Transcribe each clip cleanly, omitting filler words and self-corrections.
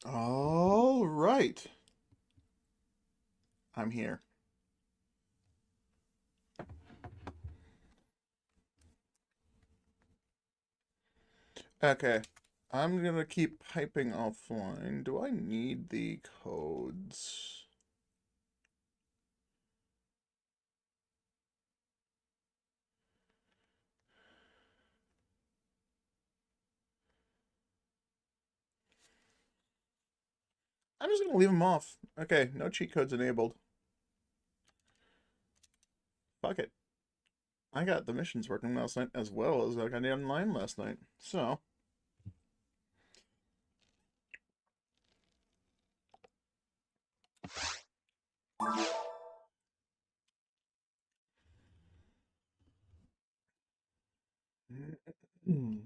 All right. I'm here. Okay. I'm gonna keep piping offline. Do I need the codes? I'm just gonna leave them off. Okay, no cheat codes enabled. Fuck it. I got the missions working last night as well as I got online last night. So, hmm.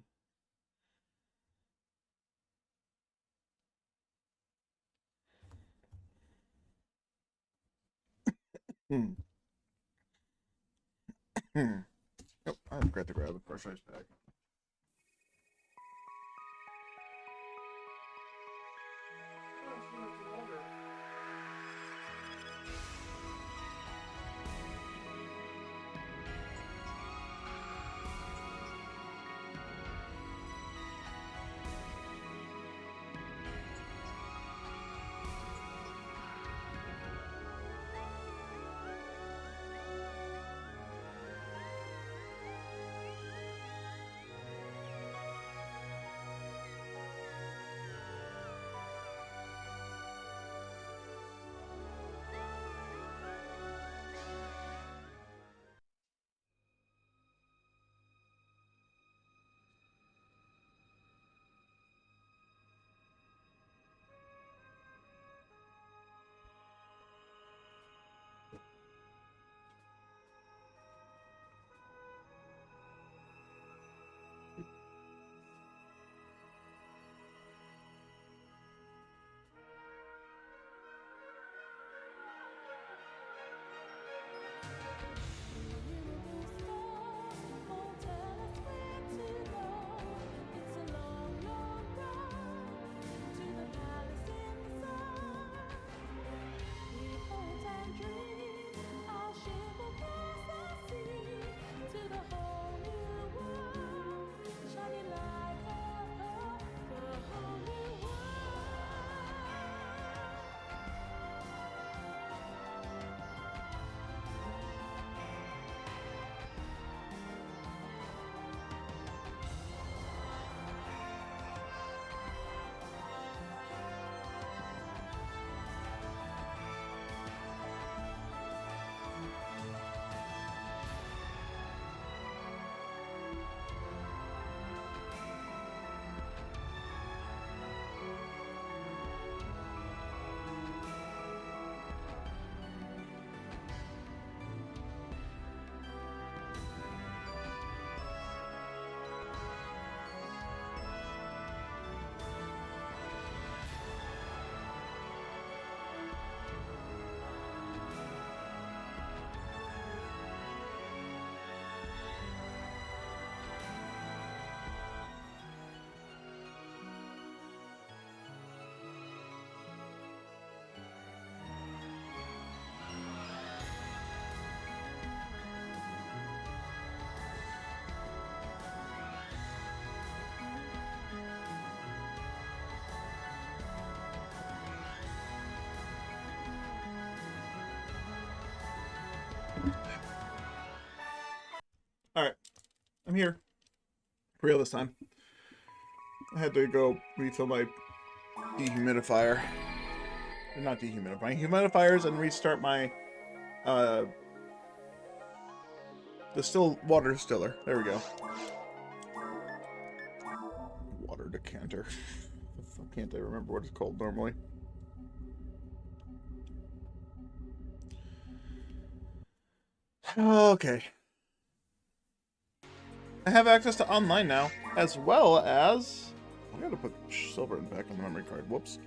Hmm. Hmm. Oh, I forgot to grab a fresh ice pack. All right, I'm here. For real this time. I had to go refill my dehumidifier. Not dehumidifying, humidifiers, and restart my uh water distiller. There we go. Water decanter. Can't I remember what it's called normally? Okay. I have access to online now, as well as I gotta put silver back on the memory card. Whoops.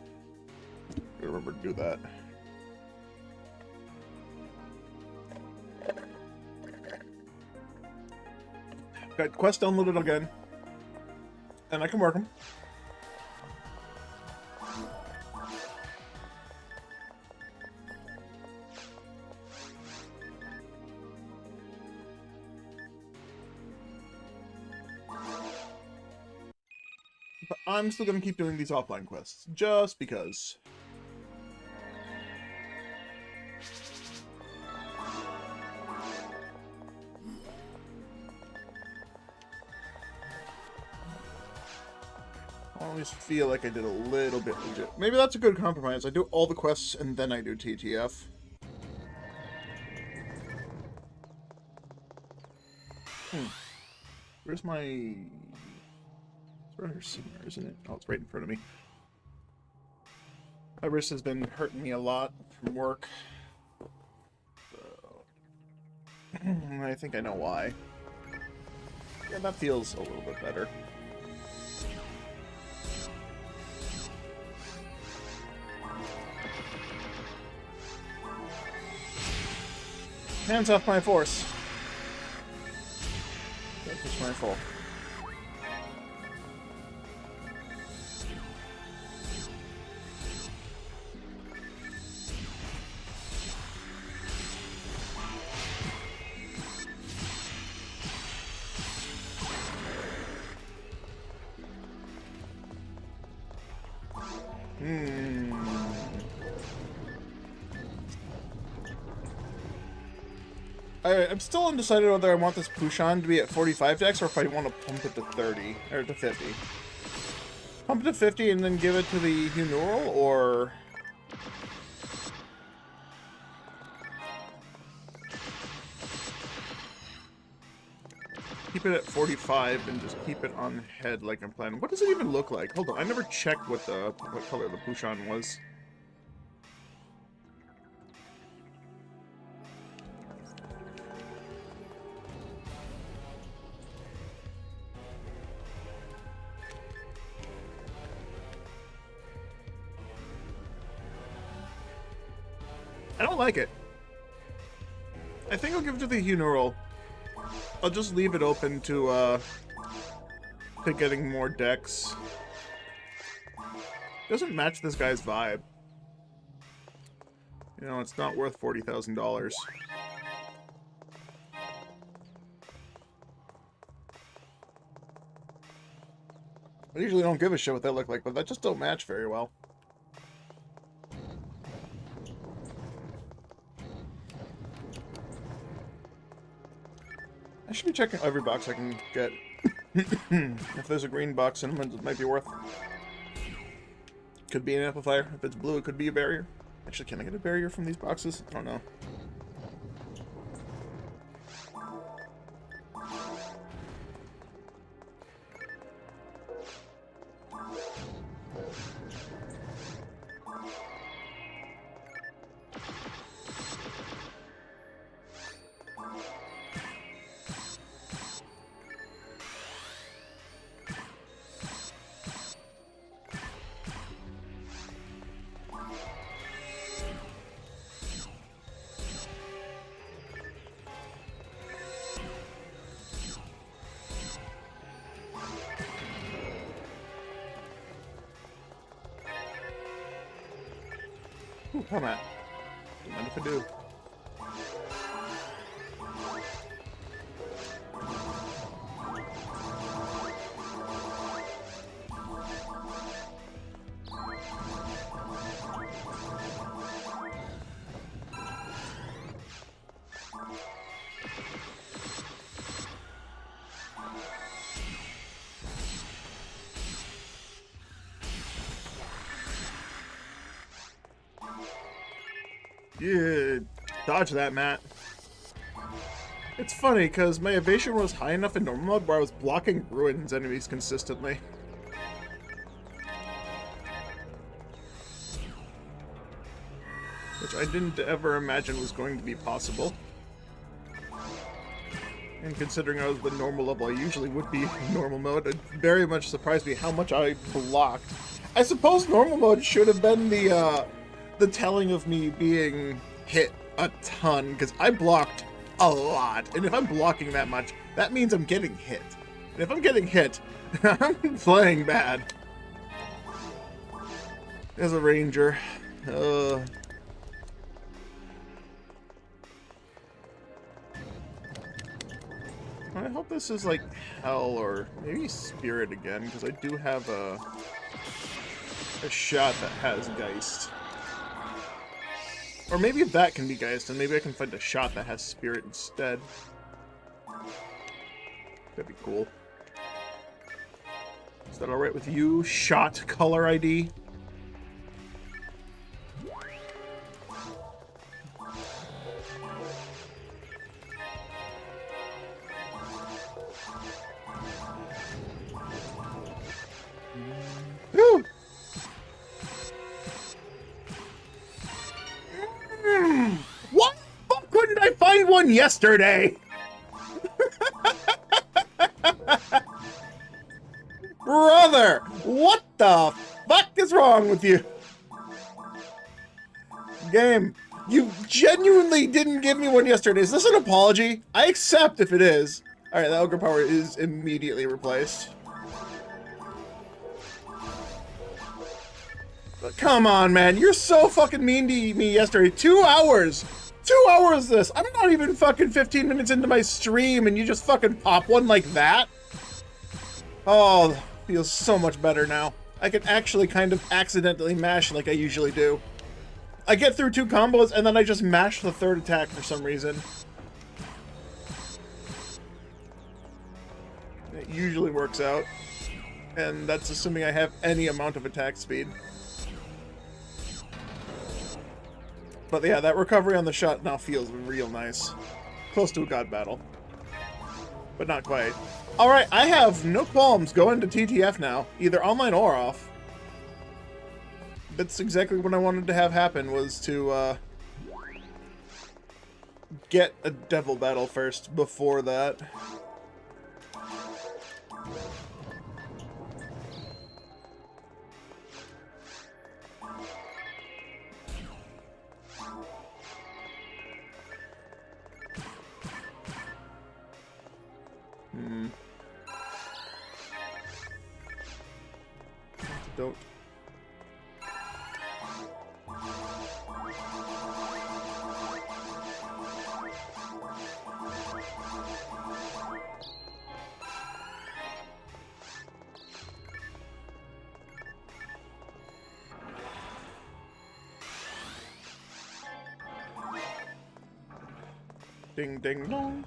Gotta remember to do that. Got quests downloaded again, and I can work them. But I'm still gonna keep doing these offline quests, just because. I always feel like I did a little bit legit. Maybe that's a good compromise. I do all the quests and then I do TTF. Where's my... It's around here somewhere, isn't it? Oh, it's right in front of me. My wrist has been hurting me a lot from work. So... I think I know why. Yeah, that feels a little bit better. Hands off my force. Don't touch my fault. I'm still undecided whether I want this Pushan to be at 45 dex or if I want to pump it to 30 or to 50. Pump it to 50 and then give it to the Huneural, or keep it at 45 and just keep it on head like I'm planning. What does it even look like? Hold on, I never checked what color the Pushan was. I don't like it. I think I'll give it to the Huneural. I'll just leave it open to getting more decks. Doesn't match this guy's vibe. You know, it's not worth $40,000. I usually don't give a shit what they look like, but that just don't match very well. I should be checking every box I can get. If there's a green box in them, it might be worth. Could be an amplifier. If it's blue, it could be a barrier. Actually, can I get a barrier from these boxes? I don't know. Ooh, come on. Don't mind if I do. Yeah, dodge that, Matt. It's funny, because my evasion was high enough in normal mode where I was blocking Ruins enemies consistently. Which I didn't ever imagine was going to be possible. And considering I was the normal level I usually would be in normal mode, it very much surprised me how much I blocked. I suppose normal mode should have been the telling of me being hit a ton, because I blocked a lot. And if I'm blocking that much, that means I'm getting hit. And if I'm getting hit, I'm playing bad. As a ranger. I hope this is like hell or maybe spirit again, because I do have a shot that has Geist. Or maybe that can be Geist, and maybe I can find a shot that has spirit instead. That'd be cool. Is that alright with you, shot color ID? Woo! What the fuck couldn't I find one yesterday? Brother, what the fuck is wrong with you? Game, you genuinely didn't give me one yesterday. Is this an apology? I accept if it is. Alright, the Ogre Power is immediately replaced. But come on, man. You're so fucking mean to me yesterday. 2 hours! 2 hours this! I'm not even fucking 15 minutes into my stream and you just fucking pop one like that? Oh, feels so much better now. I can actually kind of accidentally mash like I usually do. I get through 2 combos and then I just mash the 3rd attack for some reason. It usually works out. And that's assuming I have any amount of attack speed. But yeah, that recovery on the shot now feels real nice. Close to a god battle. But not quite. Alright, I have no qualms going to TTF now. Either online or off. That's exactly what I wanted to have happen, was to get a devil battle first before that. Don't. Ding ding dong.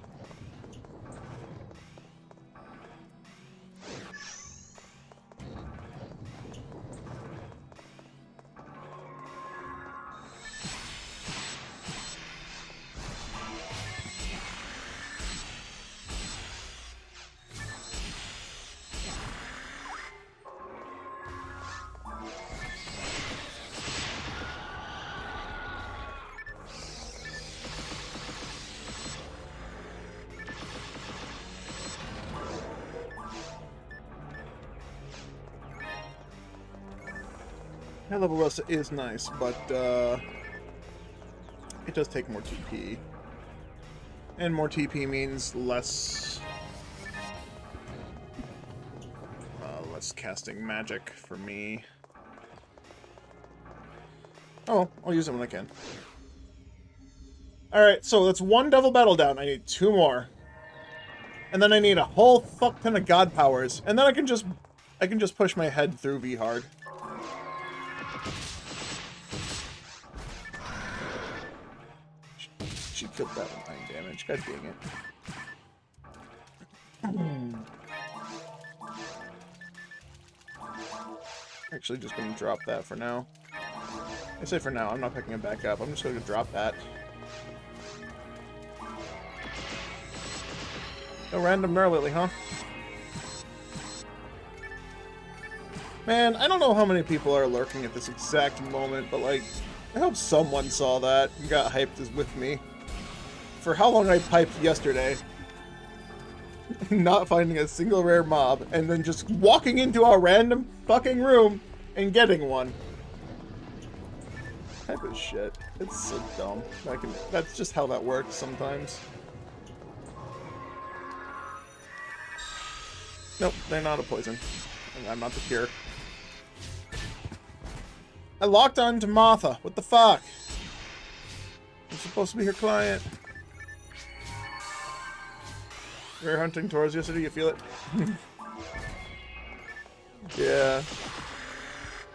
High level Russa is nice, but it does take more TP. And more TP means less casting magic for me. Oh, I'll use it when I can. Alright, so that's 1 devil battle down. I need 2 more. And then I need a whole fuck ton of god powers. And then I can just push my head through V hard. She killed that with 9 damage. God dang it. Actually just gonna drop that for now. I say for now, I'm not picking it back up. I'm just gonna drop that. No random Neuralily, huh? Man, I don't know how many people are lurking at this exact moment, but like, I hope someone saw that and got hyped as with me. For how long I piped yesterday, not finding a single rare mob, and then just walking into a random fucking room and getting one. Type of shit. It's so dumb. That's just how that works sometimes. Nope, they're not a poison. I'm not the cure. I locked on to Martha. What the fuck? I'm supposed to be her client. You were hunting Taurus yesterday, you feel it? Yeah.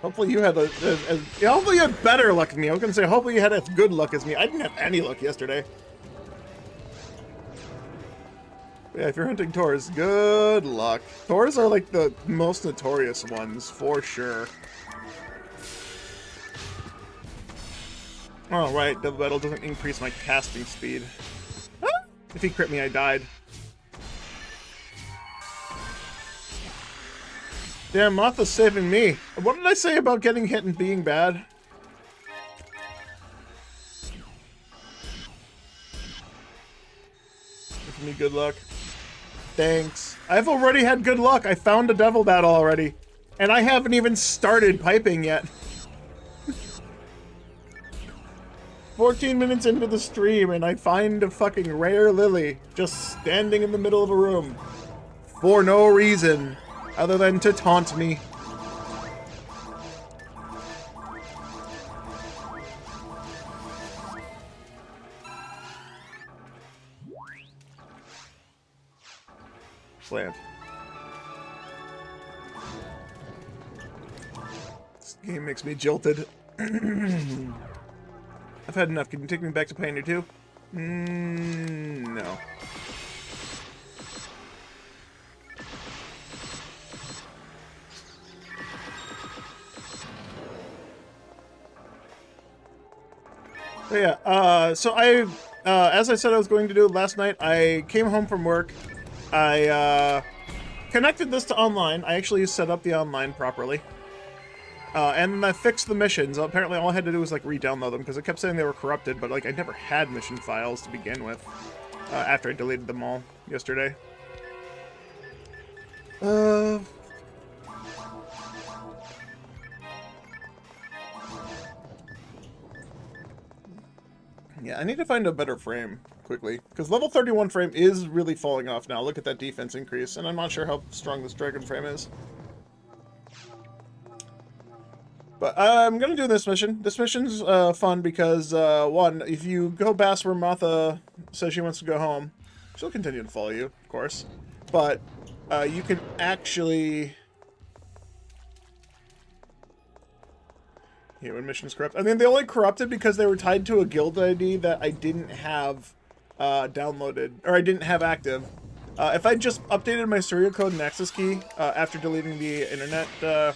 Hopefully you had hopefully you had better luck than me. I was gonna say hopefully you had as good luck as me. I didn't have any luck yesterday. But yeah, if you're hunting Taurs, good luck. Taurs are like the most notorious ones, for sure. Oh right, Devil Battle doesn't increase my casting speed. Ah! If he crit me, I died. Damn, Martha's saving me. What did I say about getting hit and being bad? Give me good luck. Thanks. I've already had good luck. I found a Devil Battle already. And I haven't even started piping yet. 14 minutes into the stream and I find a fucking rare lily just standing in the middle of a room. For no reason. Other than to taunt me. Slant. This game makes me jilted. I've had enough. Can you take me back to Pioneer 2? No. But yeah, so as I said I was going to do last night, I came home from work. I connected this to online. I actually set up the online properly. And I fixed the missions. Apparently all I had to do was like re-download them because it kept saying they were corrupted, but like I never had mission files to begin with after I deleted them all yesterday. Yeah, I need to find a better frame quickly, because level 31 frame is really falling off now. Look at that defense increase, and I'm not sure how strong this dragon frame is. But I'm gonna do this mission. This mission's fun because, one, if you go past where Martha says she wants to go home, she'll continue to follow you, of course. But you can actually... Yeah, when missions corrupt. I mean, they only corrupted because they were tied to a guild ID that I didn't have downloaded, or I didn't have active. If I just updated my serial code and access key after deleting the internet, the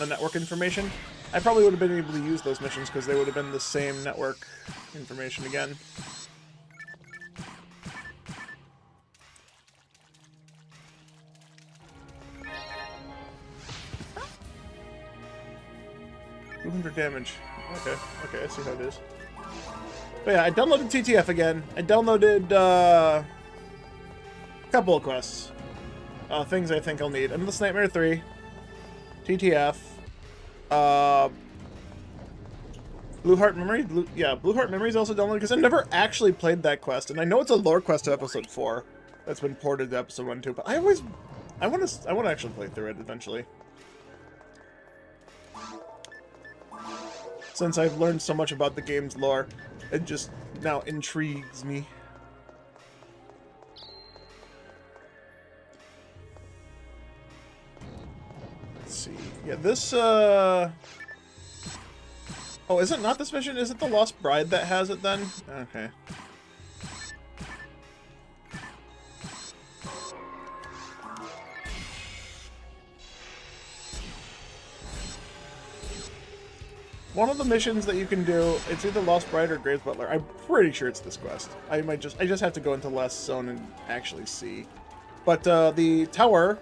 network information, I probably would have been able to use those missions because they would have been the same network information again. Damage. Okay, I see how it is. But yeah, I downloaded TTF again. I downloaded a couple of quests. Things I think I'll need. Endless Nightmare 3, TTF, Blue Heart Memory. Blue Heart Memory is also downloaded because I never actually played that quest, and I know it's a lore quest to episode 4 that's been ported to episode 1 too. But I want to actually play through it eventually. Since I've learned so much about the game's lore, it just now intrigues me. Let's see. Yeah, this, Oh, is it not this mission? Is it the Lost Bride that has it then? Okay. One of the missions that you can do, it's either Lost Bride or Graves Butler. I'm pretty sure it's this quest. I just have to go into Last Zone and actually see. But the tower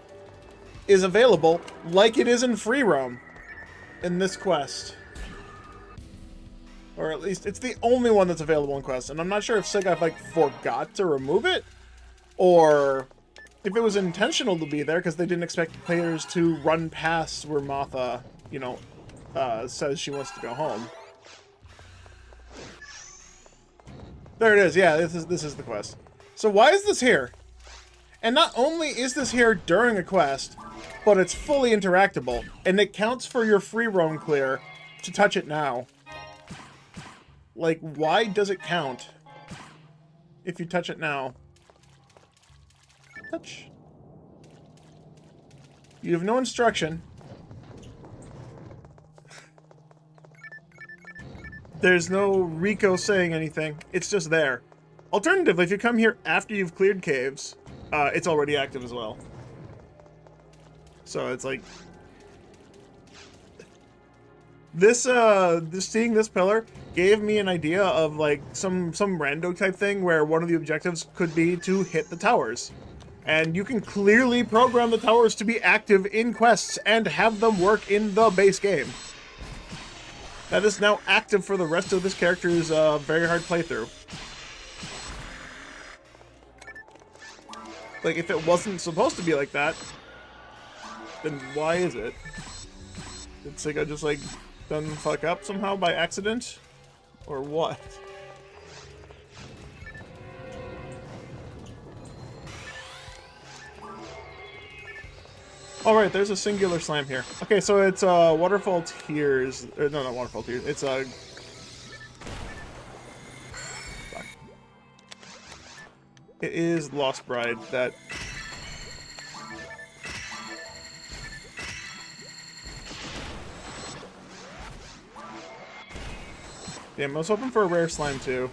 is available like it is in Free Roam in this quest. Or at least it's the only one that's available in quest. And I'm not sure if Sigurd like forgot to remove it or if it was intentional to be there because they didn't expect players to run past where Martha, you know, says she wants to go home. There it is. Yeah, this is the quest. So why is this here? And not only is this here during a quest, but it's fully interactable, and it counts for your free roam clear to touch it now. Like, why does it count if you touch it now? touch. You have no instruction. There's no Rico saying anything. It's just there. Alternatively, if you come here after you've cleared caves, it's already active as well. So it's like... seeing this pillar gave me an idea of like some rando type thing where one of the objectives could be to hit the towers. And you can clearly program the towers to be active in quests and have them work in the base game. That is now active for the rest of this character's very hard playthrough. Like, if it wasn't supposed to be like that, then why is it? It's like I just like done fuck up somehow by accident? Or what? Alright, there's a singular slam here. Okay, so it's Waterfall Tears. Or, no, not Waterfall Tears. It's fuck. It is Lost Bride that... Damn, I was hoping for a rare slime too.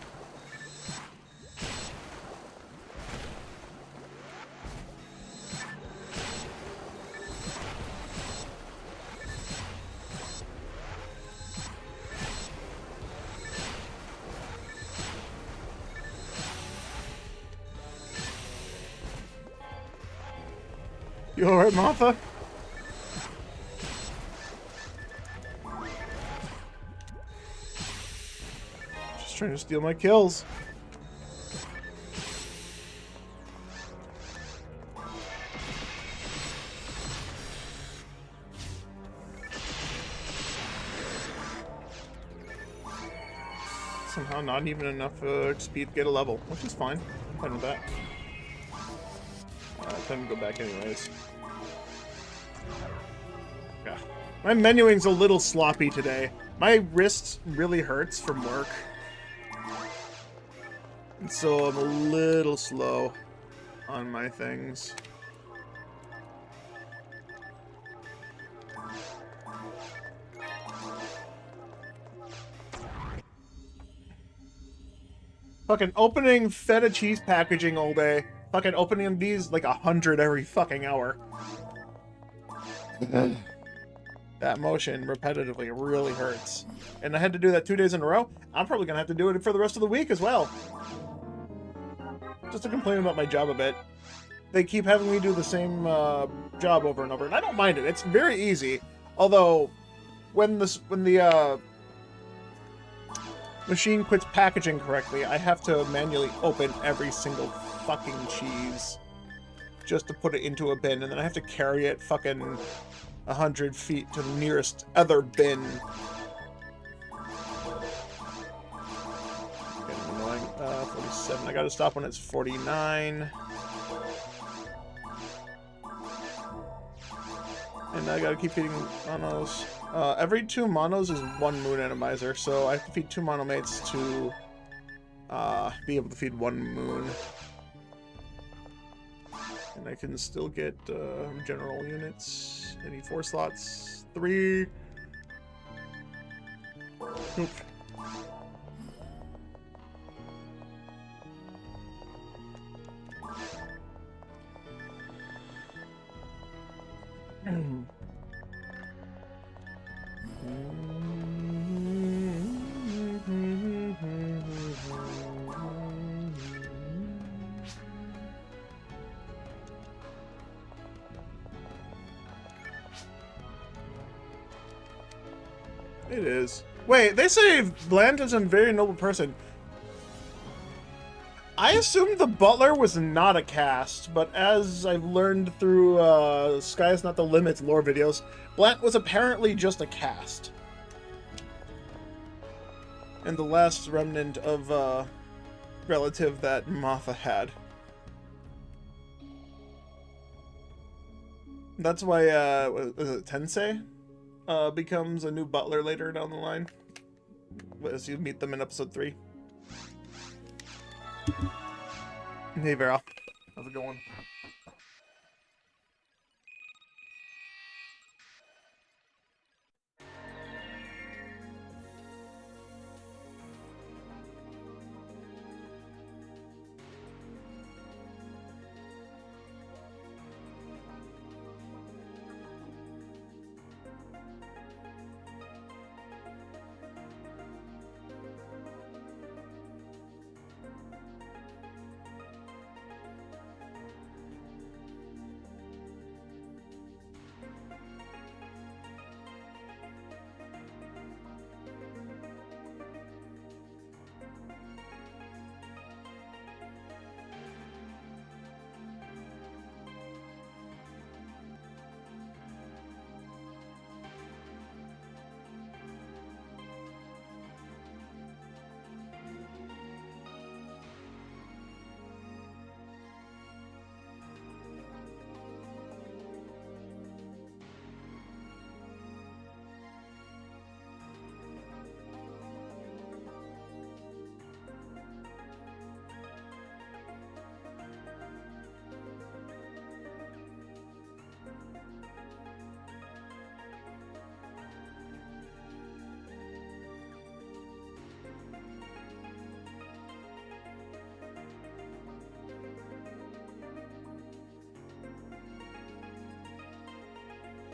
You alright, Martha? Just trying to steal my kills. Somehow not even enough speed to get a level, which is fine. I'm fine with that. Time to go back anyways. Yeah. My menuing's a little sloppy today. My wrist really hurts from work. And so I'm a little slow on my things. Fucking opening feta cheese packaging all day. Fucking opening these like 100 every fucking hour. That motion repetitively really hurts. And I had to do that 2 days in a row. I'm probably gonna have to do it for the rest of the week as well. Just to complain about my job a bit. They keep having me do the same job over and over, and I don't mind it. It's very easy. Although, when the machine quits packaging correctly, I have to manually open every single fucking cheese just to put it into a bin, and then I have to carry it fucking 100 feet to the nearest other bin. Getting annoying. 47. I gotta stop when it's 49. And I gotta keep feeding monos. Every 2 monos is 1 moon animizer, so I have to feed 2 monomates to be able to feed 1 moon. And I can still get general units. I need 4 slots. 3. Nope. It is. Wait, they say Bland is a very noble person. I assumed the butler was not a caste, but as I've learned through Sky's Not the Limits lore videos, Blant was apparently just a caste. And the last remnant of relative that Martha had. That's why, was it Tensei? Becomes a new butler later down the line. As you meet them in episode 3. Hey Vera, how's it going?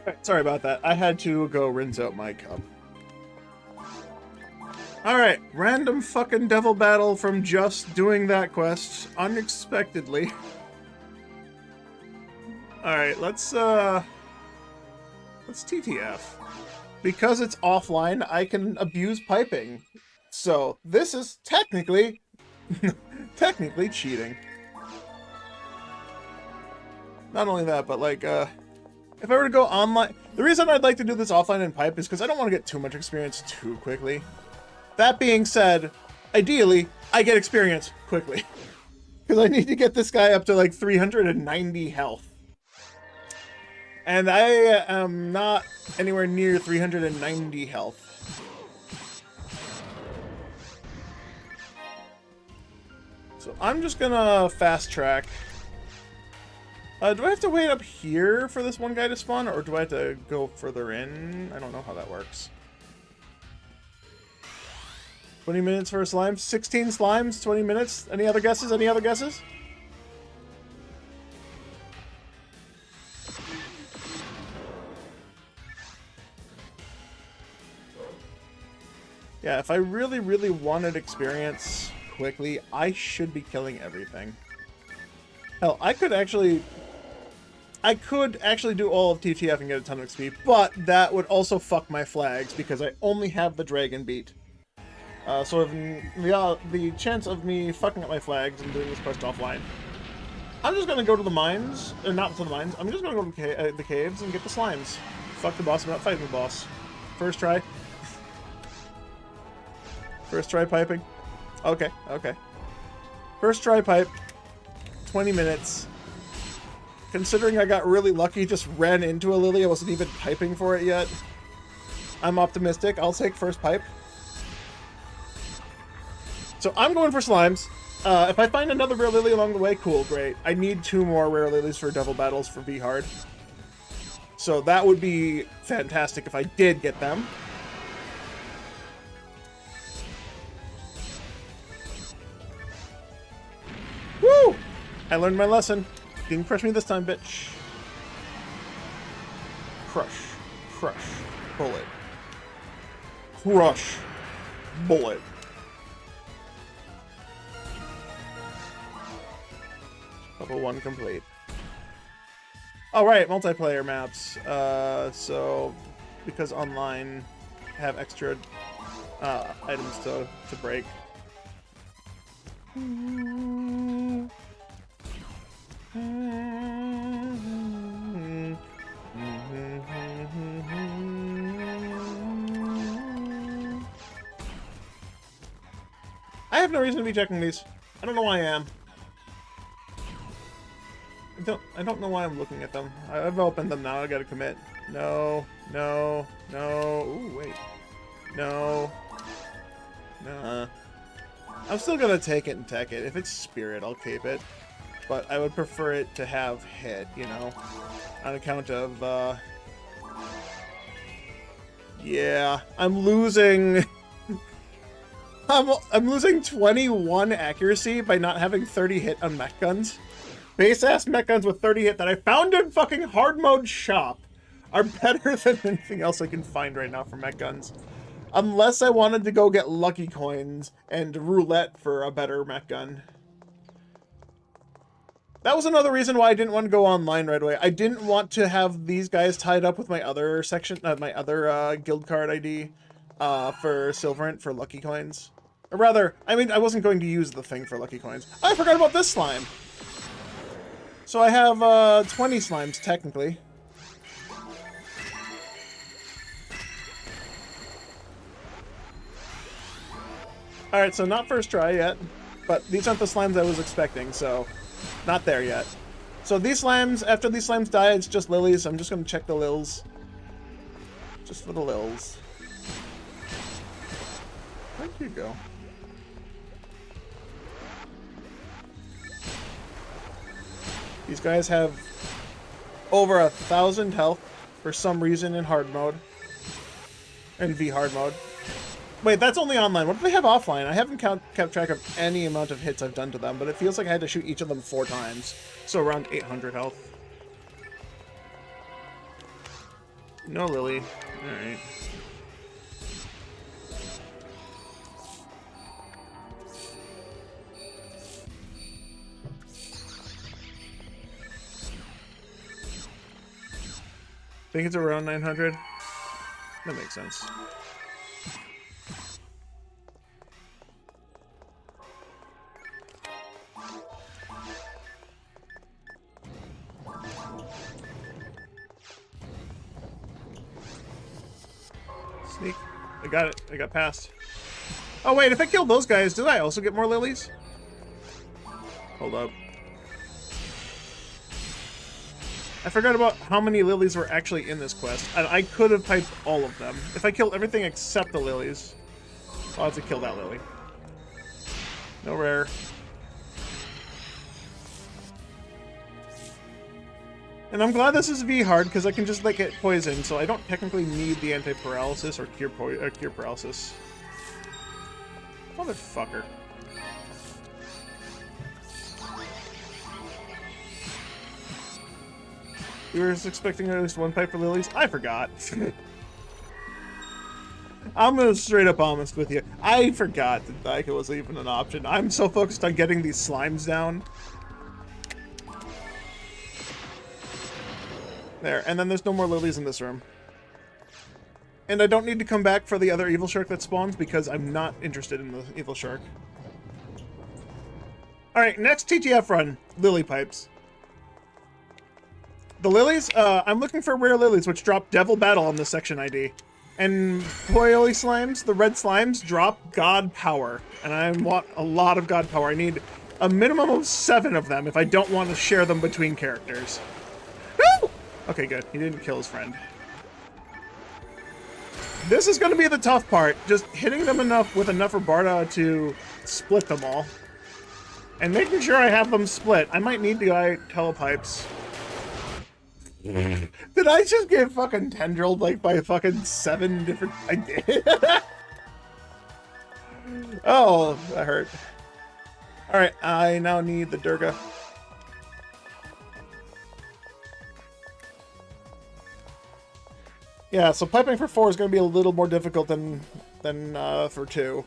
Alright, sorry about that. I had to go rinse out my cup. Alright, random fucking devil battle from just doing that quest unexpectedly. Alright, let's TTF. Because it's offline, I can abuse piping. So, this is technically technically cheating. Not only that, but like, if I were to go online... The reason I'd like to do this offline and pipe is because I don't want to get too much experience too quickly. That being said, ideally, I get experience quickly. Because I need to get this guy up to like 390 health. And I am not anywhere near 390 health. So I'm just gonna fast track. Do I have to wait up here for this one guy to spawn, or do I have to go further in? I don't know how that works. 20 minutes for a slime? 16 slimes, 20 minutes? Any other guesses? Any other guesses? Yeah, if I really, really wanted experience quickly, I should be killing everything. Hell, I could actually do all of TTF and get a ton of XP, but that would also fuck my flags because I only have the dragon beat. So the chance of me fucking up my flags and doing this quest offline, I'm just gonna go to the mines, or not to the mines. I'm just gonna go to the caves and get the slimes. Fuck the boss. I'm not fighting the boss. First try. First try piping. Okay, okay. First try pipe. 20 minutes. Considering I got really lucky, just ran into a lily. I wasn't even piping for it yet. I'm optimistic. I'll take first pipe. So I'm going for slimes. If I find another rare lily along the way, cool, great. I need 2 more rare lilies for devil battles for V-Hard. So that would be fantastic if I did get them. Woo! I learned my lesson. Didn't crush me this time, bitch. Crush. Crush. Bullet. Crush. Bullet. Level 1 complete. Alright, multiplayer maps. So, because online have extra items to break. I have no reason to be checking these. I don't know why I am. I don't know why I'm looking at them. I've opened them now. I gotta commit. No, no, no. Ooh, wait. No. Nah. I'm still gonna take it and tech it. If it's spirit, I'll keep it. But I would prefer it to have hit, you know? On account of, yeah, I'm losing... I'm losing 21 accuracy by not having 30 hit on mech guns. Base-ass mech guns with 30 hit that I found in fucking hard mode shop are better than anything else I can find right now for mech guns. Unless I wanted to go get lucky coins and roulette for a better mech gun. That was another reason why I didn't want to go online right away. I didn't want to have these guys tied up with my other section, my other guild card ID for Silverant for lucky coins. Or rather, I mean, I wasn't going to use the thing for lucky coins. I forgot about this slime. So I have 20 slimes, technically. Alright, so not first try yet, but these aren't the slimes I was expecting, so not there yet. So these slimes, after these slimes die, it's just lilies. I'm just going to check the lils. Just for the lils. Where'd you go? These guys have over 1,000 health for some reason in hard mode. In V-hard mode. Wait, that's only online. What do they have offline? I haven't kept track of any amount of hits I've done to them, but it feels like I had to shoot each of them 4 times. So around 800 health. No Lily. Alright. Think it's around 900? That makes sense. Sneak. I got it. I got past. Oh wait, if I kill those guys, did I also get more lilies? Hold up. I forgot about how many lilies were actually in this quest. I could have piped all of them. If I kill everything except the lilies, I'll have to kill that lily. No rare. And I'm glad this is V hard because I can just like get poisoned, so I don't technically need the anti-paralysis or cure paralysis. Motherfucker. You were expecting at least one pipe for lilies? I forgot. I'm gonna straight up honest with you. I forgot that Daika was even an option. I'm so focused on getting these slimes down. There, and then there's no more lilies in this room. And I don't need to come back for the other evil shark that spawns because I'm not interested in the evil shark. Alright, next TTF run. Lily pipes. The lilies, I'm looking for rare lilies, which drop Devil Battle on this section ID. And Poily Slimes, the red slimes, drop God Power. And I want a lot of God Power. I need a minimum of 7 of them if I don't want to share them between characters. Woo! Okay, good. He didn't kill his friend. This is going to be the tough part. Just hitting them enough with enough Rabarda to split them all. And making sure I have them split. I might need to go telepipes. Did I just get fucking tendrilled like by fucking 7 different... I did. Oh, that hurt. Alright, I now need the Durga. Yeah, so piping for 4 is going to be a little more difficult than for 2.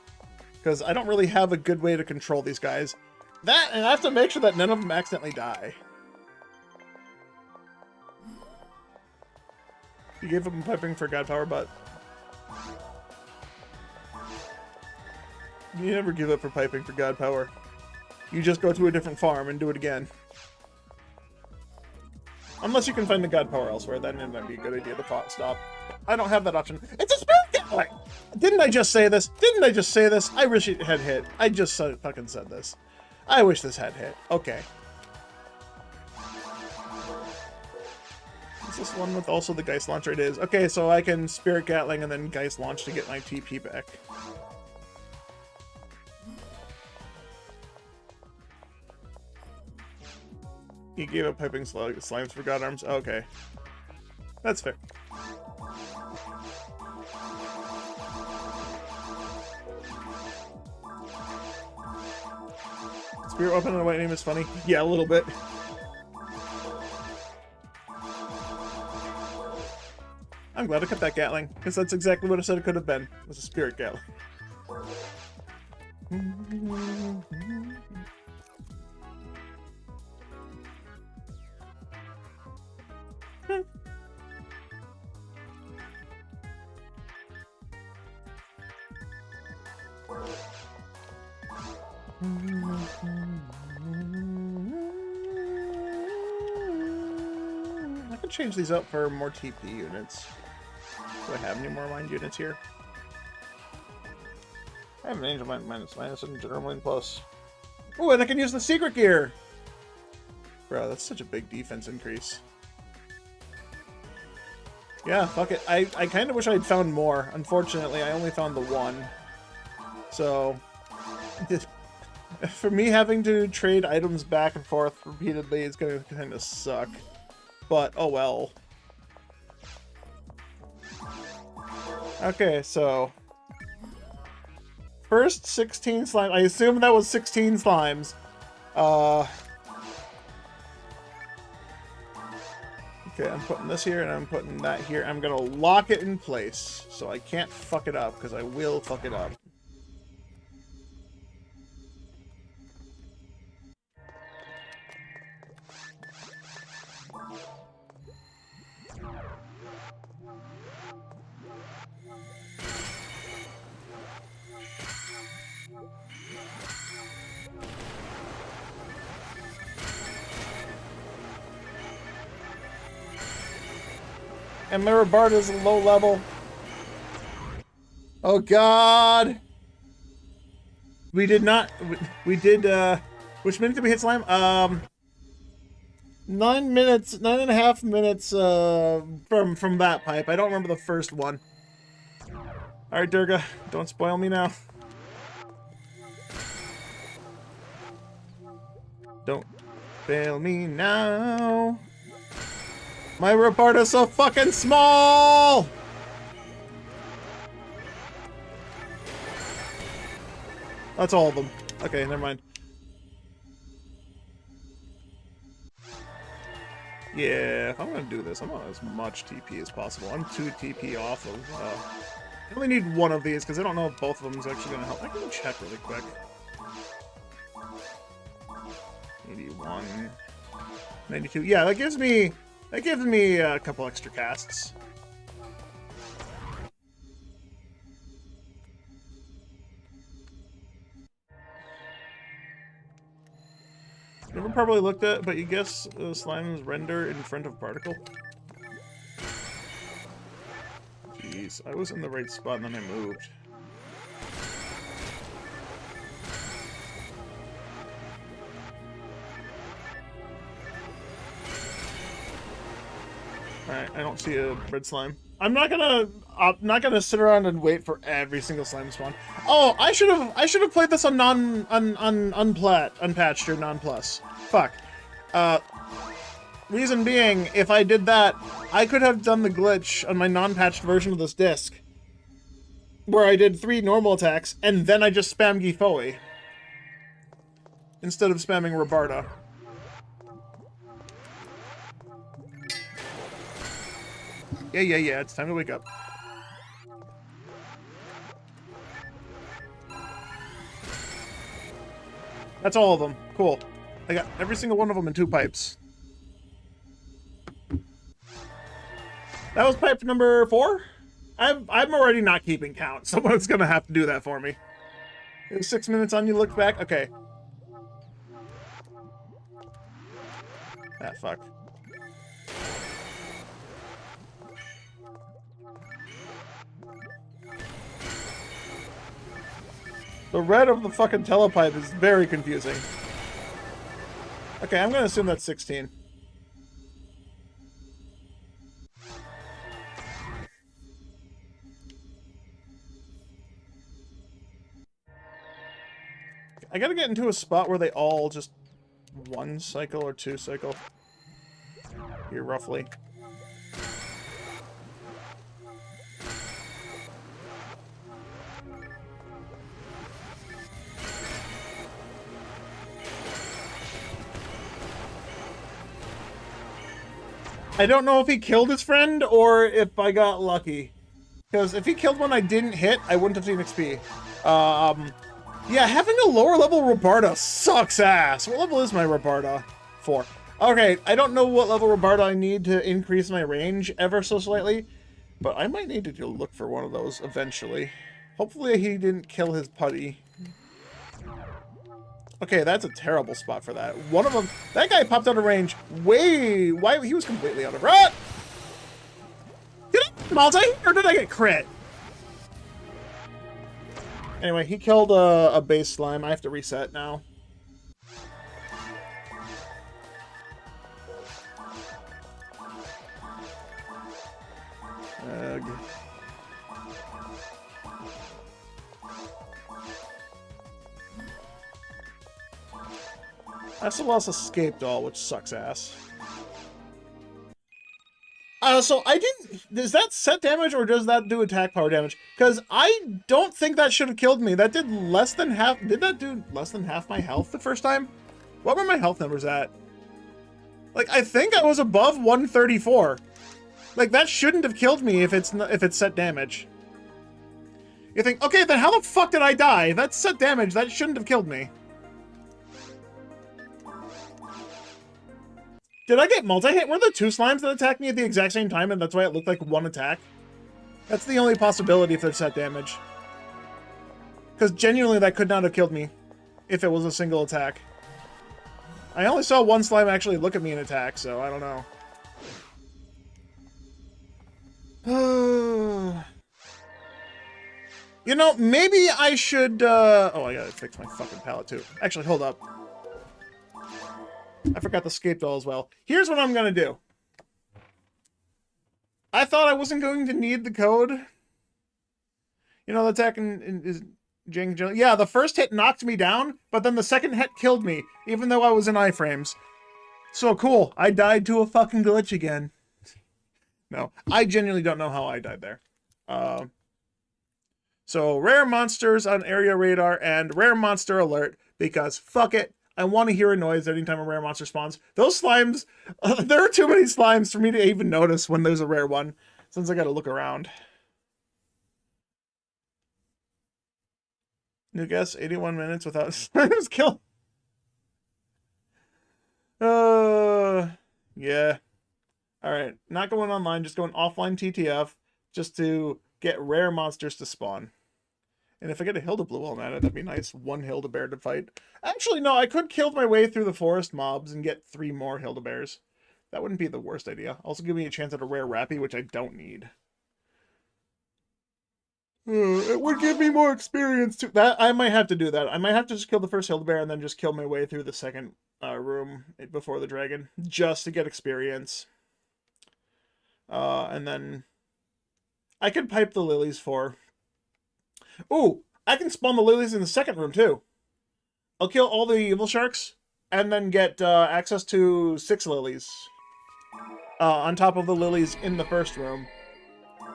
Because I don't really have a good way to control these guys. That, and I have to make sure that none of them accidentally die. You gave him piping for God Power, but... You never give up for piping for God Power. You just go to a different farm and do it again. Unless you can find the God Power elsewhere, then it might be a good idea to stop. I don't have that option. It's a Spirit Gatling! Didn't I just say this? Didn't I just say this? I wish it had hit. I just fucking said this. I wish this had hit. Okay. Is this one with also the Geist Launcher? It is. Okay, so I can Spirit Gatling and then Geist Launch to get my TP back. He gave up piping slimes for God Arms. Oh, okay. That's fair. Spirit Weapon and a White Name is funny? Yeah, a little bit. I'm glad I kept that Gatling, because that's exactly what I said it could have been. It was a Spirit Gatling. I can change these up for more TP units. Do I have any more aligned units here? I have an Angel Mind minus and General Mind plus. Oh, and I can use the secret gear! Bro, that's such a big defense increase. Yeah, fuck it. I kind of wish I'd found more. Unfortunately, I only found the one. So... for me having to trade items back and forth repeatedly is going to kind of suck. But, oh well. Okay, so... First 16 slime. I assume that was 16 slimes. Okay, I'm putting this here and I'm putting that here. I'm gonna lock it in place so I can't fuck it up, because I will fuck it up. And my Rabarta is low level. Oh god! We did not. We did. Which minute did we hit slime? 9 minutes, 9.5 minutes. From that pipe. I don't remember the first one. All right, Durga, don't spoil me now. Don't fail me now. My Rabarta's so fucking small! That's all of them. Okay, never mind. Yeah, if I'm gonna do this, I want as much TP as possible. I'm 2 TP off of, I only need one of these, because I don't know if both of them is actually gonna help. I can check really quick. 81. 92. Yeah, that gives me a couple extra casts. Never probably looked at, but you guess slime's render in front of particle? Jeez, I was in the right spot and then I moved. Alright, I don't see a red slime. I'm not gonna sit around and wait for every single slime to spawn. Oh, I should have played this on unpatched or non-plus. Fuck. Reason being, if I did that, I could have done the glitch on my non-patched version of this disc, where I did 3 normal attacks and then I just spammed Gifoe instead of spamming Rabarta. Yeah, it's time to wake up. That's all of them. Cool. I got every single one of them in 2 pipes. That was pipe number 4? I'm already not keeping count. Someone's gonna have to do that for me. It was 6 minutes on you looked back? Okay. Ah, fuck. The red of the fucking telepipe is very confusing. Okay, I'm gonna assume that's 16. I gotta get into a spot where they all just 1 cycle or 2 cycle. Here, roughly. I don't know if he killed his friend or if I got lucky. Because if he killed one I didn't hit, I wouldn't have seen XP. Yeah, having a lower level Rabarta sucks ass. What level is my Rabarta? 4. Okay, I don't know what level Rabarta I need to increase my range ever so slightly, but I might need to go look for one of those eventually. Hopefully he didn't kill his putty. Okay, that's a terrible spot for that. One of them, that guy popped out of range way, he was completely out of range. Did I multi or did I get crit? Anyway, he killed a base slime. I have to reset now. SLS escaped all, which sucks ass. So I didn't... Does that set damage or does that do attack power damage? Because I don't think that should have killed me. That did less than half... Did that do less than half my health the first time? What were my health numbers at? Like, I think I was above 134. Like, that shouldn't have killed me if it's set damage. You think, okay, then how the fuck did I die? If that's set damage, that shouldn't have killed me. Did I get multi-hit? Were there two slimes that attacked me at the exact same time, and that's why it looked like one attack? That's the only possibility if they're set damage. Because genuinely, that could not have killed me if it was a single attack. I only saw one slime actually look at me and attack, so I don't know. You know, maybe I should, oh, I gotta fix my fucking palette, too. Actually, hold up. I forgot the scape doll as well. Here's what I'm gonna do. I thought I wasn't going to need the code. You know, the attack is Jing. Yeah, the first hit knocked me down, but then the second hit killed me, even though I was in iframes. So cool. I died to a fucking glitch again. No, I genuinely don't know how I died there. So rare monsters on area radar and rare monster alert, because fuck it. I want to hear a noise anytime a rare monster spawns. Those slimes, there are too many slimes for me to even notice when there's a rare one, since I gotta look around. New guess, 81 minutes without slimes kill. Yeah. Alright, not going online, just going offline TTF, just to get rare monsters to spawn. And if I get a Hilda Blue on it, that'd be nice. One Hilda Bear to fight. Actually, no, I could kill my way through the forest mobs and get 3 more Hilda Bears. That wouldn't be the worst idea. Also give me a chance at a rare Rappy, which I don't need. It would give me more experience too. That I might have to do that. I might have to just kill the first Hilda Bear and then just kill my way through the second room before the dragon, just to get experience. And then I could pipe the lilies for... Ooh, I can spawn the lilies in the second room, too. I'll kill all the evil sharks, and then get access to 6 lilies. On top of the lilies in the first room.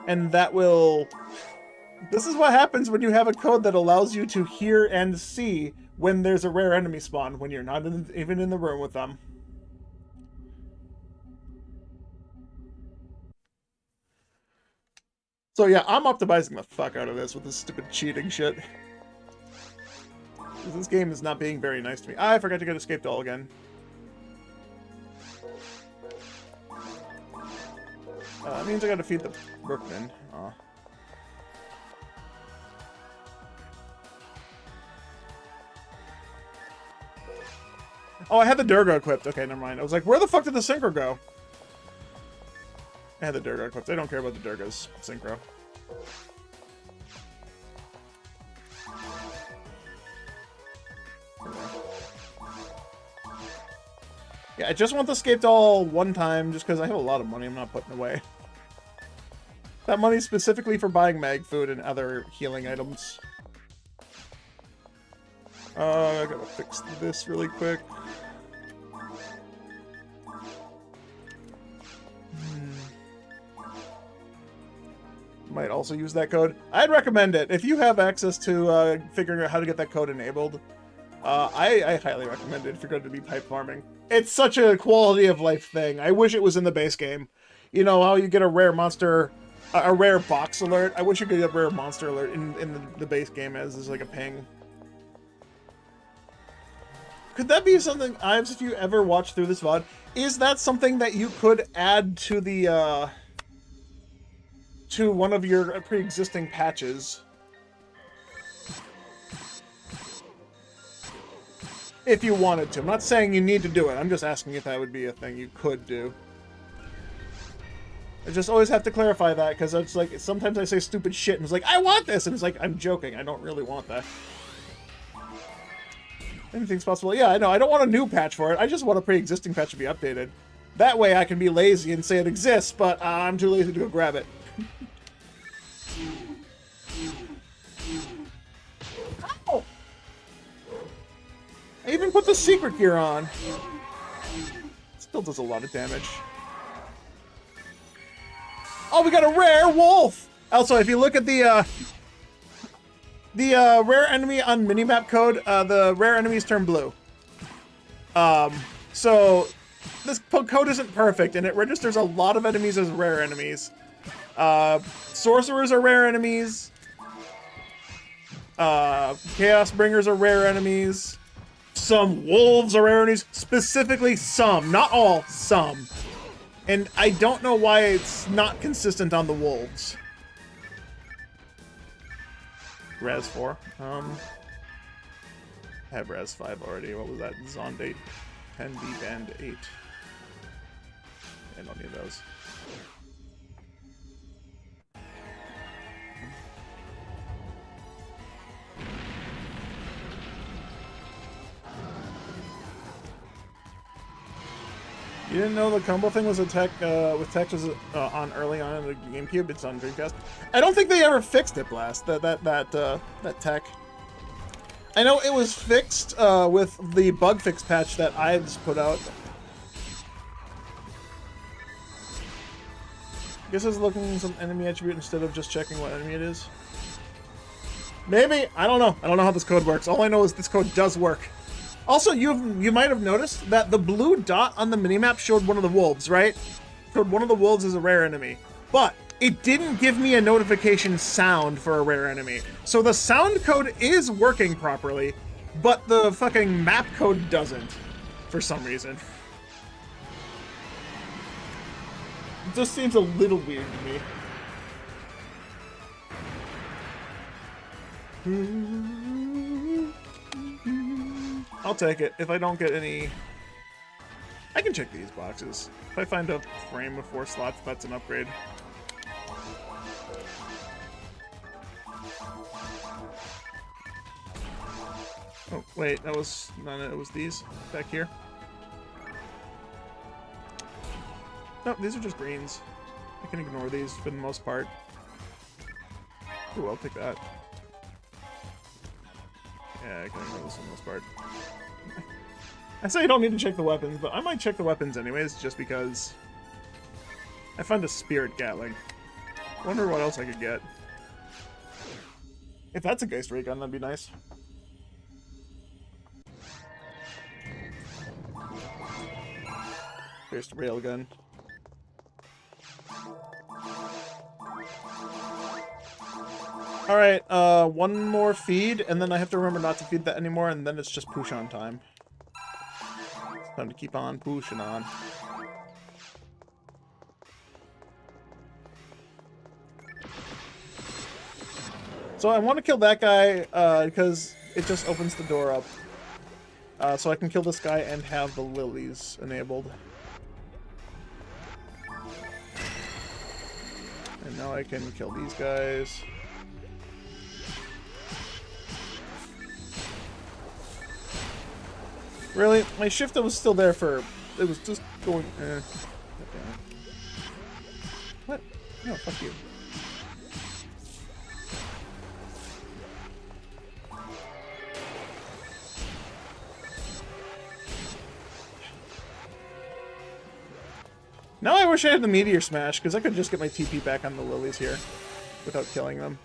And that will... This is what happens when you have a code that allows you to hear and see when there's a rare enemy spawn, when you're not even in the room with them. So yeah, I'm optimizing the fuck out of this with this stupid cheating shit. This game is not being very nice to me. I forgot to get escape doll again. That means I gotta feed the Brookman. Aw. Oh, I had the Durga equipped. Okay, never mind. I was like, where the fuck did the Synchro go? I had the Durga equipped. I don't care about the Durga's Synchro. Yeah, I just want the escape doll one time, just because I have a lot of money I'm not putting away. That money's specifically for buying mag food and other healing items. I gotta fix this really quick. Might also use that code. I'd recommend it. If you have access to figuring out how to get that code enabled, I highly recommend it if you're going to be pipe farming. It's such a quality of life thing. I wish it was in the base game. You know how you get a rare monster, a rare box alert? I wish you could get a rare monster alert in the base game as like a ping. Could that be something, Ives, if you ever watch through this VOD, is that something that you could add to the, to one of your pre-existing patches? If you wanted to. I'm not saying you need to do it. I'm just asking if that would be a thing you could do. I just always have to clarify that, because it's like, sometimes I say stupid shit, and it's like, I want this! And it's like, I'm joking. I don't really want that. Anything's possible. Yeah, I know. I don't want a new patch for it. I just want a pre-existing patch to be updated. That way I can be lazy and say it exists, but I'm too lazy to go grab it. Ow! I even put the secret gear on. Still does a lot of damage. Oh, we got a rare wolf! Also, if you look at the rare enemy on minimap code, the rare enemies turn blue. So this code isn't perfect, and it registers a lot of enemies as rare enemies. Sorcerers are rare enemies. Chaos Bringers are rare enemies. Some wolves are rare enemies. Specifically some, not all, some. And I don't know why it's not consistent on the wolves. Res 4. I have Res 5 already. What was that? Zondate 10B Band 8. I don't need those. You didn't know the combo thing was a tech with tech was on early on in the GameCube. It's on Dreamcast. I don't think they ever fixed it, Blast. That tech. I know it was fixed with the bug fix patch that Ives put out. I guess I was looking at some enemy attribute instead of just checking what enemy it is. Maybe. I don't know. I don't know how this code works. All I know is this code does work. Also, you might have noticed that the blue dot on the minimap showed one of the wolves, right? Showed one of the wolves as a rare enemy. But it didn't give me a notification sound for a rare enemy. So the sound code is working properly, but the fucking map code doesn't, for some reason. It just seems a little weird to me. I'll take it. If I don't get any... I can check these boxes. If I find a frame with 4 slots, that's an upgrade. Oh, wait, that was none. It was these back here. No, these are just greens. I can ignore these for the most part. Ooh, I'll take that. Yeah, I can ignore this for the most part. I say I don't need to check the weapons, but I might check the weapons anyways, just because I found a Spirit Gatling. Wonder what else I could get. If that's a Geist Ray gun, that'd be nice. Geist Railgun. Alright, one more feed, and then I have to remember not to feed that anymore, and then it's just push on time. It's time to keep on pushing on. So I want to kill that guy, because it just opens the door up. So I can kill this guy and have the lilies enabled. And now I can kill these guys. Really? My shift was still there for... It was just going... What? No, fuck you. Now I wish I had the Meteor Smash, because I could just get my TP back on the lilies here without killing them.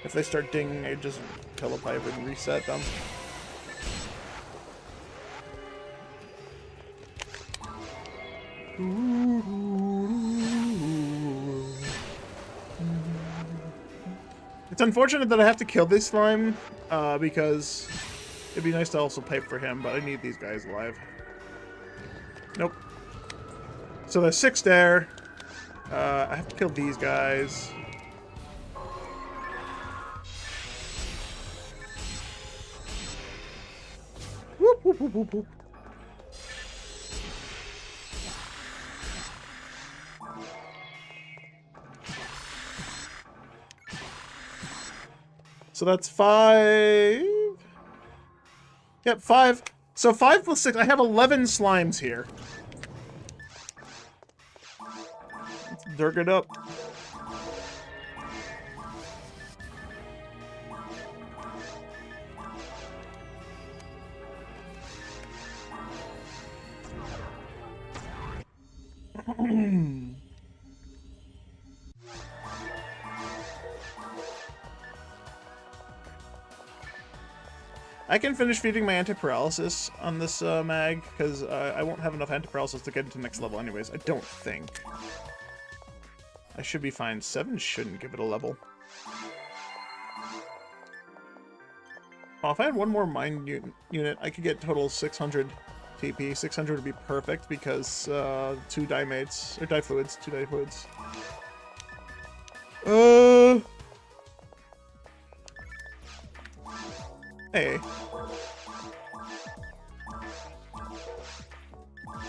If they start dinging, I just telepipe and reset them. It's unfortunate that I have to kill this slime, because it'd be nice to also pipe for him, but I need these guys alive. Nope. So there's 6 there. I have to kill these guys. Whoop, whoop, whoop, whoop, whoop. So that's 5. Yep, 5. So 5 plus 6. I have 11 slimes here. Let's dirk it up. I can finish feeding my anti-paralysis on this mag, because I won't have enough anti-paralysis to get into next level anyways. I don't think. I should be fine. 7 shouldn't give it a level. Well, if I had one more mind unit, I could get total 600 TP. 600 would be perfect because 2 dimates, or difluids, 2 difluids. Hey.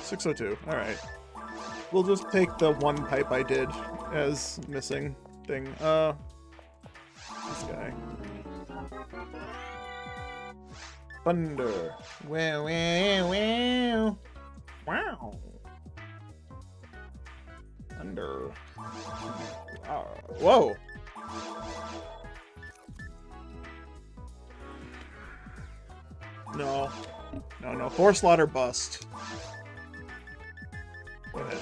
602. Alright. We'll just take the one pipe I did as missing thing. This guy. Thunder. Wow, wow, wow. Wow. Thunder. Whoa. No. No. Force slaughter bust. Go ahead.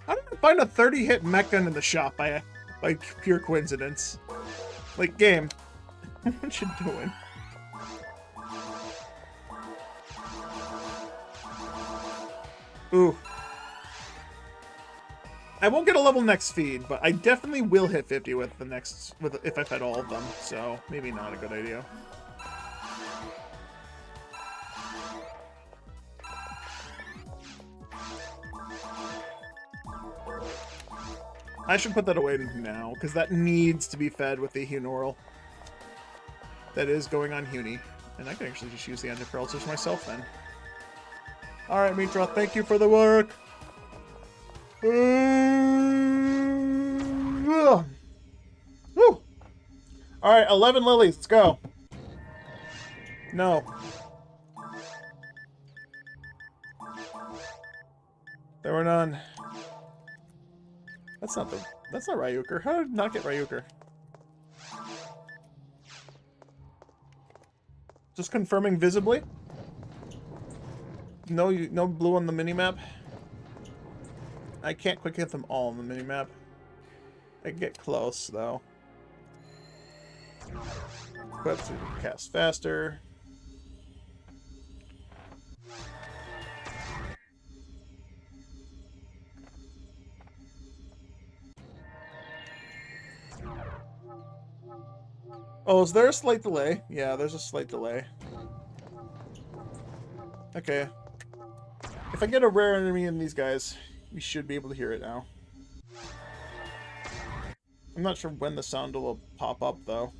How did I find a 30-hit mech gun in the shop by pure coincidence? Like, game. What you doing? Ooh. I won't get a level next feed, but I definitely will hit 50 with the next, if I fed all of them, so maybe not a good idea. I should put that away now, because that needs to be fed with the Hunaural. That is going on Huni. And I can actually just use the anti-paralysis myself then. Alright, Mitra, thank you for the work! Woo! Alright, 11 lilies, let's go! No. There were none. That's not Ryuker. How did I not get Ryuker? Just confirming visibly? No blue on the minimap? I can't quick hit them all on the minimap. I can get close, though. Equip to cast faster. Oh, is there a slight delay? Yeah, there's a slight delay. Okay. If I get a rare enemy in these guys, we should be able to hear it now. I'm not sure when the sound will pop up, though.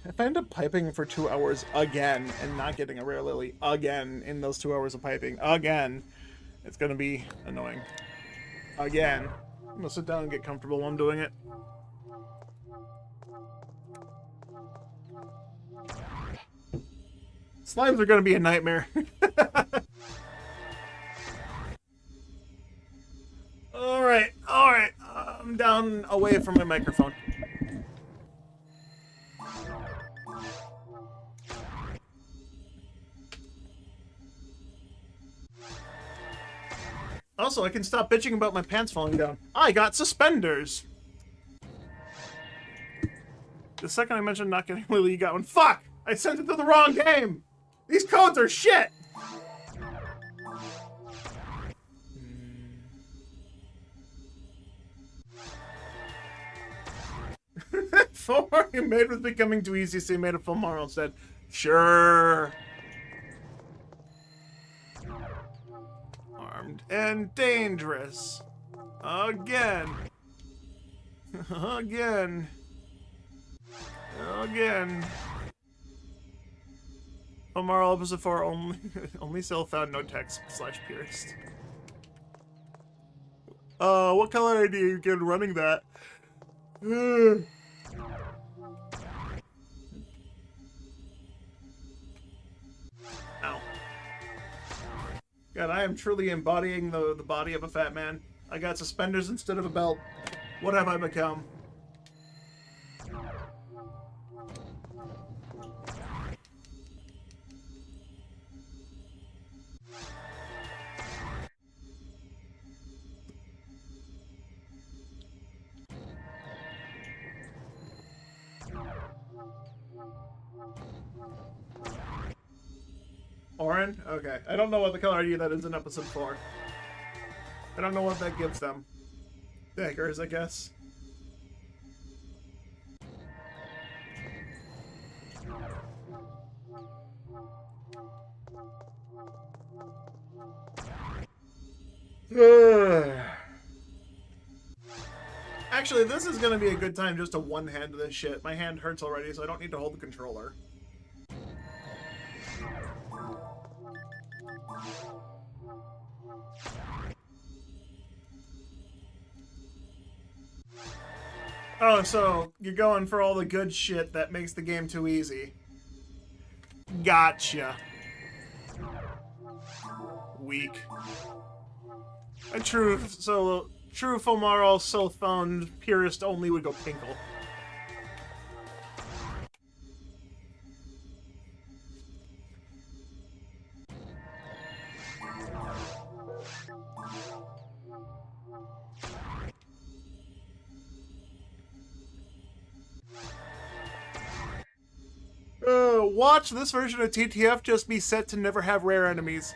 If I end up piping for 2 hours again and not getting a rare lily again in those 2 hours of piping again, it's gonna be annoying. Again. I'm gonna sit down and get comfortable while I'm doing it. Slimes are gonna be a nightmare. Alright. I'm down away from my microphone. Also, I can stop bitching about my pants falling down. I got suspenders! The second I mentioned not getting Lily, you got one. Fuck! I sent it to the wrong game! These codes are shit! Full Mario Made was becoming too easy, so he made a Full Mario instead. Sure. Armed and dangerous. Again. Again. Omar episode 4 only still found no text / pierced. What color ID you get running that? Ow. God, I am truly embodying the body of a fat man. I got suspenders instead of a belt. What have I become? Orin? Okay. I don't know what the color ID that is in episode 4. I don't know what that gives them. Daggers, I guess. Actually, this is gonna be a good time just to one-hand this shit. My hand hurts already, so I don't need to hold the controller. Oh, so you're going for all the good shit that makes the game too easy. Gotcha. Weak. A true Fomaro Soulfound purist only would go Pinkle. Watch this version of TTF just be set to never have rare enemies.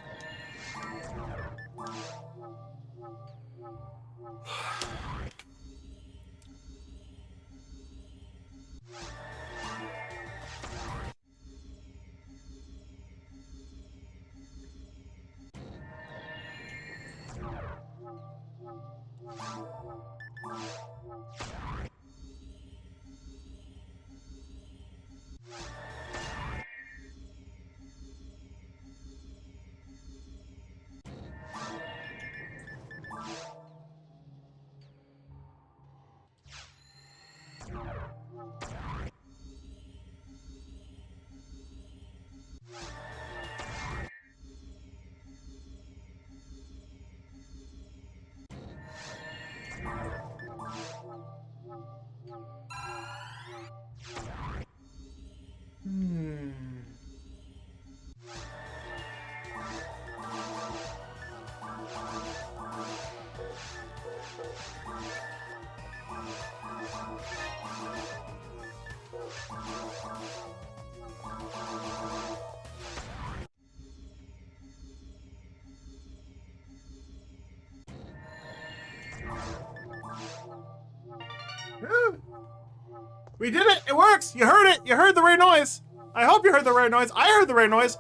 We did it! It works! You heard it! You heard the right noise! I hope you heard the right noise. I heard the right noise!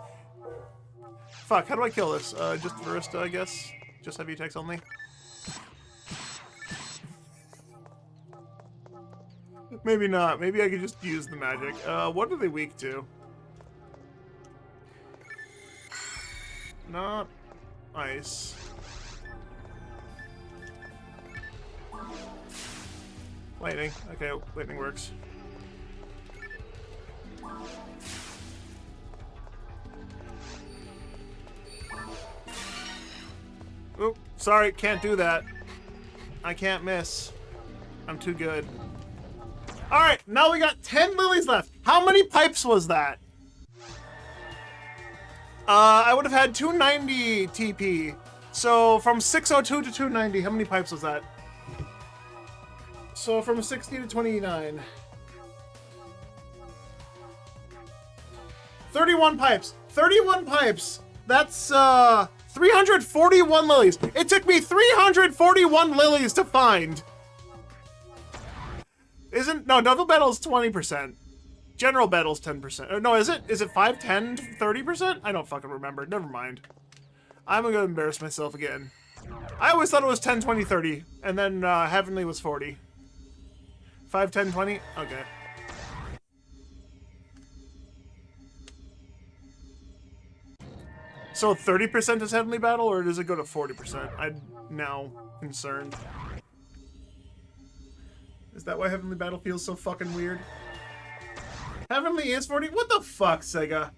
Fuck, how do I kill this? Just Barista, I guess? Just heavy attacks only? Maybe not. Maybe I could just use the magic. What are they weak to? Not ice. Lightning. Okay, lightning works. Oop, sorry, can't do that. I can't miss. I'm too good. Alright, now we got 10 lilies left. How many pipes was that? I would have had 290 TP. So from 602 to 290, how many pipes was that? So from 60 to 29. 31 pipes. 31 pipes. That's 341 lilies. It took me 341 lilies to find. No, double battle's 20%. General battle's 10%. No, is it? Is it 5, 10, 30%? I don't fucking remember. Never mind. I'm gonna embarrass myself again. I always thought it was 10, 20, 30. And then Heavenly was 40. 5, 10, 20? Okay. So 30% is Heavenly Battle, or does it go to 40%? I'm now concerned. Is that why Heavenly Battle feels so fucking weird? Heavenly is 40? What the fuck, Sega?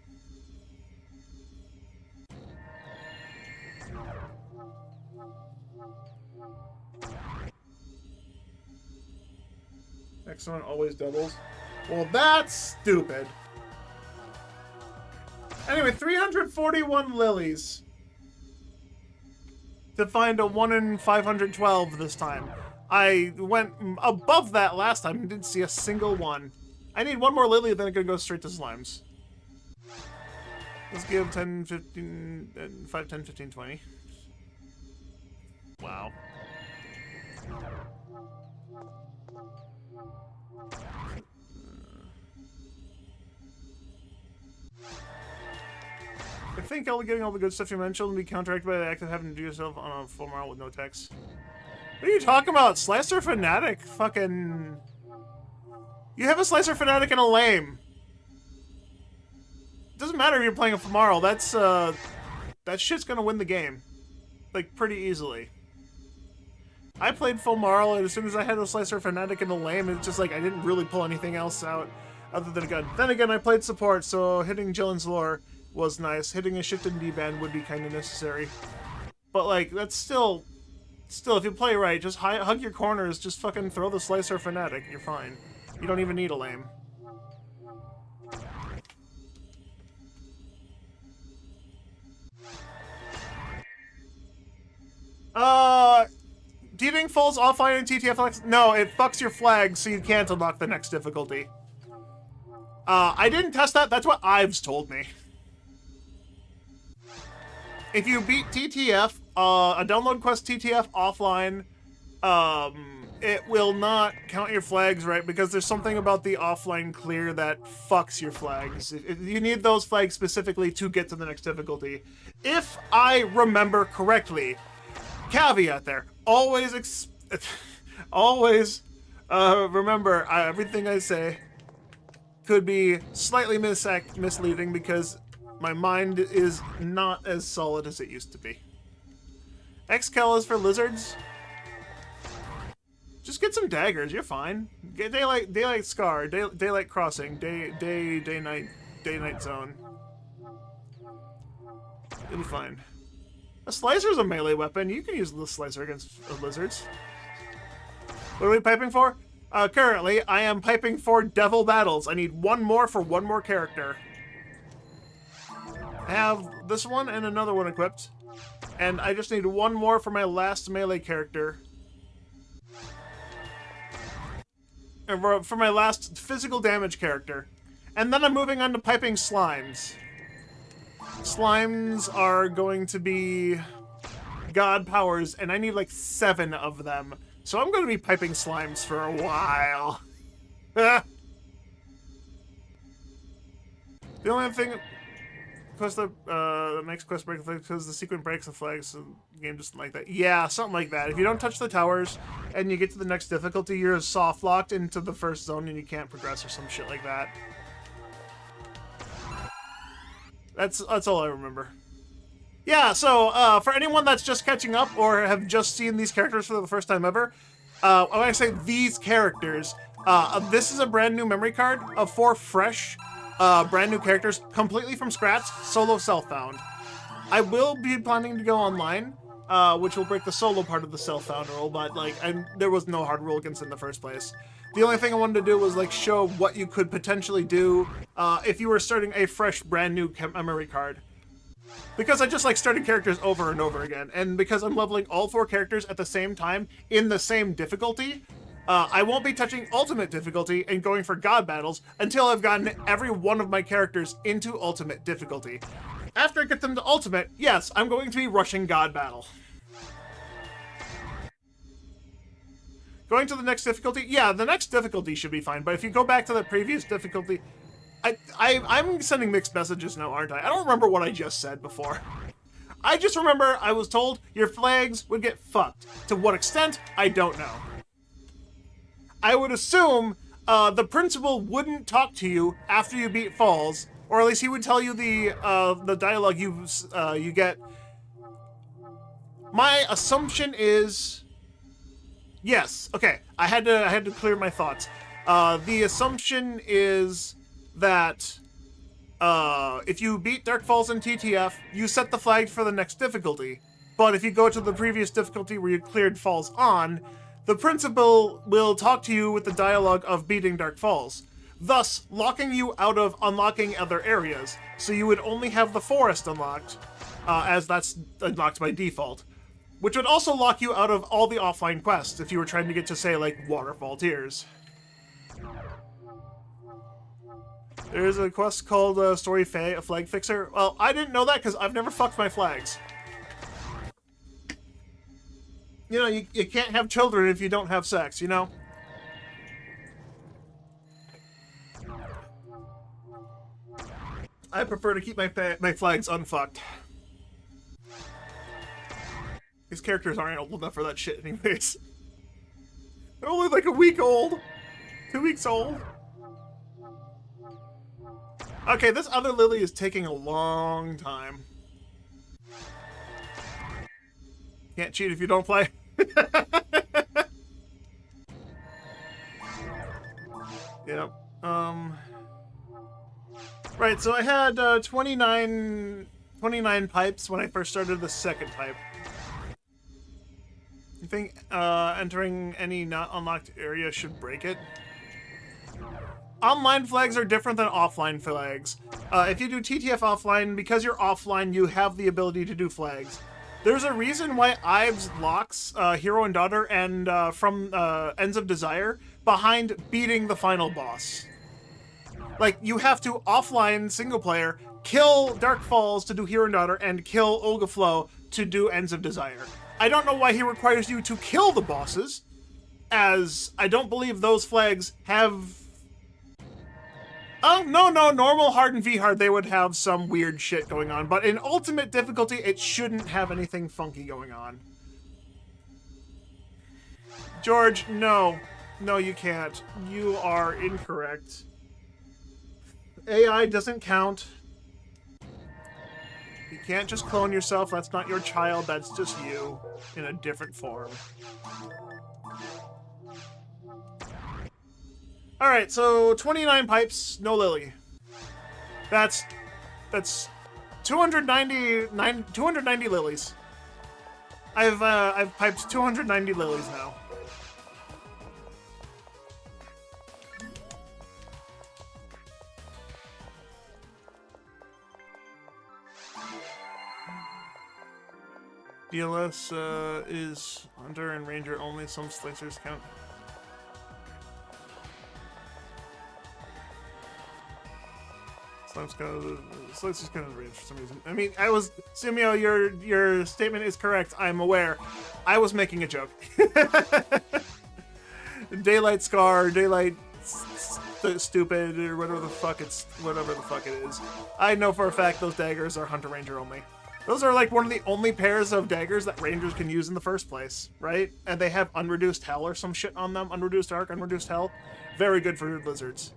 Excellent, always doubles. Well, that's stupid. Anyway, 341 lilies. To find a 1 in 512 this time. I went above that last time and didn't see a single one. I need one more lily, then I can go straight to slimes. Let's give 10, 15, 5, 10, 15, 20. Wow. I think getting all the good stuff you mentioned will be counteracted by the act of having to do yourself on a full model with no text. What are you talking about? Slicer Fanatic? Fucking... You have a Slicer Fanatic and a lame. It doesn't matter if you're playing a Fumarl. That's, that shit's gonna win the game. Like, pretty easily. I played full Marl, and as soon as I had a Slicer Fanatic and a lame, it's just like I didn't really pull anything else out other than a gun. Then again, I played support, so hitting Jillen's Lore was nice. Hitting a shifted D-band would be kind of necessary. But, like, that's still, if you play right, just hug your corners, just fucking throw the Slicer Fanatic, you're fine. You don't even need a lame. Do you think falls offline in TTF? No, it fucks your flag, so you can't unlock the next difficulty. I didn't test that. That's what Ives told me. If you beat TTF, a download quest TTF offline, it will not count your flags right because there's something about the offline clear that fucks your flags. You need those flags specifically to get to the next difficulty. If I remember correctly, caveat there. Always remember everything I say could be slightly misleading because my mind is not as solid as it used to be. Xcal is for lizards. Just get some daggers. You're fine. Get daylight scar, daylight crossing, day night zone. You'll be fine. A slicer is a melee weapon. You can use the slicer against lizards. What are we piping for? Currently, I am piping for Devil Battles. I need one more for one more character. I have this one and another one equipped. And I just need one more for my last melee character. And for my last physical damage character. And then I'm moving on to piping slimes. Slimes are going to be god powers, and I need like 7 of them. So I'm going to be piping slimes for a while. The only thing that makes quest break the flag because the sequence breaks the flag, so the game just like that. Yeah, something like that. If you don't touch the towers and you get to the next difficulty, you're soft locked into the first zone and you can't progress or some shit like that. That's all I remember. Yeah, so for anyone that's just catching up or have just seen these characters for the first time ever, when I say these characters, this is a brand new memory card of 4 fresh, brand new characters, completely from scratch, solo self-found. I will be planning to go online, which will break the solo part of the self-found rule, but like there was no hard rule against it in the first place. The only thing I wanted to do was like show what you could potentially do if you were starting a fresh, brand new memory card. Because I just like starting characters over and over again, and because I'm leveling all 4 characters at the same time in the same difficulty, I won't be touching ultimate difficulty and going for god battles until I've gotten every one of my characters into ultimate difficulty. After I get them to ultimate, yes, I'm going to be rushing god battle. Going to the next difficulty? Yeah, the next difficulty should be fine, but if you go back to the previous difficulty... I'm sending mixed messages now, aren't I? I don't remember what I just said before. I just remember I was told your flags would get fucked. To what extent, I don't know. I would assume the principal wouldn't talk to you after you beat Falls, or at least he would tell you the dialogue you get. My assumption is... Yes, okay, I had to clear my thoughts. The assumption is that if you beat Dark Falls in TTF, you set the flag for the next difficulty. But if you go to the previous difficulty where you cleared Falls on, the principal will talk to you with the dialogue of beating Dark Falls, thus locking you out of unlocking other areas. So you would only have the forest unlocked, as that's unlocked by default. Which would also lock you out of all the offline quests if you were trying to get to, say, like, Waterfall Tears. There's a quest called Story Flag Fixer. Well, I didn't know that because I've never fucked my flags. You know, you can't have children if you don't have sex, you know? I prefer to keep my flags unfucked. These characters aren't old enough for that shit anyways. They're only like a week old. 2 weeks old. Okay, this other Lily is taking a long time. Can't cheat if you don't play. Yep. Right, so I had 29 pipes when I first started the second pipe. You think entering any not unlocked area should break it? Online flags are different than offline flags. If you do TTF offline, because you're offline, you have the ability to do flags. There's a reason why Ives locks Hero and Daughter and from Ends of Desire behind beating the final boss. Like, you have to offline single player, kill Dark Falls to do Hero and Daughter, and kill Olga Flow to do Ends of Desire. I don't know why he requires you to kill the bosses, as I don't believe those flags have... Oh, no, normal, hard, and V-hard, they would have some weird shit going on, but in ultimate difficulty, it shouldn't have anything funky going on. George, no. No, you can't. You are incorrect. AI doesn't count. You can't just clone yourself, that's not your child, that's just you, in a different form. Alright, so 29 pipes, no Lily. That's 290 lilies. I've piped 290 lilies now. DLS is Hunter and Ranger only, some slicers count. Slicers count as range for some reason. I mean, Sumio, your statement is correct, I'm aware. I was making a joke. Daylight Scar, Daylight Stupid, or whatever the fuck it is. I know for a fact those daggers are Hunter Ranger only. Those are like one of the only pairs of daggers that Rangers can use in the first place, right? And they have Unreduced Hell or some shit on them. Unreduced Arc, Unreduced Hell. Very good for lizards.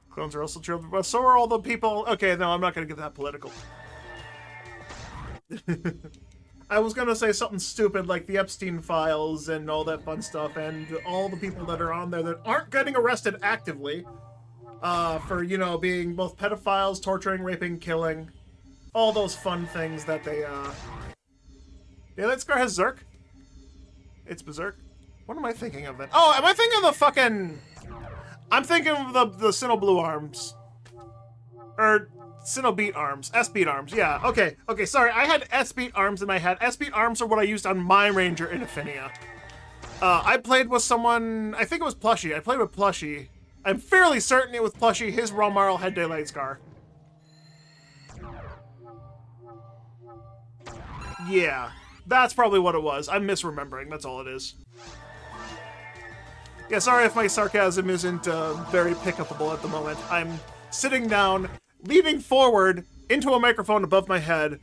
Clones are also children, but so are all the people... Okay, no, I'm not gonna get that political. I was gonna say something stupid like the Epstein files and all that fun stuff, and all the people that are on there that aren't getting arrested actively. For, you know, being both pedophiles, torturing, raping, killing. All those fun things that they, Daylight Scar has Zerk? It's Berserk? What am I thinking of then? Oh, am I thinking of the fucking... I'm thinking of the Sinnoh Blue arms. Or, Sinnoh Beat arms. S-Beat arms, yeah. Okay, sorry, I had S-Beat arms in my head. S-Beat arms are what I used on my Ranger in Affinia. I played with someone... I think it was Plushie. I played with Plushie. I'm fairly certain it was Plushie. His Romarl had Daylight Scar. Yeah, that's probably what it was. I'm misremembering. That's all it is. Yeah, sorry if my sarcasm isn't very pickupable at the moment. I'm sitting down, leaning forward into a microphone above my head.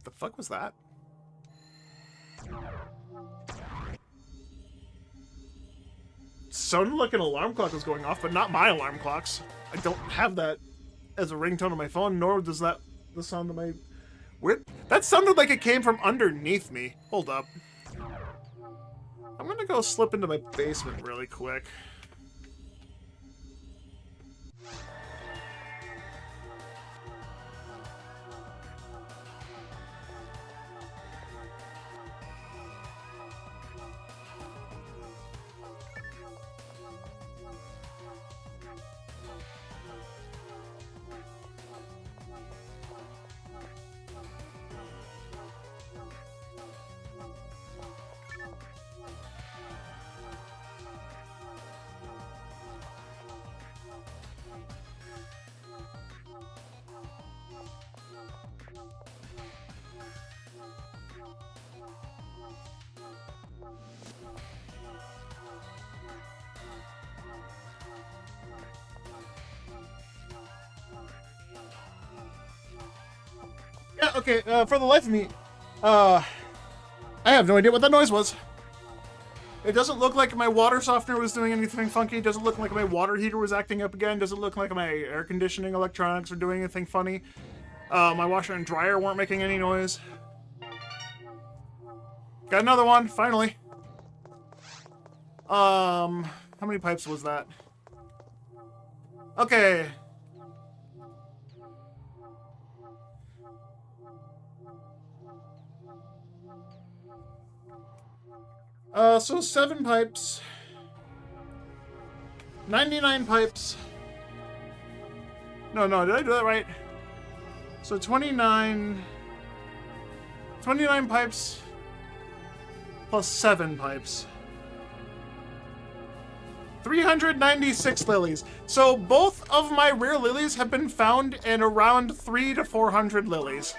The fuck was that? Sounded like an alarm clock was going off, but not my alarm clocks. I don't have that as a ringtone on my phone, nor does that the sound of my... Weird. That sounded like it came from underneath me. Hold up. I'm gonna go slip into my basement really quick. okay, for the life of me, I have no idea what that noise was. It doesn't look like my water softener was doing anything funky. It doesn't look like my water heater was acting up again. It doesn't look like my air conditioning electronics are doing anything funny. My washer and dryer weren't making any noise. Got another one, finally. How many pipes was that? Okay. So 7 pipes. 99 pipes. No, did I do that right? So 29 pipes plus 7 pipes. 396 lilies. So both of my rare lilies have been found in around 300 to 400 lilies.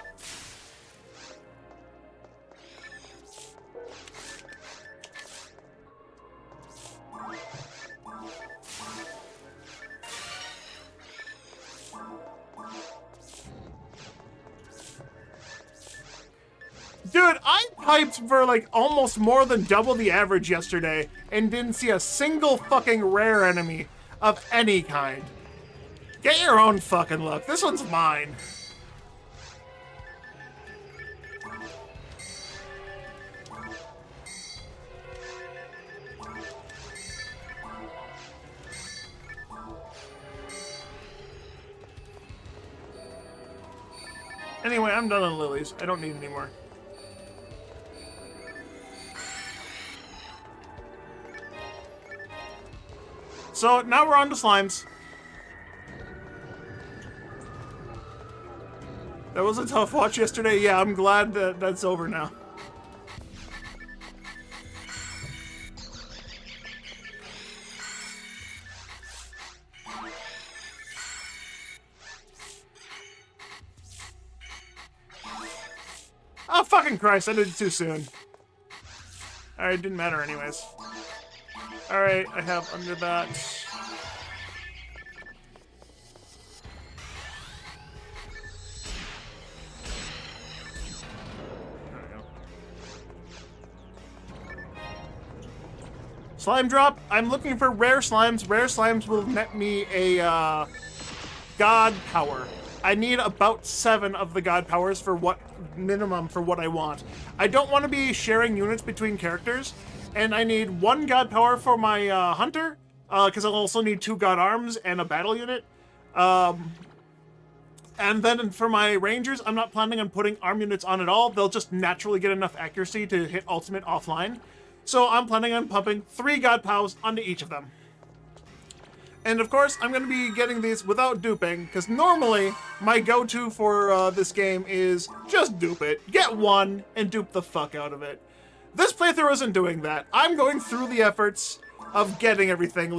Dude, I piped for like almost more than double the average yesterday and didn't see a single fucking rare enemy of any kind. Get your own fucking luck. This one's mine. Anyway, I'm done on lilies. I don't need any more. So now we're on to slimes. That was a tough watch yesterday. Yeah, I'm glad that that's over now. Oh, fucking Christ, I did it too soon. Alright, didn't matter anyways. Alright, I have under that. There we go. Slime drop. I'm looking for rare slimes. Rare slimes will net me a god power. I need about 7 of the god powers for what minimum for what I want. I don't want to be sharing units between characters. And I need 1 god power for my hunter, because I'll also need 2 god arms and a battle unit. And then for my rangers, I'm not planning on putting arm units on at all. They'll just naturally get enough accuracy to hit ultimate offline. So I'm planning on pumping 3 god powers onto each of them. And of course, I'm going to be getting these without duping, because normally my go-to for this game is just dupe it. Get 1 and dupe the fuck out of it. This playthrough isn't doing that. I'm going through the efforts of getting everything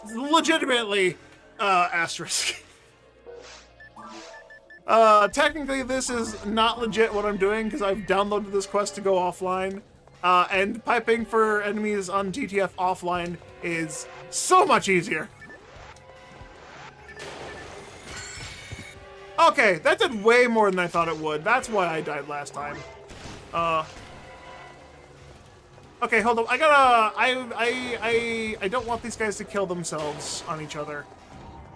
legitimately asterisk. Technically, this is not legit what I'm doing because I've downloaded this quest to go offline. And piping for enemies on GTF offline is so much easier. Okay, that did way more than I thought it would. That's why I died last time. Okay, hold on. I don't want these guys to kill themselves on each other.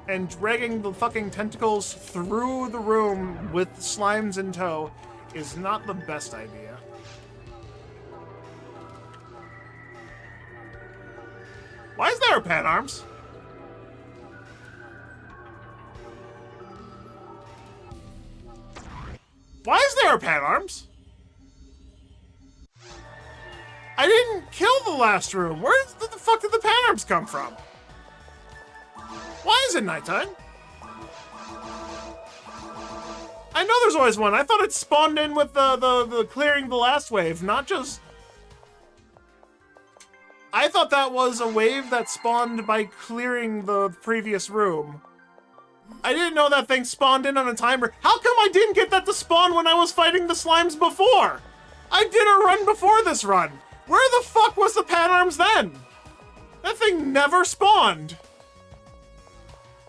And dragging the fucking tentacles through the room with slimes in tow is not the best idea. Why is there a pan arms? Why is there a pan arms? I didn't kill the last room. Where the fuck did the pan arms come from? Why is it nighttime? I know there's always one. I thought it spawned in with the clearing the last wave, not just... I thought that was a wave that spawned by clearing the previous room. I didn't know that thing spawned in on a timer. How come I didn't get that to spawn when I was fighting the slimes before? I did a run before this run. Where the fuck was the pan arms then? That thing never spawned.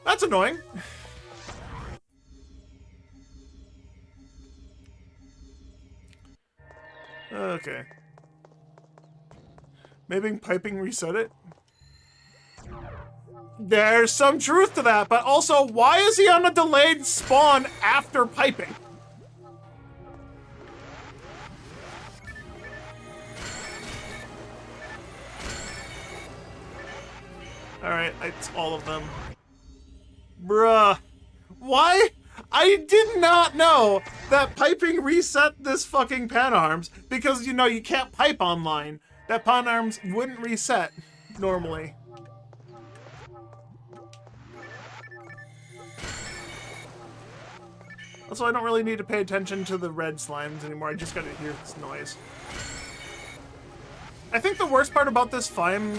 That's annoying. Okay. Maybe piping reset it? There's some truth to that, but also, why is he on a delayed spawn after piping? Alright, it's all of them. Bruh. Why? I did not know that piping reset this fucking pan arms, because, you know, you can't pipe online. That pan arms wouldn't reset normally. Also, I don't really need to pay attention to the red slimes anymore. I just gotta hear this noise. I think the worst part about this farm,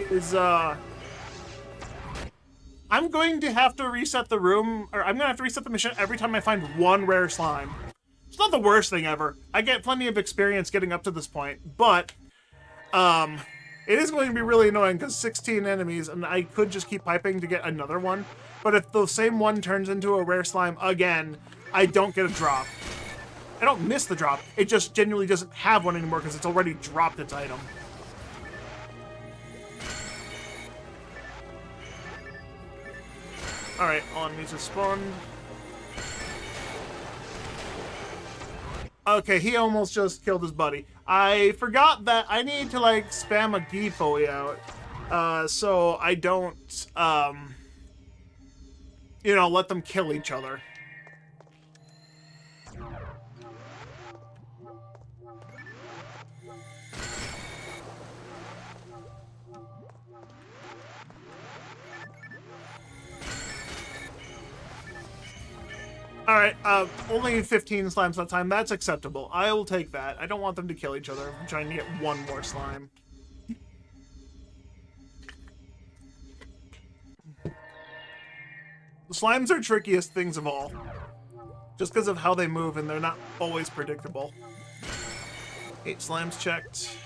is I'm going to have to reset the room, or I'm gonna have to reset the mission every time I find one rare slime. It's not the worst thing ever. I get plenty of experience getting up to this point, but it is going to be really annoying because 16 enemies, and I could just keep piping to get another one. But if the same one turns into a rare slime again, I don't get a drop. I don't miss the drop. It just genuinely doesn't have one anymore because it's already dropped its item. Alright, on needs to spawn. Okay, he almost just killed his buddy. I forgot that I need to, like, spam a defoliate out, so I don't, you know, let them kill each other. Alright, only 15 slimes that time. That's acceptable. I will take that. I don't want them to kill each other. I'm trying to get one more slime. The slimes are trickiest things of all. Just because of how they move, and they're not always predictable. 8 slimes checked.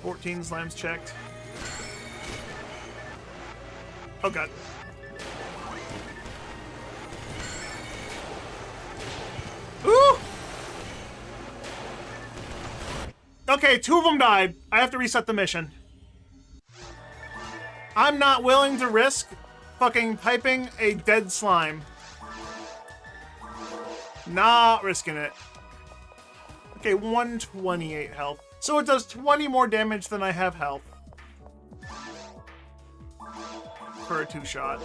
$14 slimes checked. Oh god. Ooh! Okay, 2 of them died. I have to reset the mission. I'm not willing to risk fucking piping a dead slime. Not risking it. Okay, 128 health. So it does 20 more damage than I have health. For a 2-shot.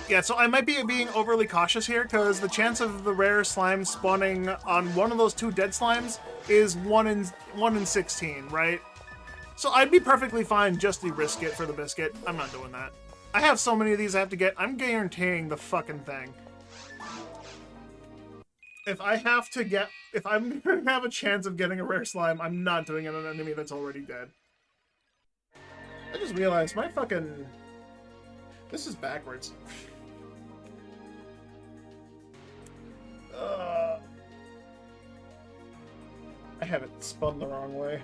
Yeah, so I might be being overly cautious here, because the chance of the rare slime spawning on one of those 2 dead slimes is 1 in 16, right? So I'd be perfectly fine just to risk it for the biscuit. I'm not doing that. I have so many of these I have to get. I'm guaranteeing the fucking thing. If I'm gonna have a chance of getting a rare slime, I'm not doing it on an enemy that's already dead. I just realized my fucking... This is backwards. I have it spun the wrong way.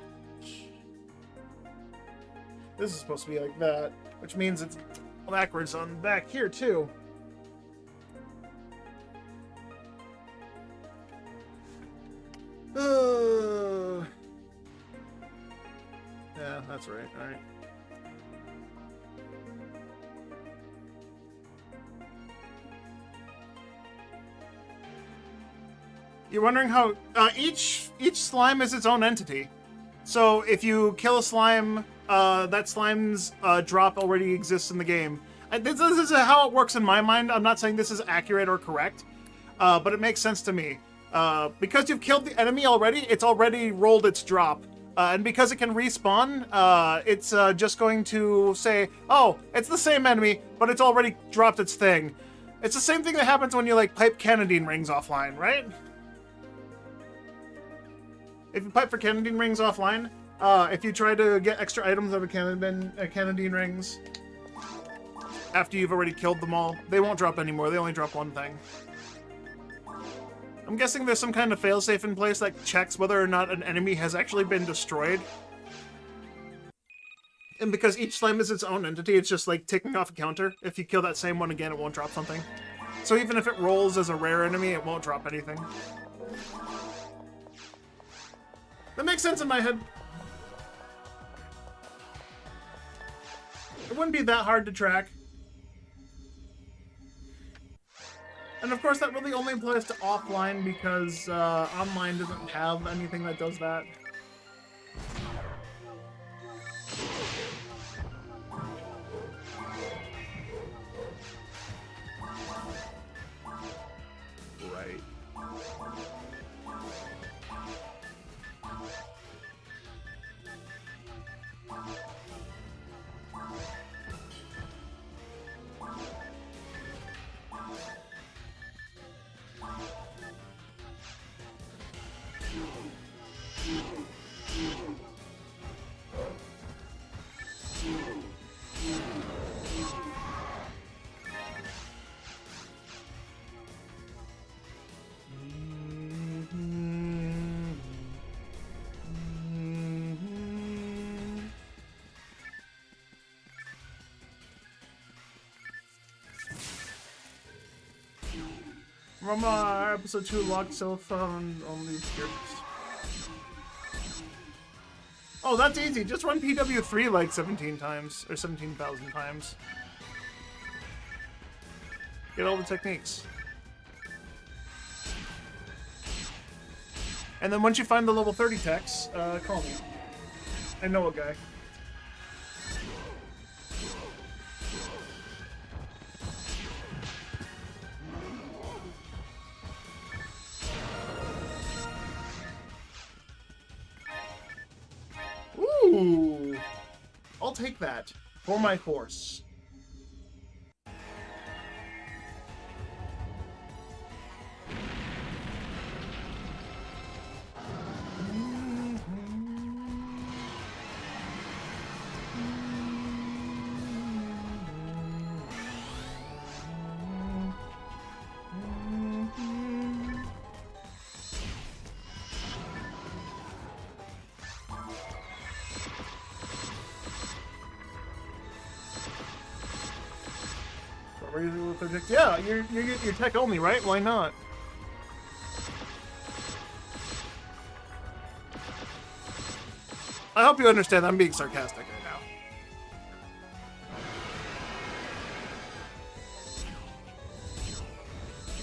This is supposed to be like that, which means it's backwards on back here too. Yeah, that's right. All right. You're wondering how each slime is its own entity. So if you kill a slime, that slime's drop already exists in the game. This is how it works in my mind. I'm not saying this is accurate or correct, but it makes sense to me. Because you've killed the enemy already, it's already rolled its drop. And because it can respawn, it's just going to say, oh, it's the same enemy, but it's already dropped its thing. It's the same thing that happens when you, like, pipe Canadine rings offline, right? If you pipe for Canadine rings offline, if you try to get extra items out of Canadine rings after you've already killed them all, they won't drop anymore. They only drop one thing. I'm guessing there's some kind of failsafe in place that checks whether or not an enemy has actually been destroyed. And because each slime is its own entity, it's just like ticking off a counter. If you kill that same one again, it won't drop something. So even if it rolls as a rare enemy, it won't drop anything. That makes sense in my head. It wouldn't be that hard to track. And of course that really only applies to offline because online doesn't have anything that does that. Right. From episode 2, locked cell phone only characters. Oh, that's easy. Just run PW3 like 17 times, or 17,000 times. Get all the techniques. And then once you find the level 30 techs, call me. I know a guy. Ooh, I'll take that for my horse. Yeah, you're tech only, right? Why not? I hope you understand I'm being sarcastic right now.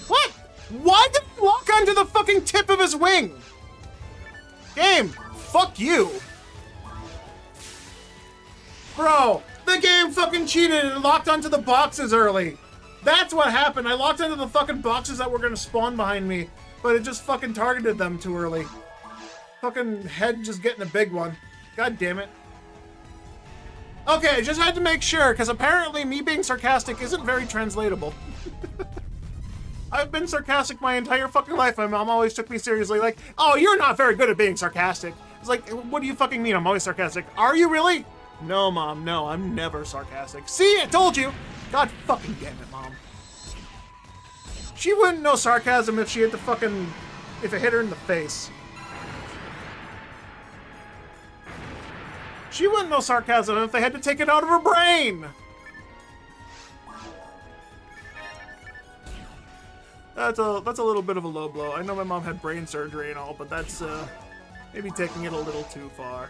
What? Why did he lock onto the fucking tip of his wing? Game, fuck you. Bro, the game fucking cheated and locked onto the boxes early. That's what happened. I locked into the fucking boxes that were gonna spawn behind me, but it just fucking targeted them too early. Fucking head just getting a big one. God damn it. Okay, just had to make sure, because apparently me being sarcastic isn't very translatable. I've been sarcastic my entire fucking life. My mom always took me seriously, like, oh, you're not very good at being sarcastic. It's like, what do you fucking mean I'm always sarcastic? Are you really? No, Mom, no, I'm never sarcastic. See, I told you! God fucking damn it, Mom. She wouldn't know sarcasm if she hit the fucking... if it hit her in the face. She wouldn't know sarcasm if they had to take it out of her brain! That's a little bit of a low blow. I know my mom had brain surgery and all, but that's, maybe taking it a little too far.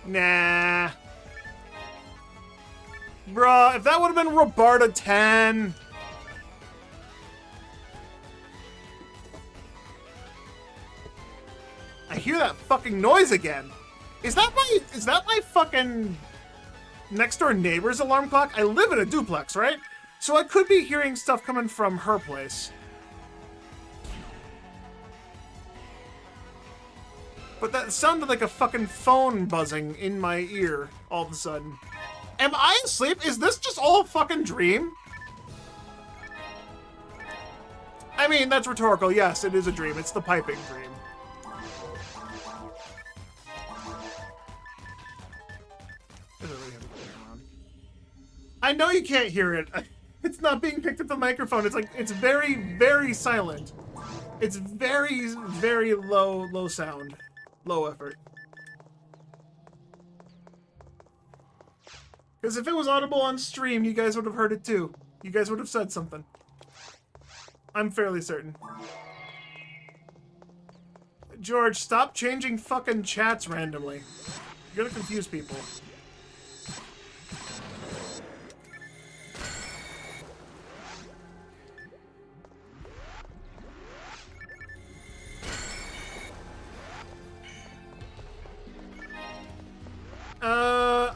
Nah. Bruh, if that would have been Robarta 10. I hear that fucking noise again. Is that my fucking next door neighbor's alarm clock? I live in a duplex, right? So I could be hearing stuff coming from her place. But that sounded like a fucking phone buzzing in my ear all of a sudden. Am I asleep? Is this just all a fucking dream? I mean, that's rhetorical. Yes, it is a dream. It's the piping dream. I know you can't hear it. It's not being picked up the microphone. It's like, it's very, very silent. It's very, very low sound. Low effort. Because if it was audible on stream, you guys would have heard it too. You guys would have said something. I'm fairly certain. George, stop changing fucking chats randomly. You're gonna confuse people.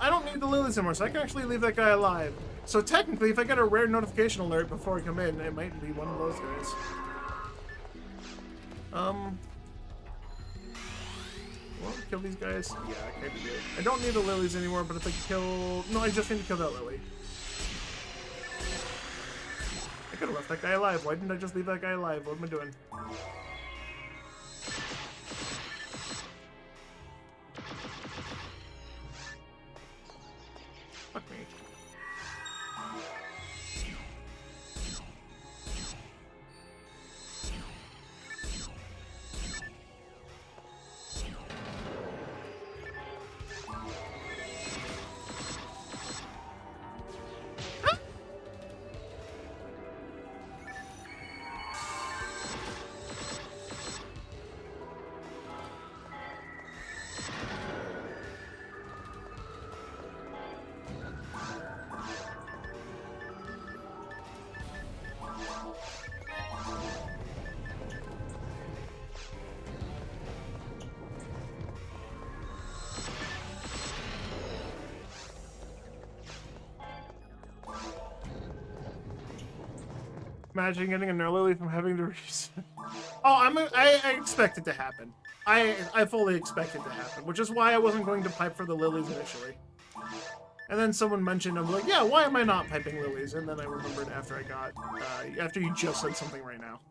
I don't need the lilies anymore, so I can actually leave that guy alive. So technically, if I get a rare notification alert before I come in, it might be one of those guys. Well, kill these guys? Yeah, I kind of do. I don't need the lilies anymore, but if I kill... No, I just need to kill that lily. I could have left that guy alive. Why didn't I just leave that guy alive? What am I doing? Fuck me. Imagine getting a Nerlily from having to reset. Oh, I expect it to happen. I fully expect it to happen, which is why I wasn't going to pipe for the lilies initially. And then someone mentioned, I'm like, yeah, why am I not piping lilies? And then I remembered after I got, after you just said something right now.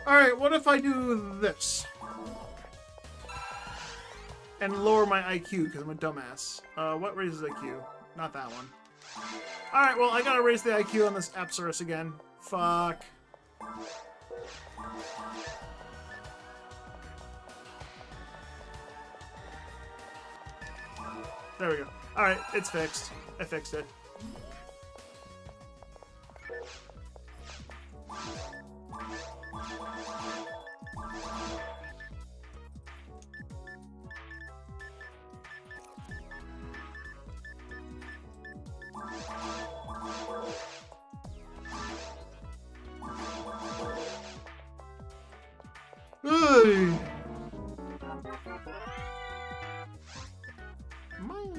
Alright, what if I do this? And lower my IQ, because I'm a dumbass. What raises IQ? Not that one. Alright, well, I gotta raise the IQ on this Apsaurus again. Fuck. There we go. Alright, it's fixed. I fixed it. Mind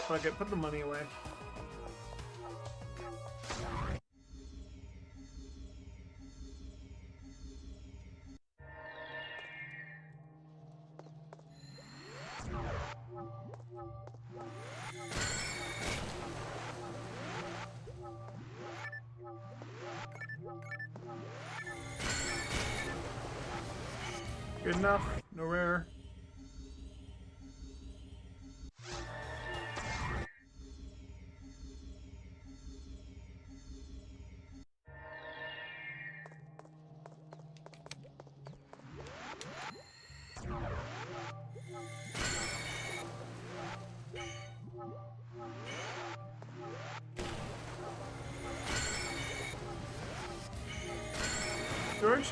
Fuck it, put the money away. Good enough. No rare. George?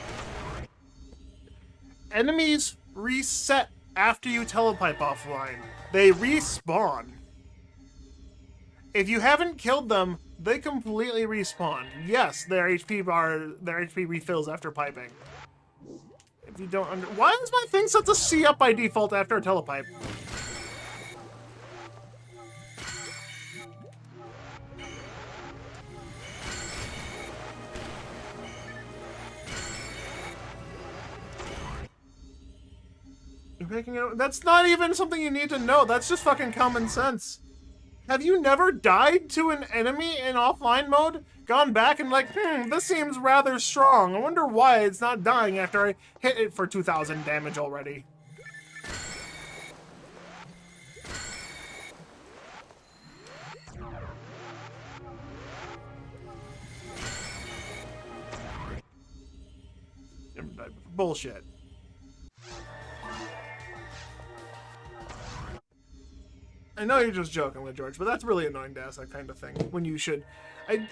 Enemies reset after you telepipe offline. They respawn. If you haven't killed them, they completely respawn. Yes, their HP refills after piping. If you don't why is my thing set to C up by default after a telepipe? You're making it. That's not even something you need to know. That's just fucking common sense. Have you never died to an enemy in offline mode? Gone back and like, this seems rather strong. I wonder why it's not dying after I hit it for 2,000 damage already. Bullshit. I know you're just joking with George, but that's really annoying to ask that kind of thing when you should. I've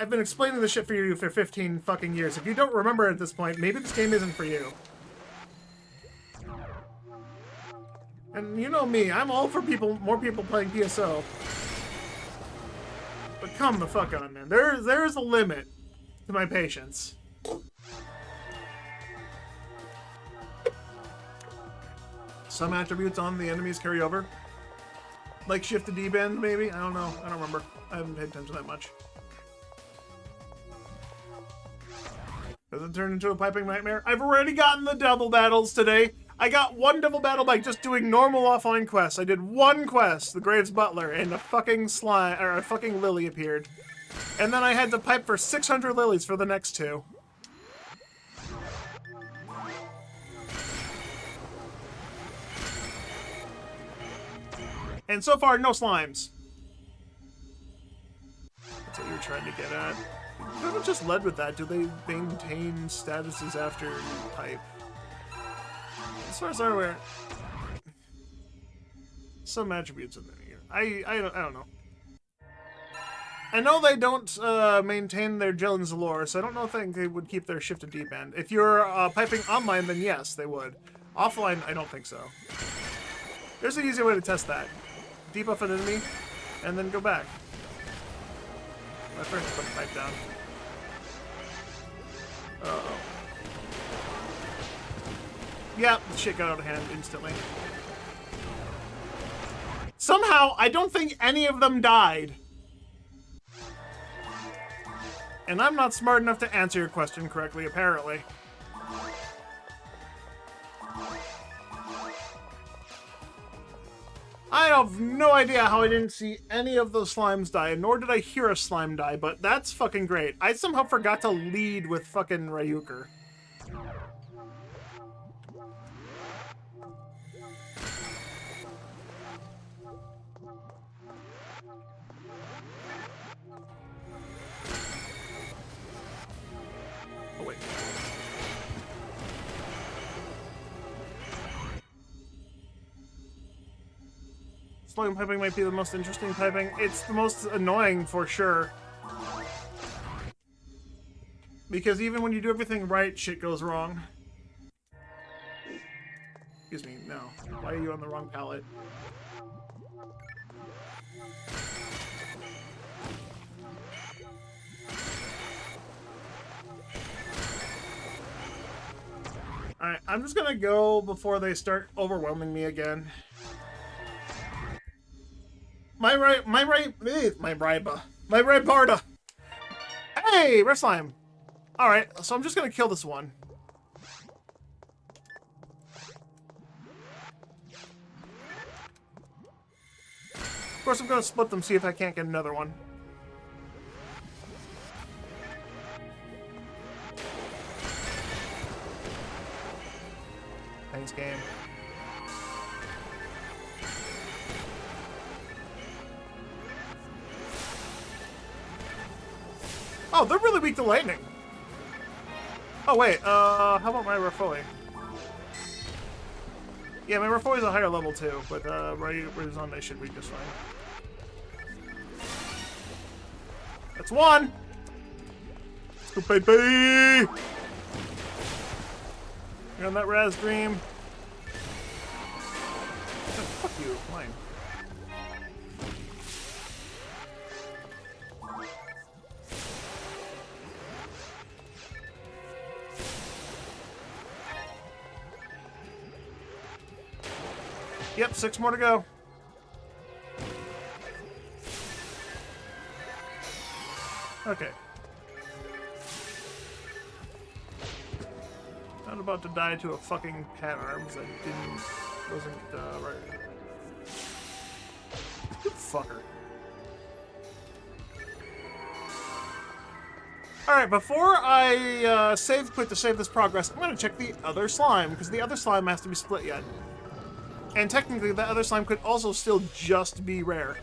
been explaining this shit for you for 15 fucking years. If you don't remember at this point, maybe this game isn't for you. And you know me, I'm all for more people playing PSO. But come the fuck on, man. There's a limit to my patience. Some attributes on the enemies carry over. Like shift to D-bend, maybe? I don't know. I don't remember. I haven't paid attention that much. Does it turn into a piping nightmare? I've already gotten the devil battles today. I got one devil battle by just doing normal offline quests. I did one quest, the Graves Butler, and a fucking slime, or a fucking lily appeared. And then I had to pipe for 600 lilies for the next two. And so far, no slimes. That's what you were trying to get at. You haven't just led with that. Do they maintain statuses after you pipe? As far as I'm aware, some attributes in there. I don't know. I know they don't maintain their Jillin's lore, so I don't think they would keep their shift to deep end. If you're piping online, then yes, they would. Offline, I don't think so. There's an easy way to test that. Debuff an enemy, and then go back. I first put the pipe down. Uh-oh. Yeah, the shit got out of hand instantly. Somehow, I don't think any of them died. And I'm not smart enough to answer your question correctly, apparently. I have no idea how I didn't see any of those slimes die, nor did I hear a slime die, but that's fucking great. I somehow forgot to lead with fucking Ryuker. Oh, wait. Slime piping might be the most interesting piping. It's the most annoying for sure. Because even when you do everything right, shit goes wrong. Excuse me, no. Why are you on the wrong palette? Alright, I'm just gonna go before they start overwhelming me again. My Barda. Hey, Red Slime. Alright, so I'm just gonna kill this one. Of course, I'm gonna split them, see if I can't get another one. Thanks, game. Oh, they're really weak to lightning. Oh, wait, how about my Rafoi? Yeah, my Rafoi's a higher level too, but Razon they should be just fine. That's one! Let's go, baby! You're on that Raz Dream. Oh, fuck you, mine. Yep, 6 more to go. Okay. Not about to die to a fucking Pat Arms that wasn't, right. You fucker. Alright, before I save quit to save this progress, I'm gonna check the other slime, because the other slime has to be split yet. And technically, that other slime could also still just be rare.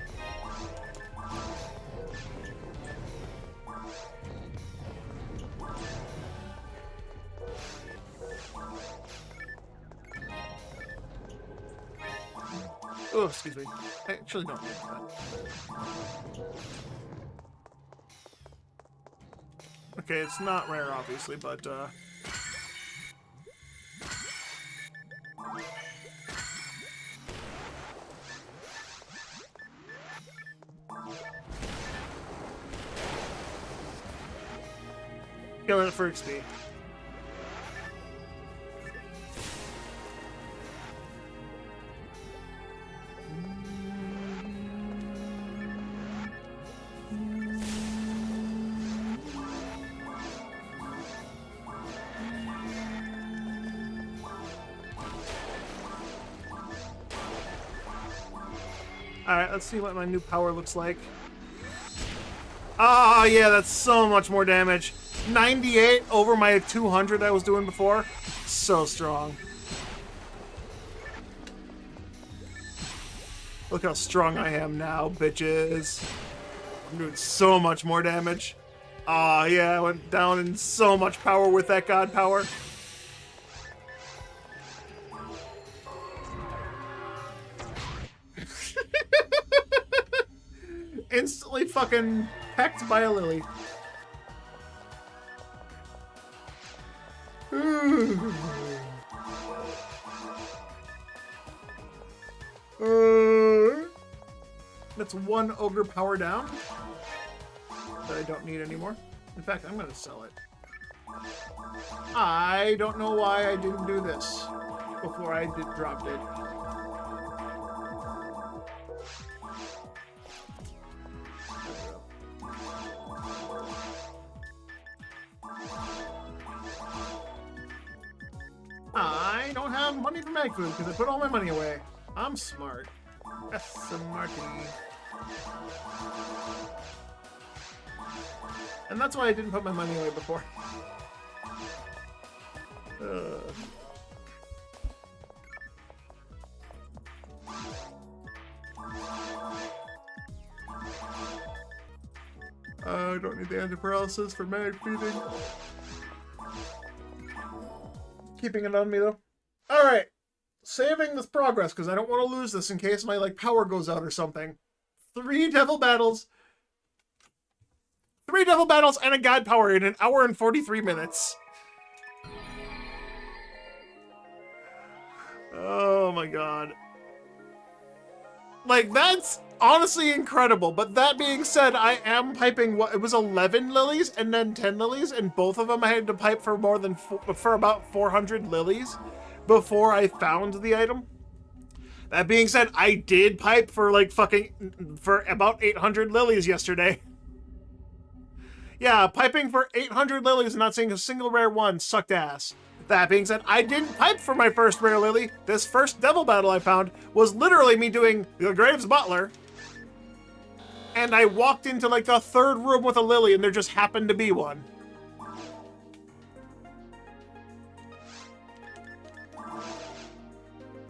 Oh, excuse me. I actually don't need that. Okay, it's not rare, obviously, but, killing it for XP. Alright, let's see what my new power looks like. Ah, yeah, that's so much more damage. 98 over my 200 I was doing before. So strong. Look how strong I am now, bitches. I'm doing so much more damage. Ah, yeah, I went down in so much power with that god power. Instantly fucking pecked by a lily. That's one ogre power down that I don't need anymore. In fact, I'm gonna sell it. I don't know why I didn't do this before I dropped it. I don't have money for mag food because I put all my money away. I'm smart. Smarty. And that's why I didn't put my money away before. I don't need the anti-paralysis for mag feeding. Keeping it on me though. Alright. Saving this progress because I don't want to lose this in case my power goes out or something. 3 devil battles. 3 devil battles and a god power in 1 hour and 43 minutes. Oh my god. That's honestly incredible. But that being said, I am piping it was 11 lilies and then 10 lilies, and both of them I had to pipe for for about 400 lilies before I found the item. That being said, I did pipe for for about 800 lilies yesterday. Yeah, piping for 800 lilies and not seeing a single rare one sucked ass. That being said, I didn't pipe for my first rare lily. This first devil battle I found was literally me doing the Graves Butler. And I walked into the 3rd room with a lily and there just happened to be one.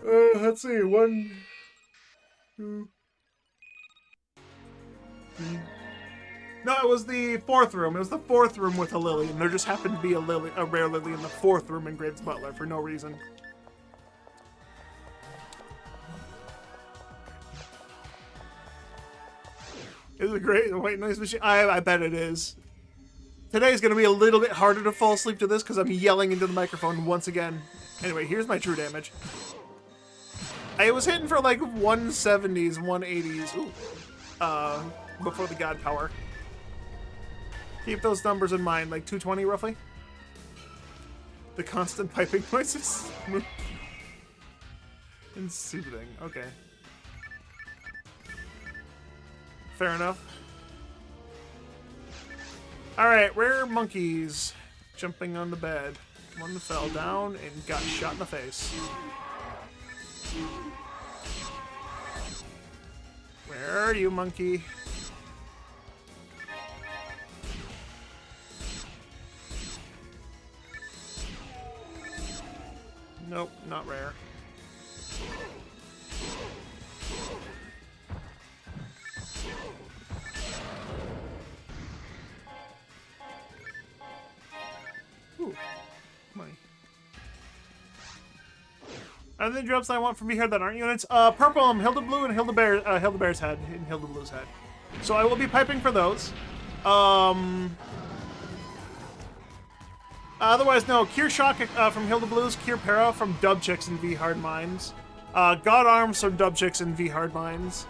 Let's see, 1, 2, 3. No, it was the 4th room. It was the 4th room with a lily, and there just happened to be a rare lily in the 4th room in Graves Butler for no reason. Is it great? White noise machine? I bet it is. Today's gonna be a little bit harder to fall asleep to this because I'm yelling into the microphone once again. Anyway, here's my true damage. I was hitting for 170s, 180s. Ooh. Before the god power. Keep those numbers in mind, 220 roughly. The constant piping noises. And soothing. Okay. Fair enough. Alright, rare monkeys jumping on the bed. One fell down and got shot in the face. Where are you, monkey? Nope, not rare. Ooh, money. Are there drops I want from here that aren't units? Purple, Hilda Blue, and Hilda Bear's head, and Hilda Blue's head. So I will be piping for those. Otherwise, no. Cure Shock from Hilda Blues, Cure Para from Dubchicks and V Hard Minds. God Arms from Dubchicks and V Hard Minds.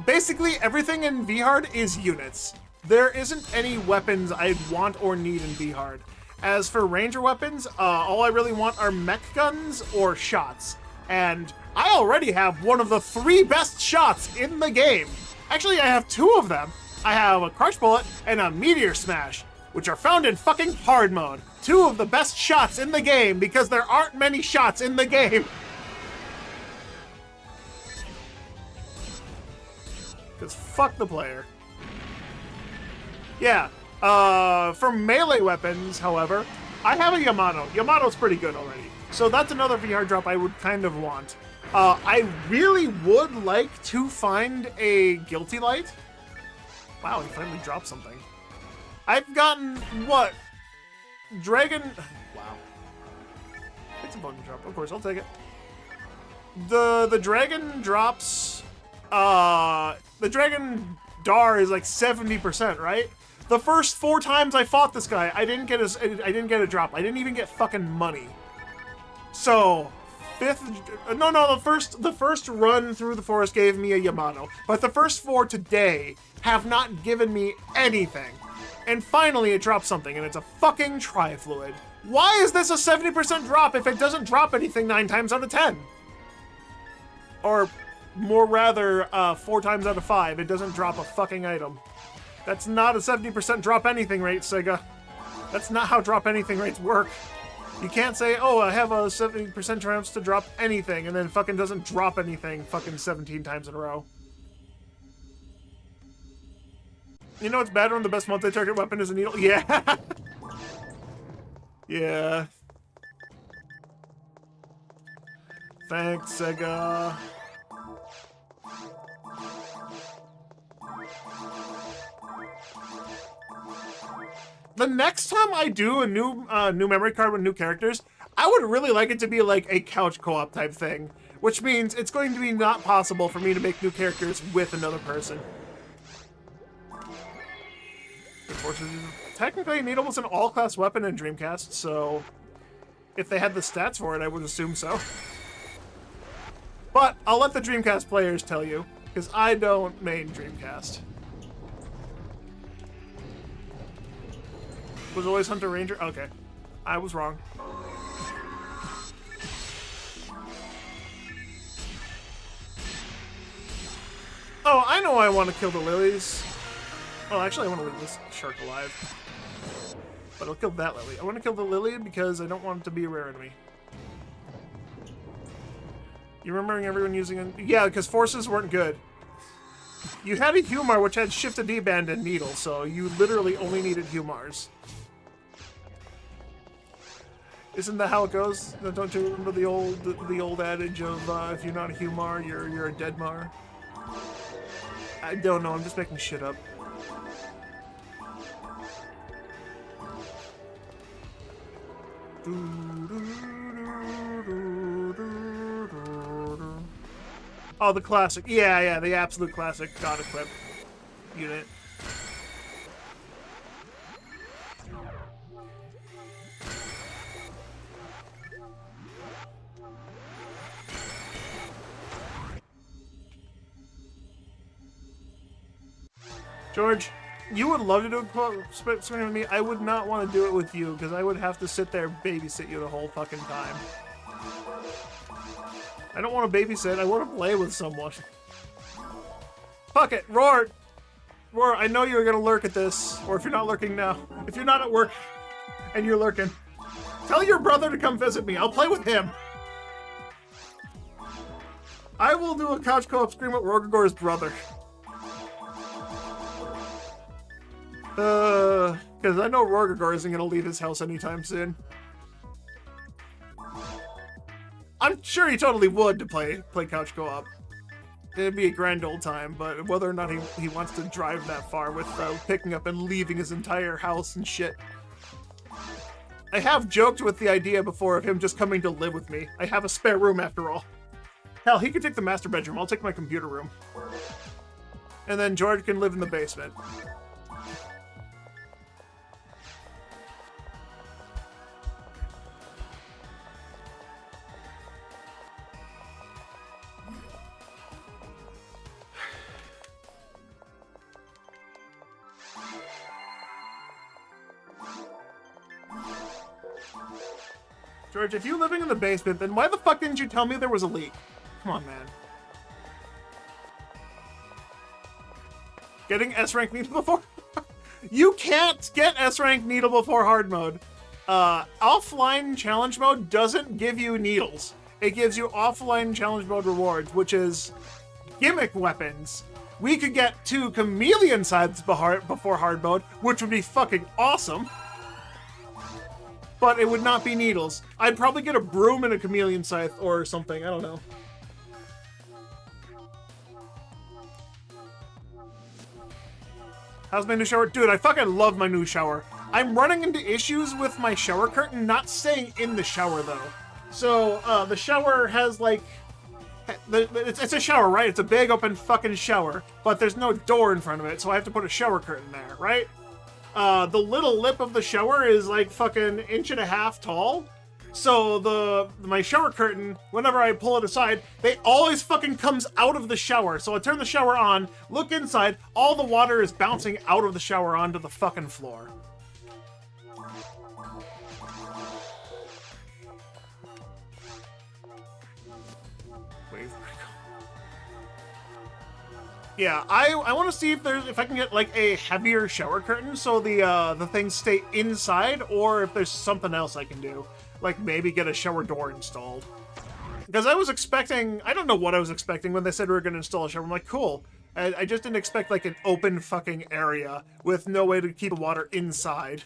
Basically, everything in V Hard is units. There isn't any weapons I'd want or need in V Hard. As for ranger weapons, all I really want are mech guns or shots. And I already have one of the 3 best shots in the game. Actually, I have 2 of them. I have a Crush Bullet and a Meteor Smash, which are found in fucking hard mode. 2 of the best shots in the game because there aren't many shots in the game. Because fuck the player. Yeah. For melee weapons, however, I have a Yamato. Yamato's pretty good already. So that's another VR drop I would kind of want. I really would like to find a Guilty Light. Wow, he finally dropped something. I've gotten, what? Dragon... Wow. It's a button drop. Of course, I'll take it. The dragon drops... the Dragon Dar is like 70%, right? The first 4 times I fought this guy, I didn't get a drop. I didn't even get fucking money. So, the first run through the forest gave me a Yamato, but the first 4 today have not given me anything. And finally it dropped something, and it's a fucking Tri-Fluid. Why is this a 70% drop if it doesn't drop anything 9 times out of 10? Or, more rather, 4 times out of 5, it doesn't drop a fucking item. That's not a 70% drop anything rate, Sega. That's not how drop anything rates work. You can't say, oh, I have a 70% chance to drop anything, and then fucking doesn't drop anything fucking 17 times in a row. You know it's bad when the best multi-target weapon is a needle? Yeah. Yeah. Thanks, Sega. The next time I do a new memory card with new characters, I would really like it to be like a couch co-op type thing, which means it's going to be not possible for me to make new characters with another person. Technically, Needle was an all-class weapon in Dreamcast, so if they had the stats for it, I would assume so. But I'll let the Dreamcast players tell you, because I don't main Dreamcast. Was always Hunter Ranger? Okay. I was wrong. Oh, I know I want to kill the lilies. Well, actually, I want to leave this shark alive. But I'll kill that lily. I want to kill the lily because I don't want it to be a rare enemy. You remembering everyone using it? Yeah, because forces weren't good. You had a Humar which had Shift a D-Band and Needle, so you literally only needed Humars. Isn't that how it goes? Don't you remember the old adage of if you're not a Humar, you're a Deadmar? I don't know. I'm just making shit up. Oh, the classic. Yeah, the absolute classic God Equip unit. George, you would love to do a stream with me. I would not want to do it with you because I would have to sit there babysit you the whole fucking time. I don't want to babysit. I want to play with someone. Fuck it, Roar! Roar, I know you're gonna lurk at this, or if you're not lurking now, if you're not at work and you're lurking, tell your brother to come visit me. I'll play with him. I will do a couch co-op stream with Rogagor's brother. Because I know Rogagor isn't gonna leave his house anytime soon. I'm sure he totally would to play couch co-op. It'd be a grand old time, but whether or not he wants to drive that far with picking up and leaving his entire house and shit. I have joked with the idea before of him just coming to live with me. I have a spare room after all. Hell, he could take the master bedroom. I'll take my computer room. And then George can live in the basement. George, if you're living in the basement, then why the fuck didn't you tell me there was a leak? Come on, man. Getting S-rank needle before... You can't get S-rank needle before hard mode. Offline challenge mode doesn't give you needles. It gives you offline challenge mode rewards, which is gimmick weapons. We could get 2 chameleon scythes before hard mode, which would be fucking awesome. But it would not be needles. I'd probably get a broom and a chameleon scythe or something. I don't know. How's my new shower? Dude, I fucking love my new shower. I'm running into issues with my shower curtain not staying in the shower, though. So, the shower has, like... It's a shower, right? It's a big open fucking shower. But there's no door in front of it, so I have to put a shower curtain there, right? The little lip of the shower is like fucking 1.5 inches tall. So my shower curtain, whenever I pull it aside, they always fucking comes out of the shower. So I turn the shower on, look inside, all the water is bouncing out of the shower onto the fucking floor. Yeah, I want to see if I can get like a heavier shower curtain so the things stay inside, or if there's something else I can do, like maybe get a shower door installed. Because I was expecting, I don't know what I was expecting when they said we were going to install a shower. I'm like, cool. I just didn't expect like an open fucking area with no way to keep the water inside.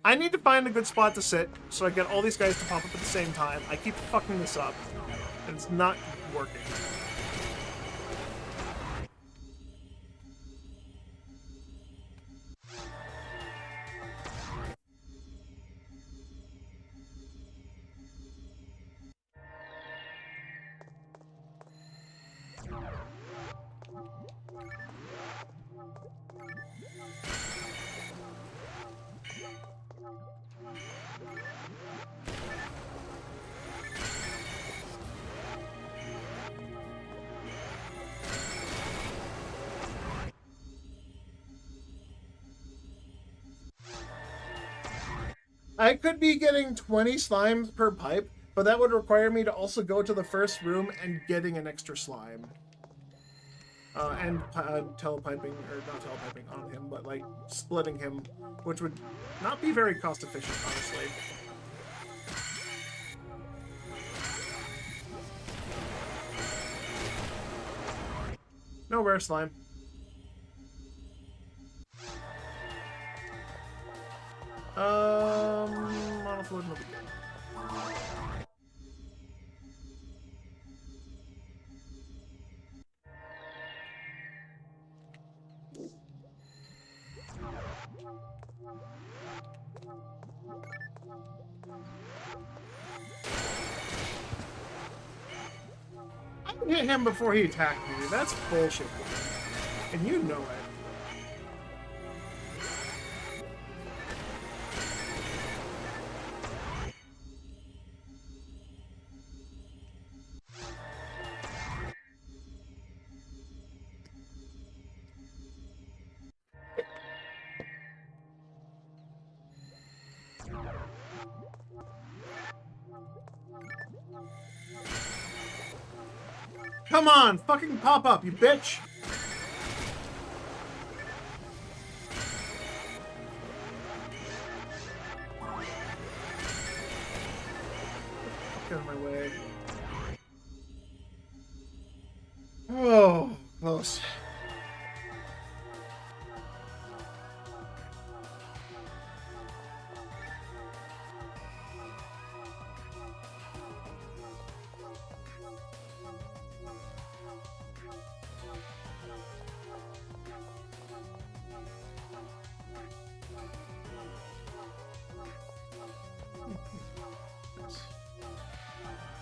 I need to find a good spot to sit so I get all these guys to pop up at the same time. I keep fucking this up, and it's not working. I could be getting 20 slimes per pipe, but that would require me to also go to the first room and getting an extra slime. And telepiping, or not telepiping on him, but like splitting him, which would not be very cost efficient, honestly. No rare slime. Monofluid will be good. I hit him before he attacked me. That's bullshit. And you know it. Come on, fucking pop up, you bitch! Get out of my way. Oh, close.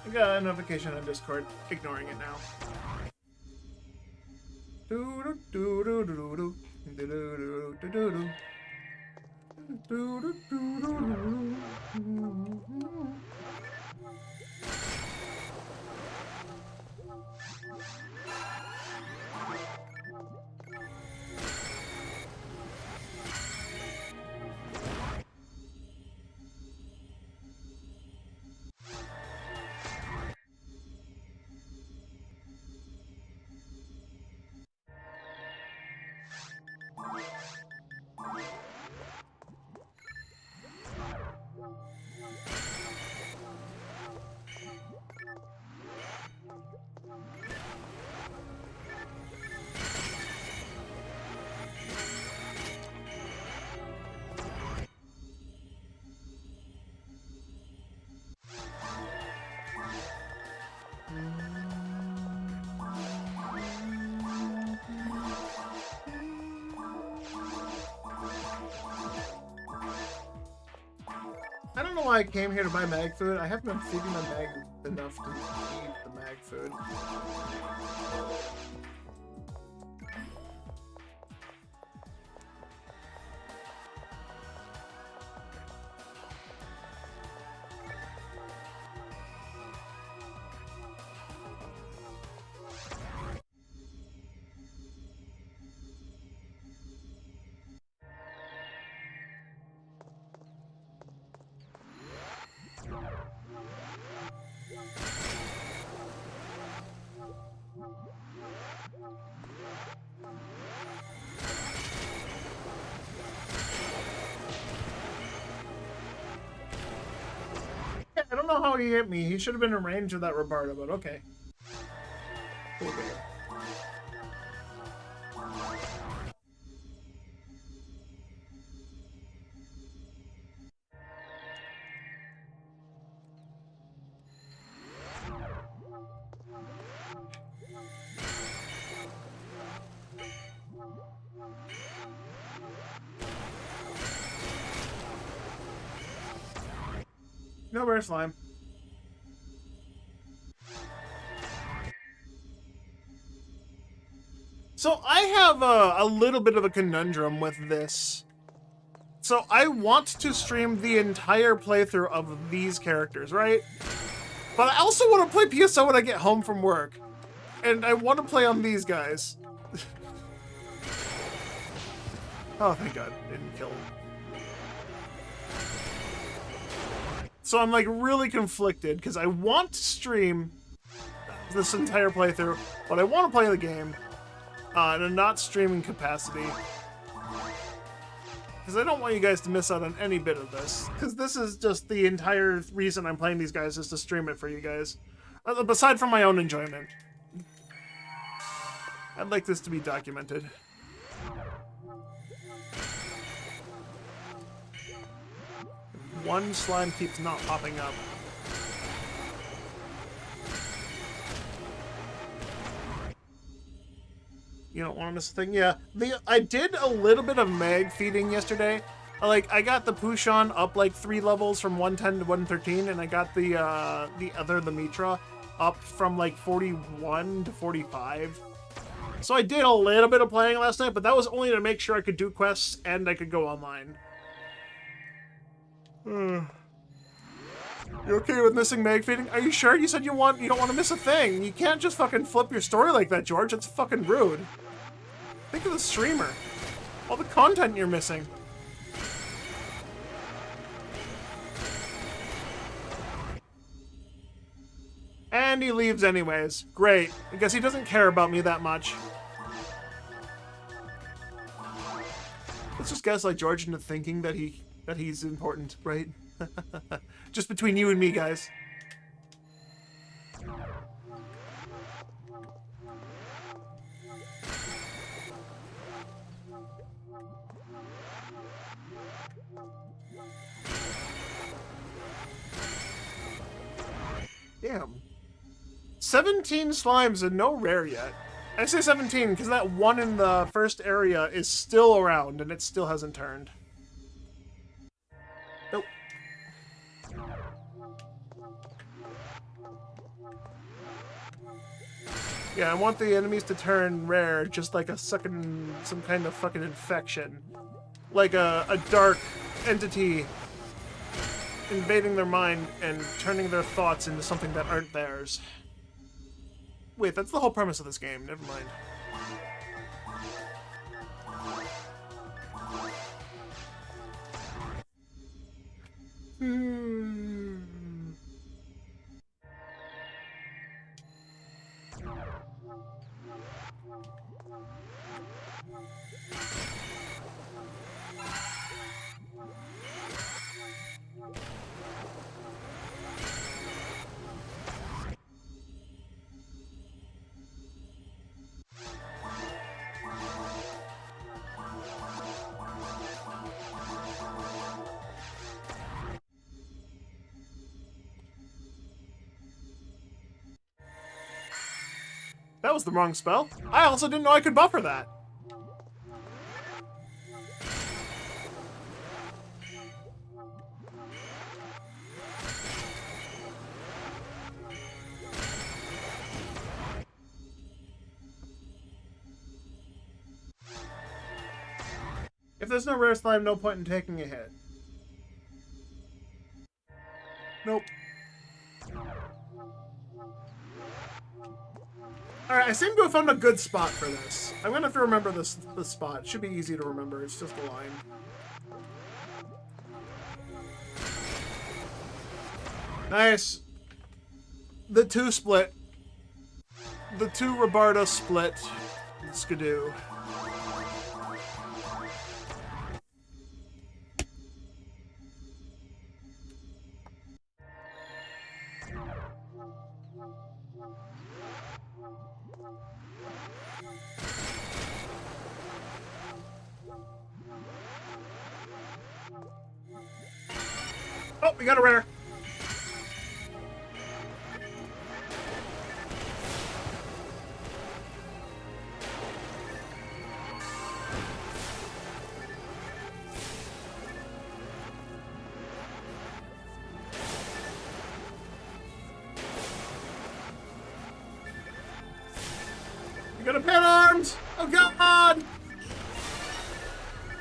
I got a notification on Discord. Ignoring it now. I don't know why I came here to buy mag food. I haven't been feeding my mag enough to eat the mag food. I don't know how he hit me. He should have been in range of that Robarda, but okay. Okay. No bear slime. So I have a little bit of a conundrum with this. So I want to stream the entire playthrough of these characters, right? But I also want to play PSO when I get home from work. And I want to play on these guys. Oh, thank God. Didn't kill him. So I'm like really conflicted because I want to stream this entire playthrough, but I want to play the game in a not streaming capacity because I don't want you guys to miss out on any bit of this, because this is just the entire reason I'm playing these guys, is to stream it for you guys, aside from my own enjoyment. I'd like this to be documented. One slime keeps not popping up. You don't want to miss a thing? Yeah. I did a little bit of mag feeding yesterday. Like, I got the Pushan up like 3 levels from 110 to 113, and I got the Mitra up from like 41 to 45. So I did a little bit of playing last night, but that was only to make sure I could do quests and I could go online. You okay with missing mag feeding? Are you sure? You said you don't want to miss a thing. You can't just fucking flip your story like that, George. It's fucking rude. Think of the streamer. All the content you're missing. And he leaves anyways. Great. I guess he doesn't care about me that much. Let's just gaslight George into thinking that he's important, right? Just between you and me, guys. Damn. 17 slimes and no rare yet. I say 17 because that one in the first area is still around and it still hasn't turned. Nope. Yeah, I want the enemies to turn rare just like some kind of fucking infection. Like a dark entity invading their mind and turning their thoughts into something that aren't theirs. Wait, that's the whole premise of this game. Never mind. That was the wrong spell. I also didn't know I could buffer that. If there's no rare slime, no point in taking a hit. Nope. Alright, I seem to have found a good spot for this. I'm gonna have to remember this spot. It should be easy to remember. It's just a line. Nice. The two split. The two Rabarda split. Skidoo. Oh, we got a rare. We got a Pan Arms! Oh god! We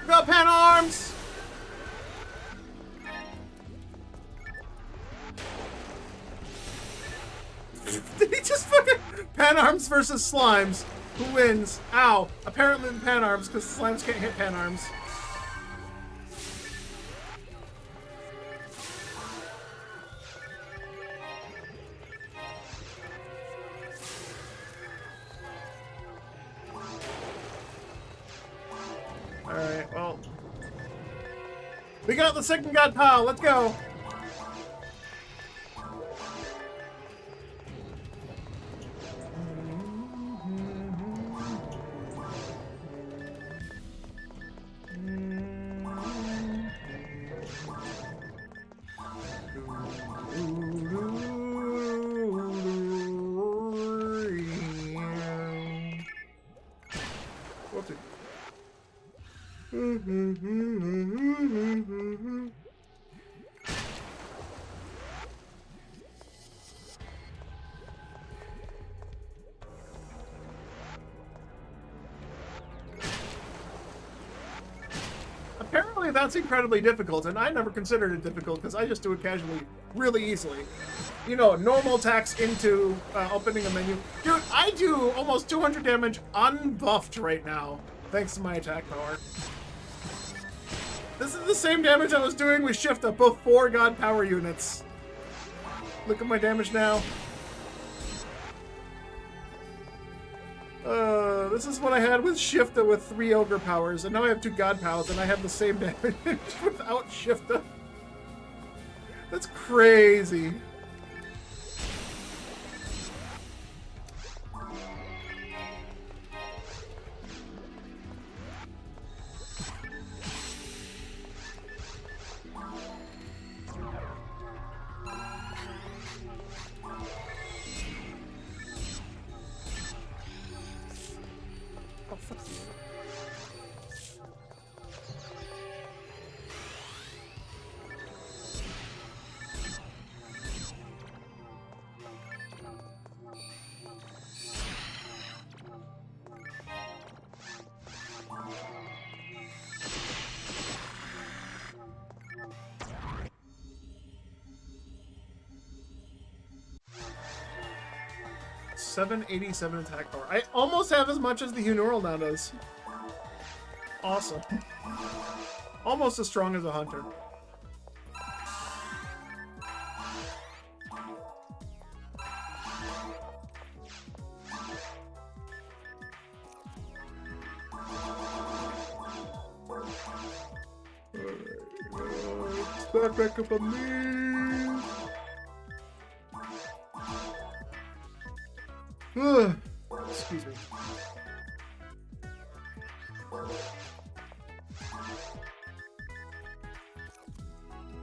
got Pan Arms! Did he just fucking... Pan Arms versus Slimes. Who wins? Ow. Apparently the Pan Arms, because Slimes can't hit Pan Arms. Alright, well... We got the second god pile. Let's go. What's it? Apparently that's incredibly difficult, and I never considered it difficult because I just do it casually really easily. You know, normal attacks into opening a menu. Dude, I do almost 200 damage unbuffed right now, thanks to my attack power. This is the same damage I was doing with Shifta before God Power units. Look at my damage now. This is what I had with Shifta with 3 ogre powers, and now I have 2 god powers, and I have the same damage without Shifta. That's crazy. Oh, fuck you. $787 attack power. I almost have as much as the Huneural now does. Awesome. Almost as strong as a hunter. Alright, back up on me. Ugh. Excuse me.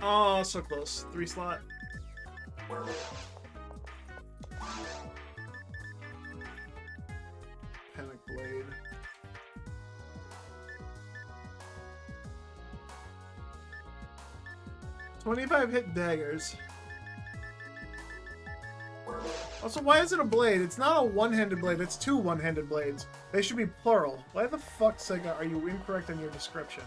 Oh, so close. 3 slot. Panic Blade. $25 hit daggers. Also, why is it a blade? It's not a one-handed blade, it's 2 one-handed blades. They should be plural. Why the fuck, Sega, are you incorrect in your description?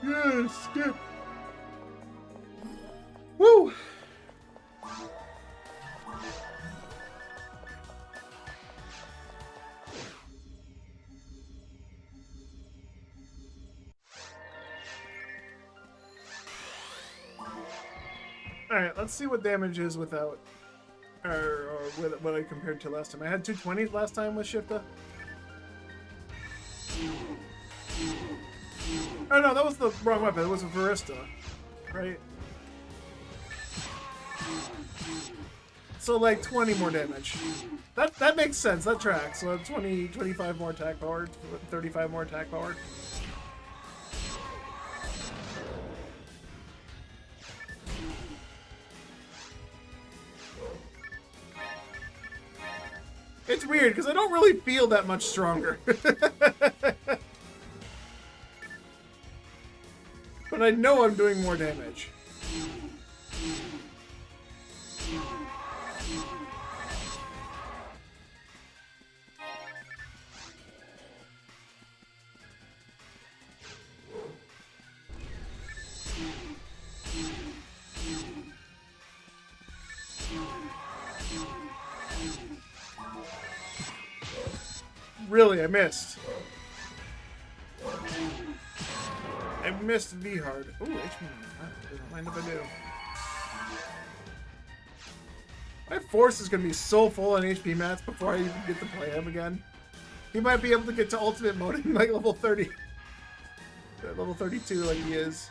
Yes, skip. Woo! Alright, let's see what damage is without, or with what I compared to last time. I had 220s last time with Shifta. Oh no, that was the wrong weapon. It was a Varista, right? So like 20 more damage. That makes sense. That tracks. So 20, 25 more attack power, 35 more attack power. It's weird because I don't really feel that much stronger. But I know I'm doing more damage. Really, I missed. I missed V-Hard. Ooh, HP. Doesn't mind if I do. My force is going to be so full on HP mats before I even get to play him again. He might be able to get to ultimate mode in like level 30. Level 32 like he is.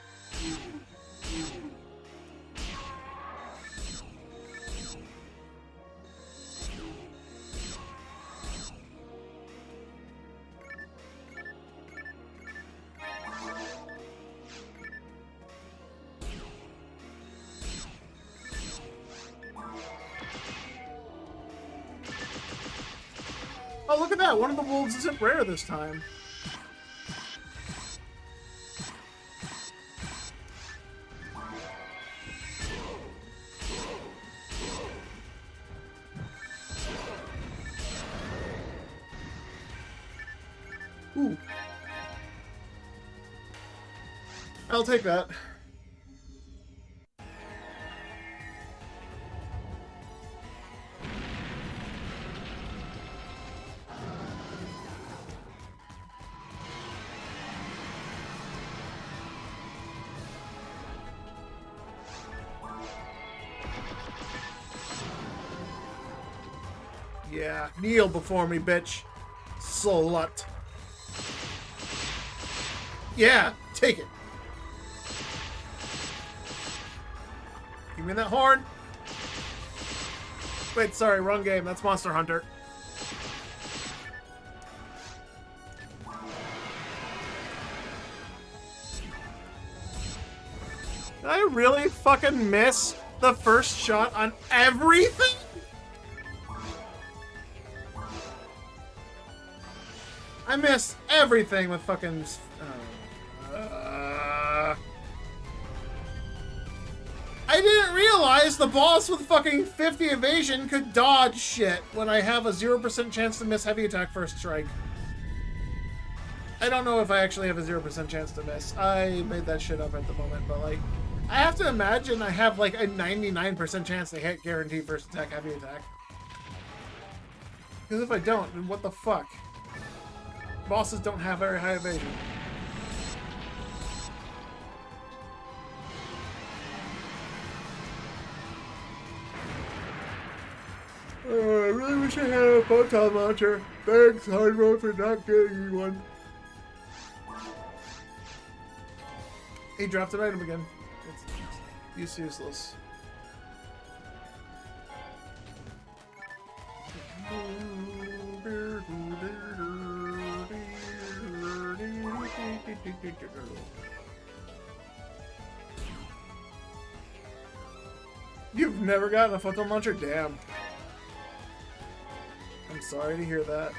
Oh, look at that! One of the wolves isn't rare this time. Ooh. I'll take that. Yeah, kneel before me, bitch. Slut. Yeah, take it. Give me that horn. Wait, sorry, wrong game. That's Monster Hunter. Did I really fucking miss the first shot on everything? I missed everything with fucking... I didn't realize the boss with fucking 50 evasion could dodge shit when I have a 0% chance to miss heavy attack first strike. I don't know if I actually have a 0% chance to miss. I made that shit up at the moment, but like... I have to imagine I have like a 99% chance to hit guaranteed first attack heavy attack. Because if I don't, then what the fuck? Bosses don't have very high evasion. I really wish I had a photon launcher. Thanks, hard mode, for not getting me one. He dropped an item again. It's useless. You've never gotten a photon launcher? Damn. I'm sorry to hear that.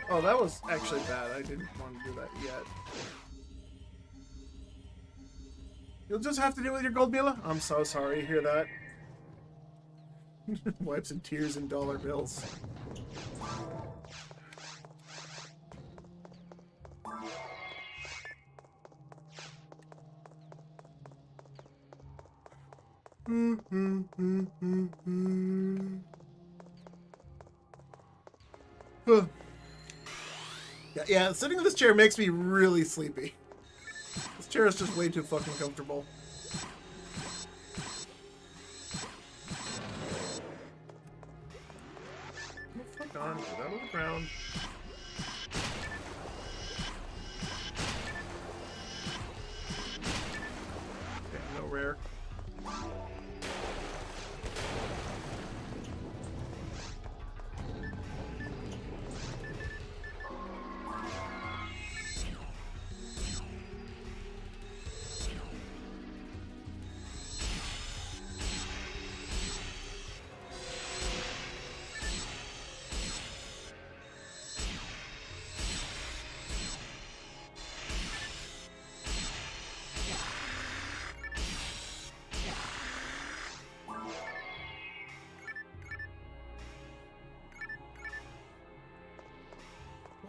Oh, that was actually bad. I didn't want to do that yet. You'll just have to deal with your gold, Mila? I'm so sorry to hear that. Wipes and tears and dollar bills. Yeah, sitting in this chair makes me really sleepy. This chair is just way too fucking comfortable. Oh, fuck on, get out of the ground. Okay, no rare.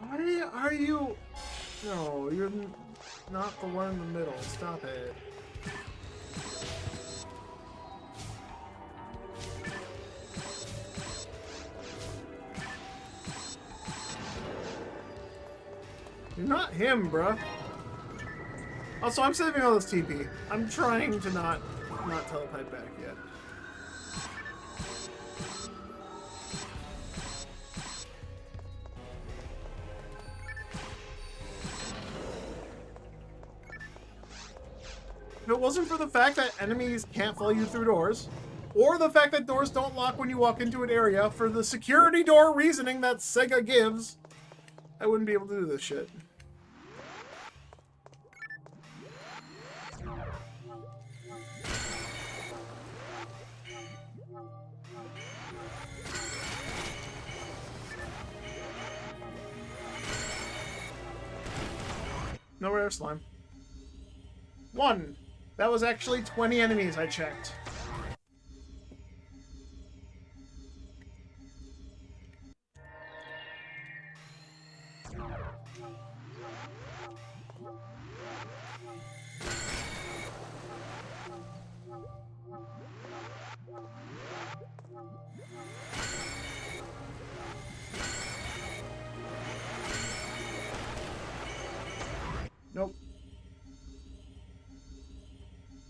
Why are you... No, you're not the one in the middle. Stop it. You're not him, bruh. Also, I'm saving all this TP. I'm trying to not telepipe back yet. If it wasn't for the fact that enemies can't follow you through doors, or the fact that doors don't lock when you walk into an area, for the security door reasoning that Sega gives, I wouldn't be able to do this shit. No rare slime. 1. That was actually 20 enemies I checked. Nope.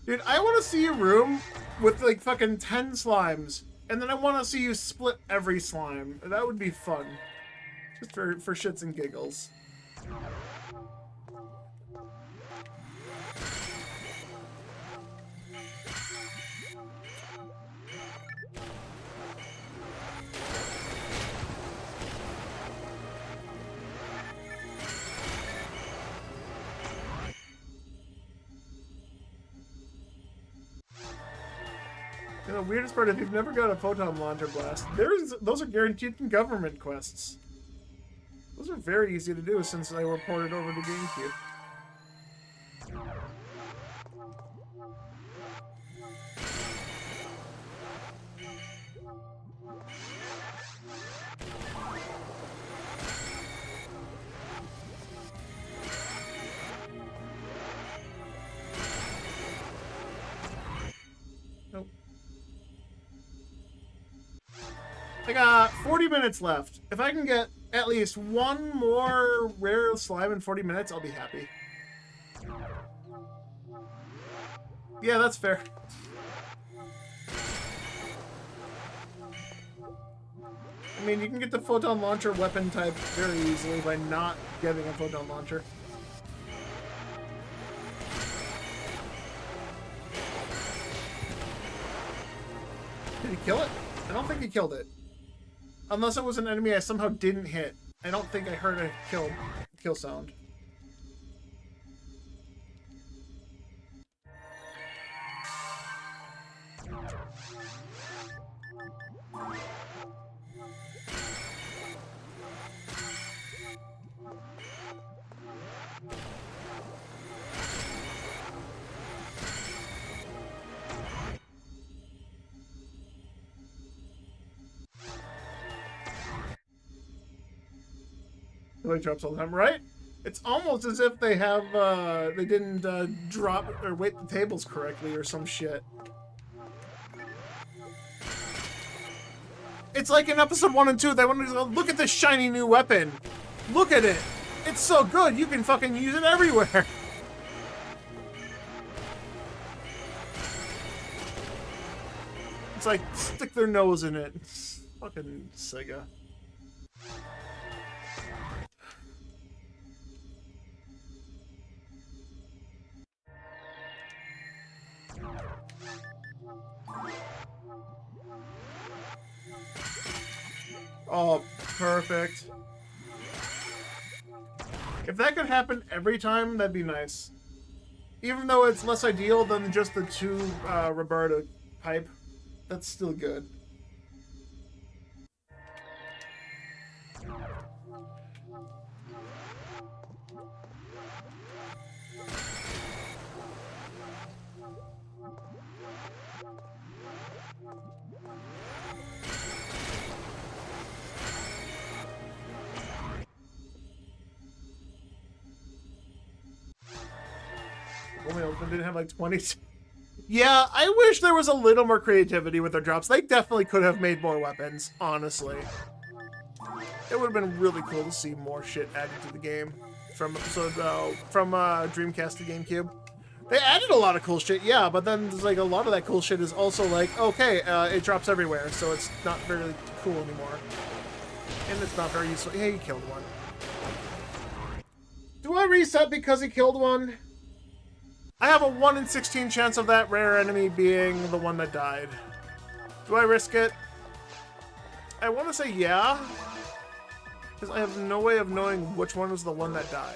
Dude, I want to see a room with like fucking 10 slimes, and then I want to see you split every slime. That would be fun. Just for shits and giggles. And the weirdest part, if you've never got a photon launcher blast, those are guaranteed in government quests. Those are very easy to do since they were ported over to GameCube. Nope. I got 40 minutes left. If I can get at least one more rare slime in 40 minutes, I'll be happy. Yeah, that's fair. I mean, you can get the photon launcher weapon type very easily by not getting a photon launcher. Did he kill it? I don't think he killed it. Unless it was an enemy I somehow didn't hit. I don't think I heard a kill sound. Really drops all the time, right? It's almost as if they have, they didn't drop or weight the tables correctly or some shit. It's like in episode 1 and 2, they wanted to go, look at this shiny new weapon. Look at it. It's so good, you can fucking use it everywhere. It's like, stick their nose in it. Fucking Sega. Oh, perfect. If that could happen every time, that'd be nice. Even though it's less ideal than just the 2 Roberta pipe, that's still good. Only Oakland didn't have like 20. Yeah, I wish there was a little more creativity with their drops. They definitely could have made more weapons, honestly. It would have been really cool to see more shit added to the game from Dreamcast to GameCube. They added a lot of cool shit, yeah, but then there's like a lot of that cool shit is also like, okay, it drops everywhere, so it's not very cool anymore. And it's not very useful. Yeah, he killed one. Do I reset because he killed one? I have a 1 in 16 chance of that rare enemy being the one that died. Do I risk it? I want to say yeah. Because I have no way of knowing which one was the one that died.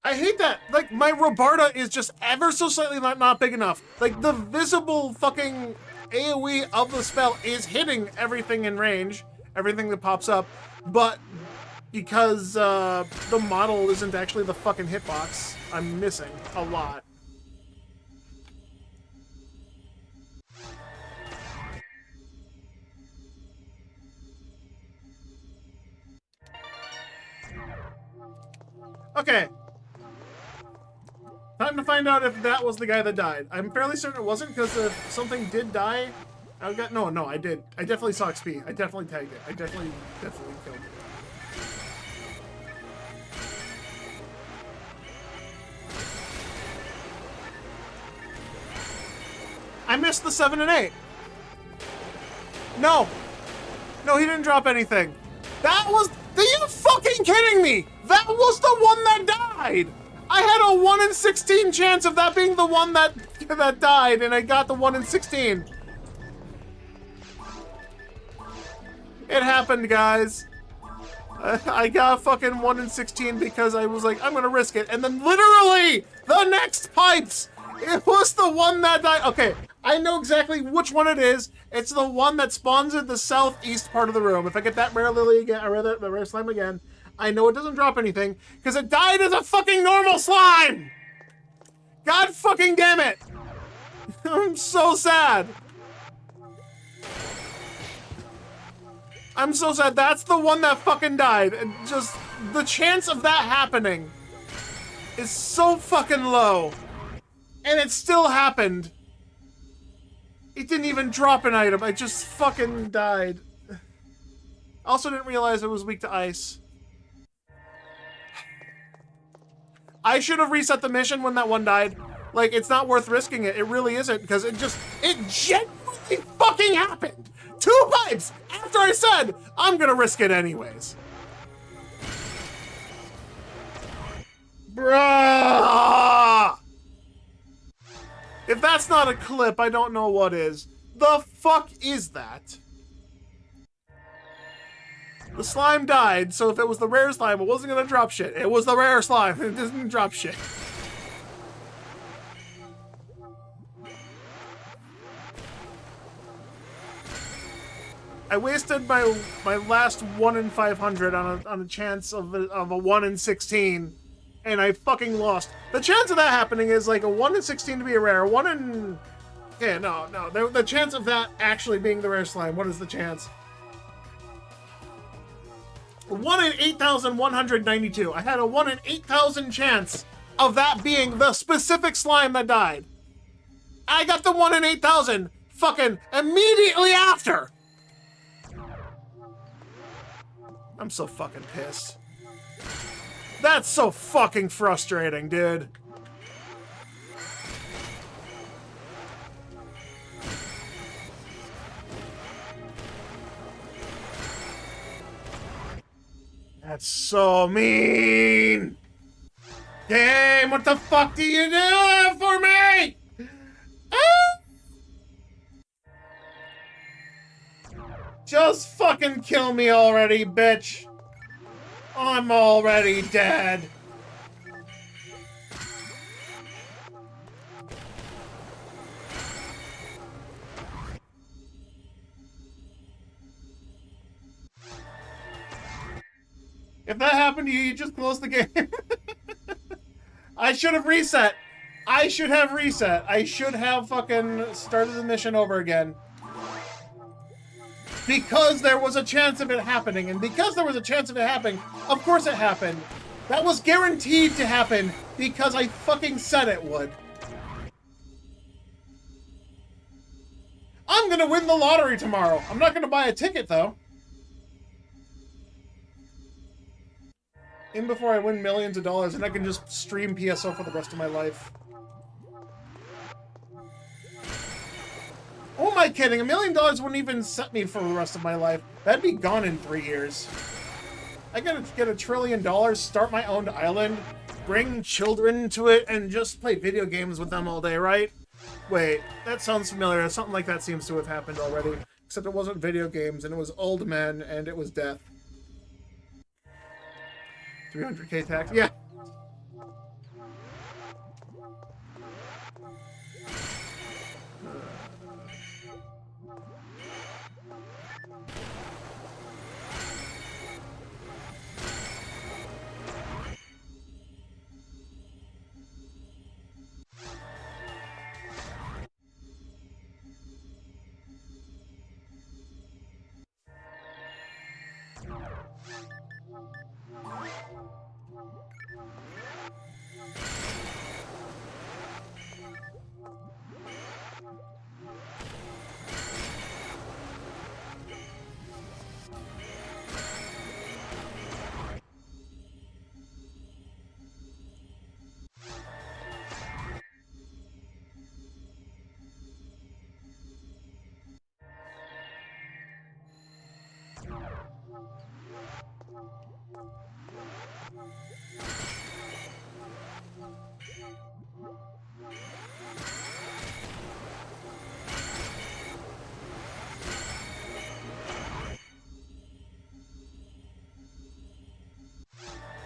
I hate that. Like, my Robarta is just ever so slightly not big enough. Like, the visible fucking AoE of the spell is hitting everything in range, everything that pops up, but because the model isn't actually the fucking hitbox, I'm missing a lot. Okay. Time to find out if that was the guy that died. I'm fairly certain it wasn't, because if something did die, I got no, I did. I definitely saw XP. I definitely tagged it. I definitely killed it. I missed the 7 and 8. No. No, he didn't drop anything. That was... Are you fucking kidding me? That was the one that died. I had a 1 in 16 chance of that being the one that died, and I got the 1 in 16. It happened, guys. I got fucking 1 in 16 because I was like, I'm gonna risk it. And then literally, the next pipes, it was the one that died. Okay, I know exactly which one it is. It's the one that spawns in the southeast part of the room. If I get that rare lily again, or the rare slime again, I know it doesn't drop anything, because it died as a fucking normal slime! God fucking damn it! I'm so sad. I'm so sad. That's the one that fucking died. And just, the chance of that happening is so fucking low. And it still happened. It didn't even drop an item. I just fucking died. Also didn't realize it was weak to ice. I should have reset the mission when that one died. Like, it's not worth risking it. It really isn't, because it genuinely fucking happened. 2 pipes after I said, I'm gonna risk it anyways. Bruh! If that's not a clip, I don't know what is. The fuck is that? The slime died, so if it was the rare slime, it wasn't gonna drop shit. It was the rare slime, it didn't drop shit. I wasted my last 1 in 500 on a chance of a 1 in 16, and I fucking lost. The chance of that happening is like a 1 in 16 to be a rare, 1 in... Okay, no. The chance of that actually being the rare slime, what is the chance? 1 in 8,192. I had a 1 in 8,000 chance of that being the specific slime that died. I got the 1 in 8,000 fucking immediately after. I'm so fucking pissed. That's so fucking frustrating, dude. That's so mean! Game, what the fuck do you do for me? Ah! Just fucking kill me already, bitch. I'm already dead. If that happened to you, you just close the game. I should have reset. I should have reset. I should have fucking started the mission over again. Because there was a chance of it happening. And because there was a chance of it happening, of course it happened. That was guaranteed to happen because I fucking said it would. I'm gonna win the lottery tomorrow. I'm not gonna buy a ticket, though. In before I win millions of dollars, and I can just stream PSO for the rest of my life. Who am I kidding? $1 million wouldn't even set me for the rest of my life. That'd be gone in 3 years. I gotta get $1 trillion, start my own island, bring children to it and just play video games with them all day, right? Wait, that sounds familiar. Something like that seems to have happened already. Except it wasn't video games, and it was old men, and it was death. 300k tax? Yeah.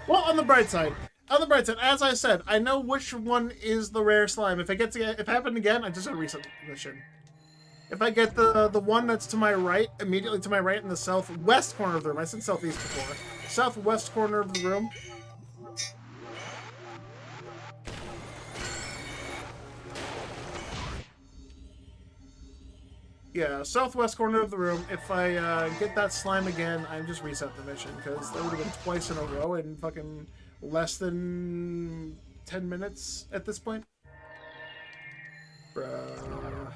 Well, on the bright side, as I said, I know which one is the rare slime. If it happened again, I just gotta reset the mission. If I get the one that's to my right, immediately to my right in the southwest corner of the room, I said southeast before, southwest corner of the room. Yeah, southwest corner of the room. If I get that slime again, I just reset the mission, because that would have been twice in a row in fucking less than 10 minutes at this point. Bruh.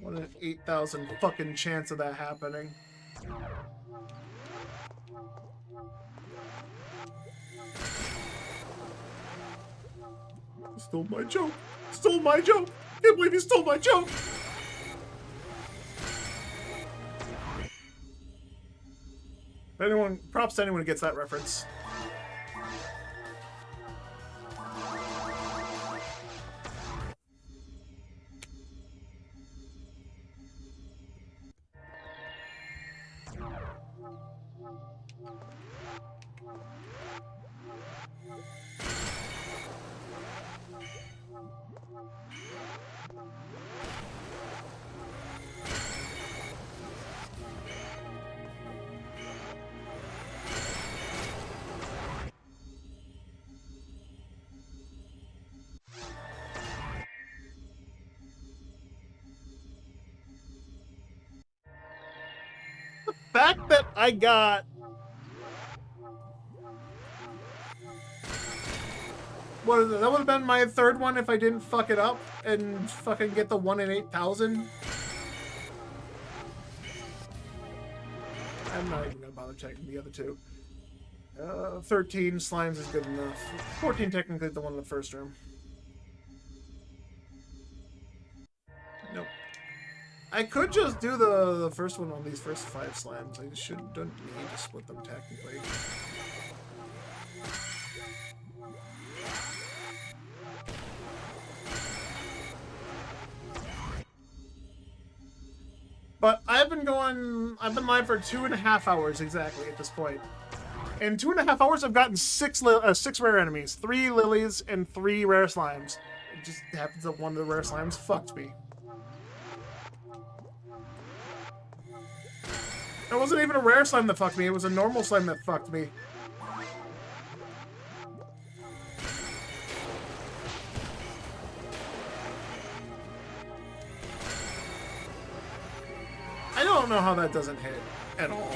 What an 8,000 fucking chance of that happening. Stole my joke. Stole my joke. Can't believe you stole my joke. Props to anyone who gets that reference. The fact that I got that would have been my third one if I didn't fuck it up and fucking get the 1 in 8,000. I'm not even gonna bother checking the other two. 13 slimes is good enough. 14 technically the one in the first room. Nope. I could just do the first one on these first 5 slimes. I just don't need to split them technically. But I've been live for 2.5 hours exactly at this point. In 2.5 hours, I've gotten 6 rare enemies, 3 lilies, and 3 rare slimes. It just happens that one of the rare slimes fucked me. It wasn't even a rare slime that fucked me, it was a normal slime that fucked me. I don't know how that doesn't hit at all.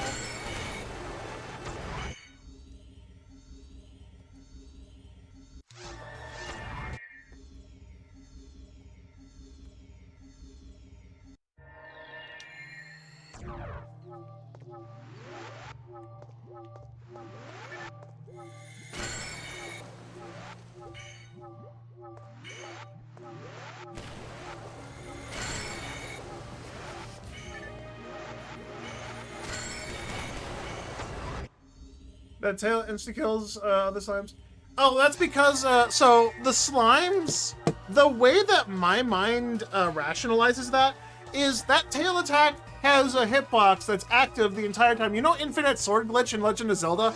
That tail insta-kills other slimes. Oh, that's because, so the slimes, the way that my mind rationalizes that is that tail attack has a hitbox that's active the entire time. You know Infinite Sword Glitch in Legend of Zelda?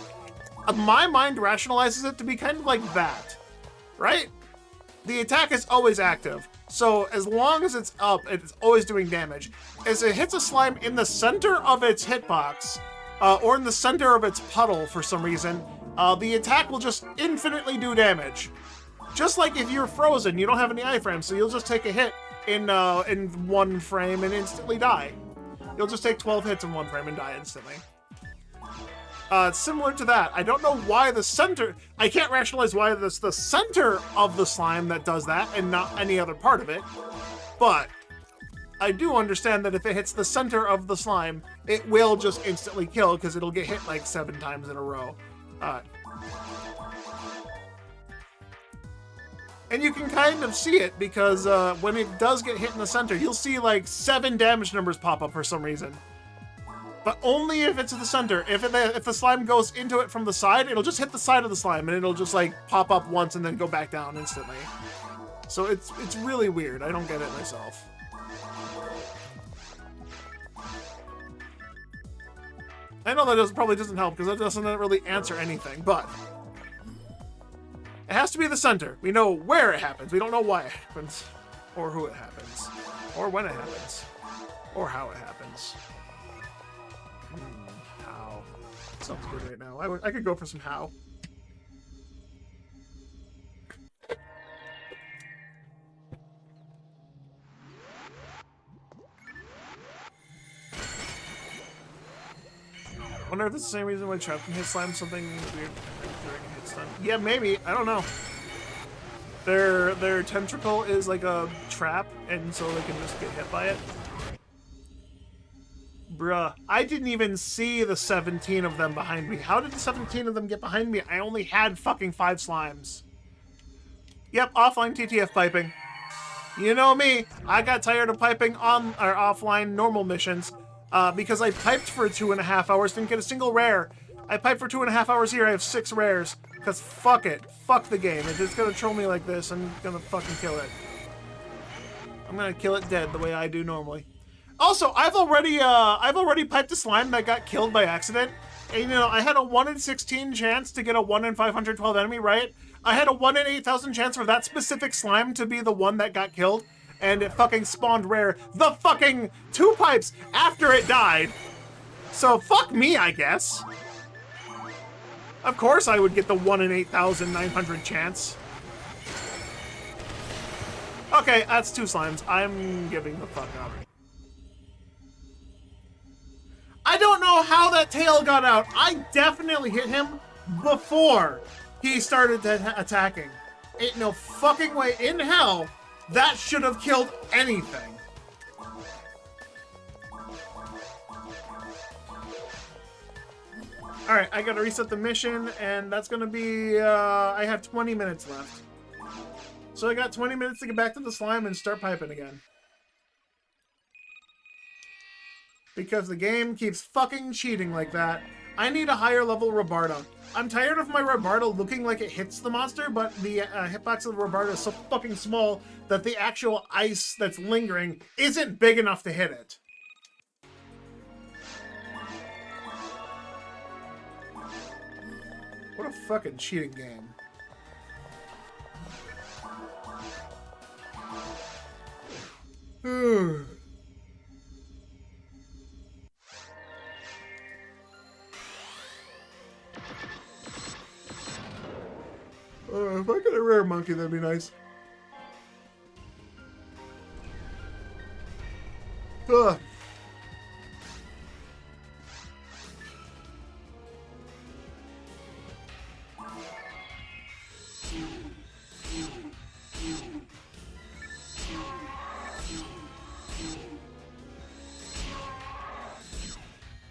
My mind rationalizes it to be kind of like that, right? The attack is always active. So as long as it's up, it's always doing damage. As it hits a slime in the center of its hitbox, or in the center of its puddle for some reason, the attack will just infinitely do damage. Just like if you're frozen, you don't have any iframes, so you'll just take a hit in one frame and instantly die. You'll just take 12 hits in one frame and die instantly. Similar to that. I don't know why the center... I can't rationalize why it's the center of the slime that does that and not any other part of it. But I do understand that if it hits the center of the slime, it will just instantly kill because it'll get hit like 7 times in a row. And you can kind of see it because when it does get hit in the center, you'll see like 7 damage numbers pop up for some reason. But only if it's at the center. If the slime goes into it from the side, it'll just hit the side of the slime and it'll just like pop up once and then go back down instantly. So it's really weird. I don't get it myself. I know that probably doesn't help because that doesn't really answer anything, but it has to be the center. We know where it happens. We don't know why it happens, or who it happens, or when it happens, or how it happens. How? Sounds good right now. I could go for some how. I wonder if it's the same reason why Trap can hit slime something weird during a hit stun. Yeah, maybe. I don't know. Their tentacle is like a trap, and so they can just get hit by it. Bruh, I didn't even see the 17 of them behind me. How did the 17 of them get behind me? I only had fucking 5 slimes. Yep, offline TTF piping. You know me. I got tired of piping on our offline normal missions. Because I piped for 2.5 hours, didn't get a single rare. I piped for 2.5 hours here, I have 6 rares. Because fuck it. Fuck the game. If it's gonna troll me like this, I'm gonna fucking kill it. I'm gonna kill it dead the way I do normally. Also, I've already piped a slime that got killed by accident. And you know, I had a 1 in 16 chance to get a 1 in 512 enemy, right? I had a 1 in 8,000 chance for that specific slime to be the one that got killed. And it fucking spawned rare the fucking 2 pipes after it died. So fuck me, I guess. Of course I would get the 1 in 8,900 chance. Okay, that's 2 slimes. I'm giving the fuck up. I don't know how that tail got out. I definitely hit him before he started attacking. Ain't no fucking way in hell that should have killed anything. Alright, I gotta reset the mission, and that's gonna be, I have 20 minutes left. So I got 20 minutes to get back to the slime and start piping again. Because the game keeps fucking cheating like that. I need a higher level Rabarda. I'm tired of my Rabarda looking like it hits the monster, but the hitbox of the Rabarda is so fucking small that the actual ice that's lingering isn't big enough to hit it. What a fucking cheating game. If I get a rare monkey, that'd be nice. Ugh.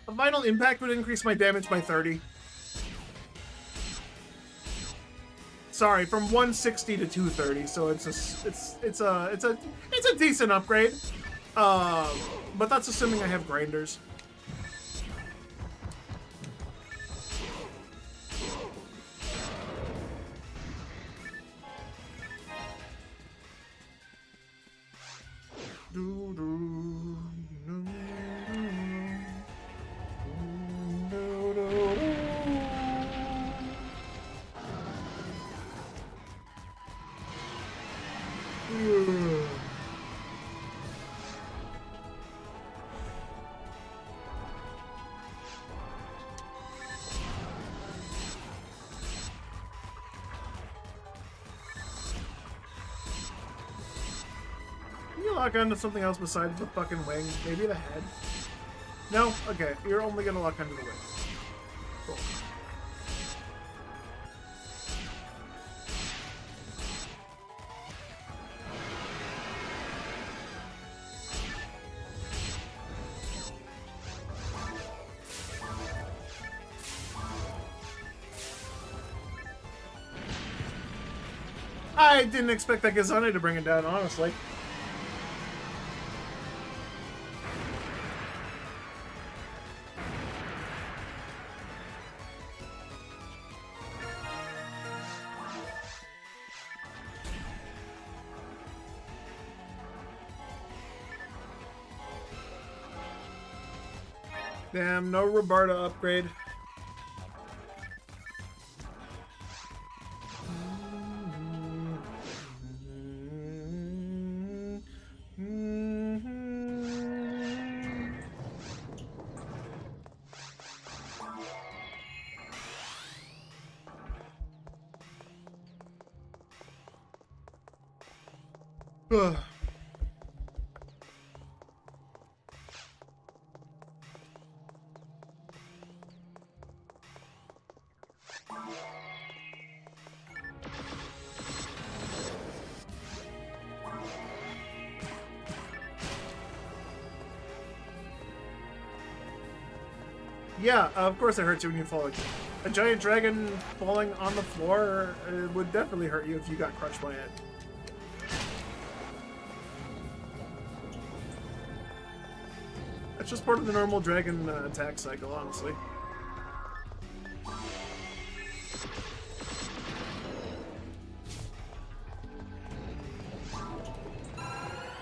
A vital impact would increase my damage by 30. Sorry, from 160 to 230, so it's a decent upgrade. But that's assuming I have grinders. Do, do, do, do, do, do, do. Can you lock onto something else besides the fucking wing? Maybe the head? No? Okay, you're only gonna lock onto the wing. Cool. I didn't expect that Gazane to bring it down, honestly. Damn, no Roberta upgrade. Ugh. Yeah, of course it hurts you when you fall. A giant dragon falling on the floor would definitely hurt you if you got crushed by it. That's just part of the normal dragon attack cycle, honestly.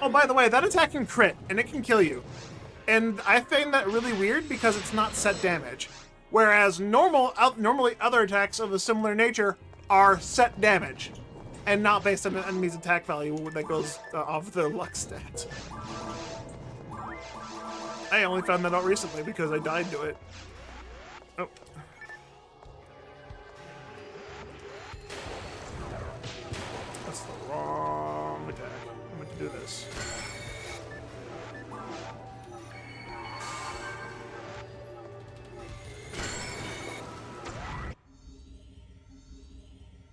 Oh, by the way, that attack can crit, and it can kill you. And I find that really weird because it's not set damage. Whereas normally other attacks of a similar nature are set damage, and not based on an enemy's attack value that goes off the luck stats. I only found that out recently because I died to it. Oh. That's the wrong attack. I'm going to do this.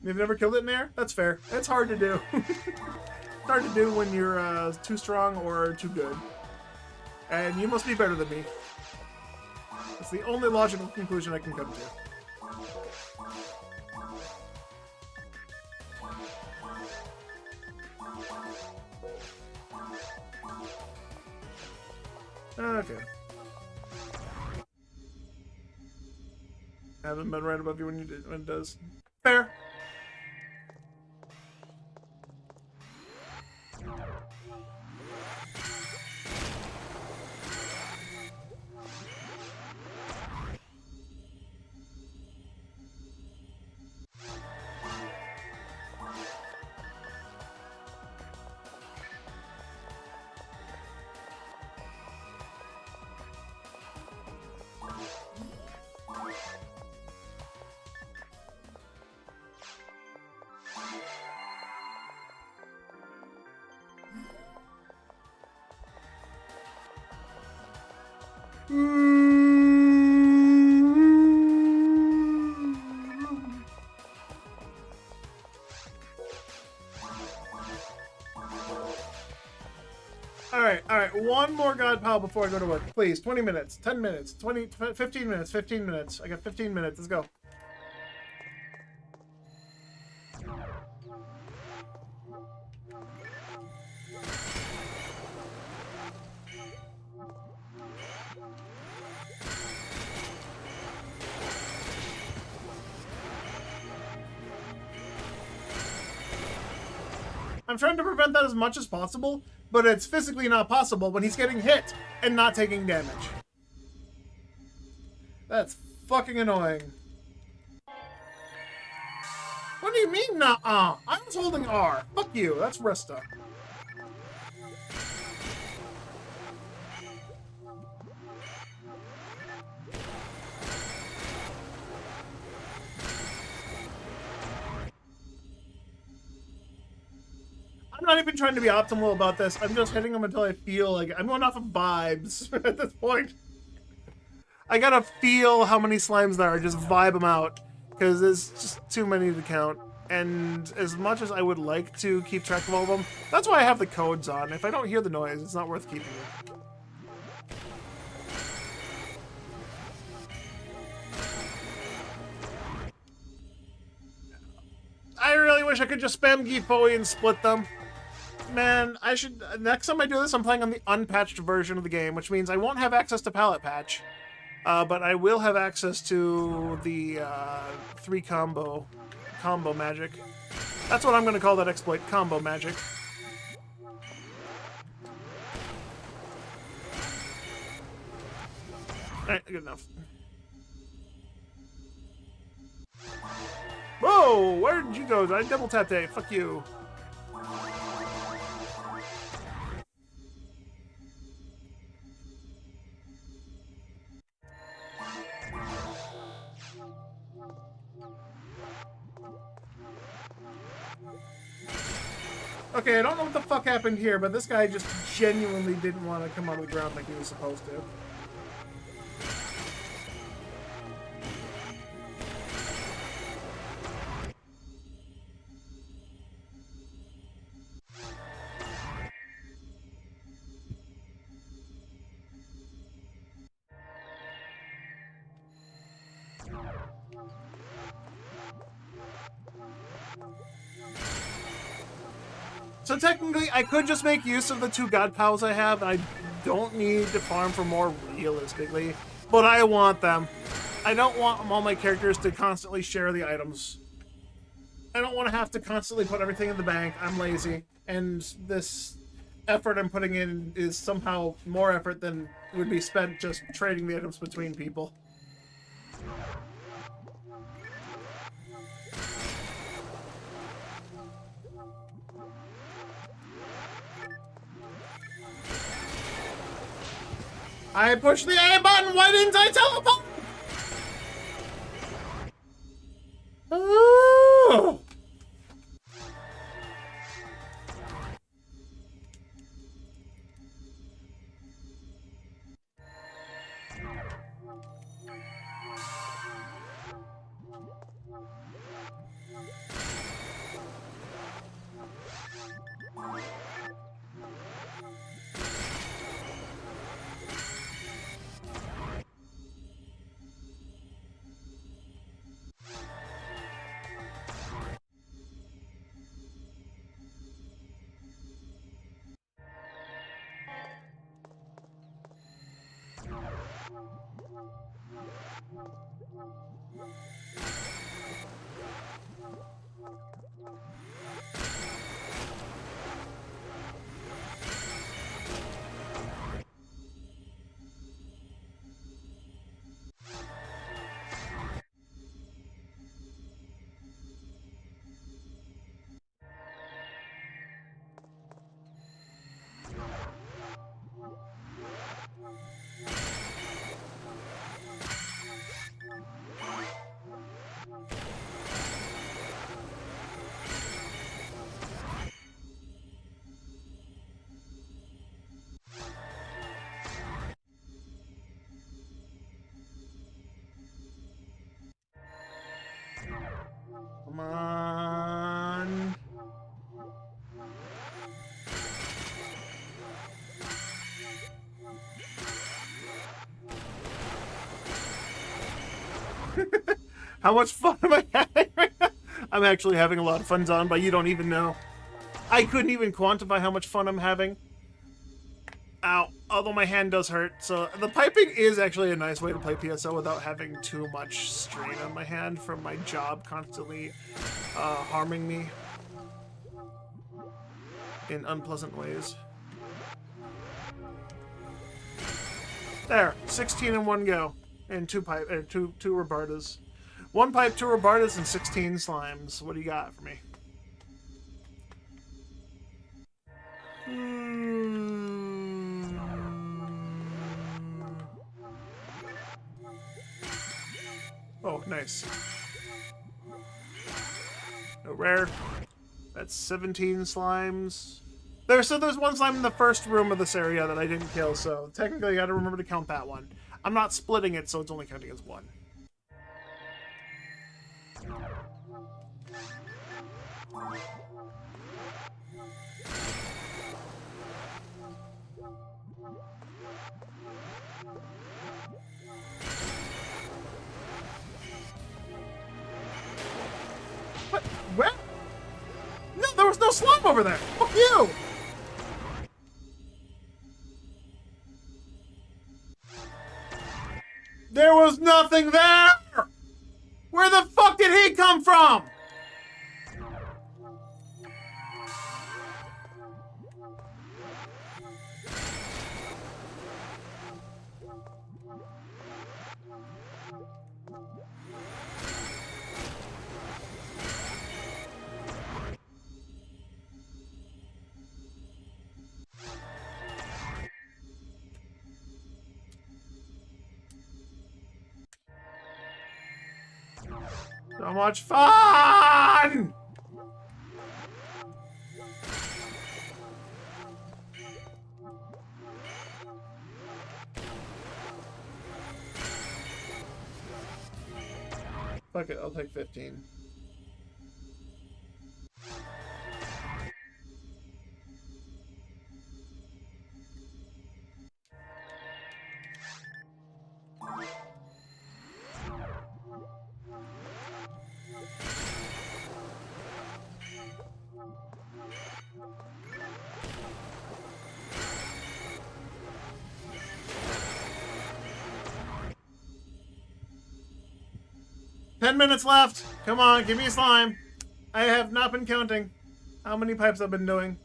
You've never killed it in there? That's fair. It's hard to do. It's hard to do when you're too strong or too good. And you must be better than me. That's the only logical conclusion I can come to. Okay. Haven't been right above you when it does. Fair. Alright, one more God Pile before I go to work. Please, 20 minutes, 10 minutes, 15 minutes, 15 minutes. I got 15 minutes, let's go. I'm trying to prevent that as much as possible, but it's physically not possible when he's getting hit and not taking damage. That's fucking annoying. What do you mean, nuh-uh? I was holding R. Fuck you, that's Rista. I'm not even trying to be optimal about this. I'm just hitting them until I feel like I'm going off of vibes at this point. I gotta feel how many slimes there are, just vibe them out, because there's just too many to count. And as much as I would like to keep track of all of them, that's why I have the codes on. If I don't hear the noise, it's not worth keeping it. I really wish I could just spam Gifoe and split them. Man, I should... Next time I do this, I'm playing on the unpatched version of the game, which means I won't have access to Palette Patch. But I will have access to the 3 combo magic. That's what I'm going to call that exploit, combo magic. Alright, good enough. Whoa! Where did you go? I double tapped A. Fuck you. Okay, I don't know what the fuck happened here, but this guy just genuinely didn't want to come out of the ground like he was supposed to. So technically, I could just make use of the 2 God Pals I have. I don't need to farm for more realistically, but I want them. I don't want all my characters to constantly share the items. I don't want to have to constantly put everything in the bank. I'm lazy, and this effort I'm putting in is somehow more effort than would be spent just trading the items between people. I pushed the A button, why didn't I teleport? Oh. Come on. How much fun am I having right now? I'm actually having a lot of fun, Zon, but you don't even know. I couldn't even quantify how much fun I'm having. Ow. Although my hand does hurt, so the piping is actually a nice way to play PSO without having too much strain on my hand from my job constantly harming me. in unpleasant ways. There, 16 in one go, and two Rabardas. One pipe, two Rabardas, and 16 slimes. What do you got for me? Oh, nice. No rare. That's 17 slimes. There's one slime in the first room of this area that I didn't kill, so technically I gotta remember to count that one. I'm not splitting it, so it's only counting as one. What? Where? No, there was no slime over there! Fuck you! There was nothing there! Where the fuck did he come from? So much fun! Fuck it, I'll take 15. Ten minutes left. Come on, give me a slime. I have not been counting how many pipes I've been doing.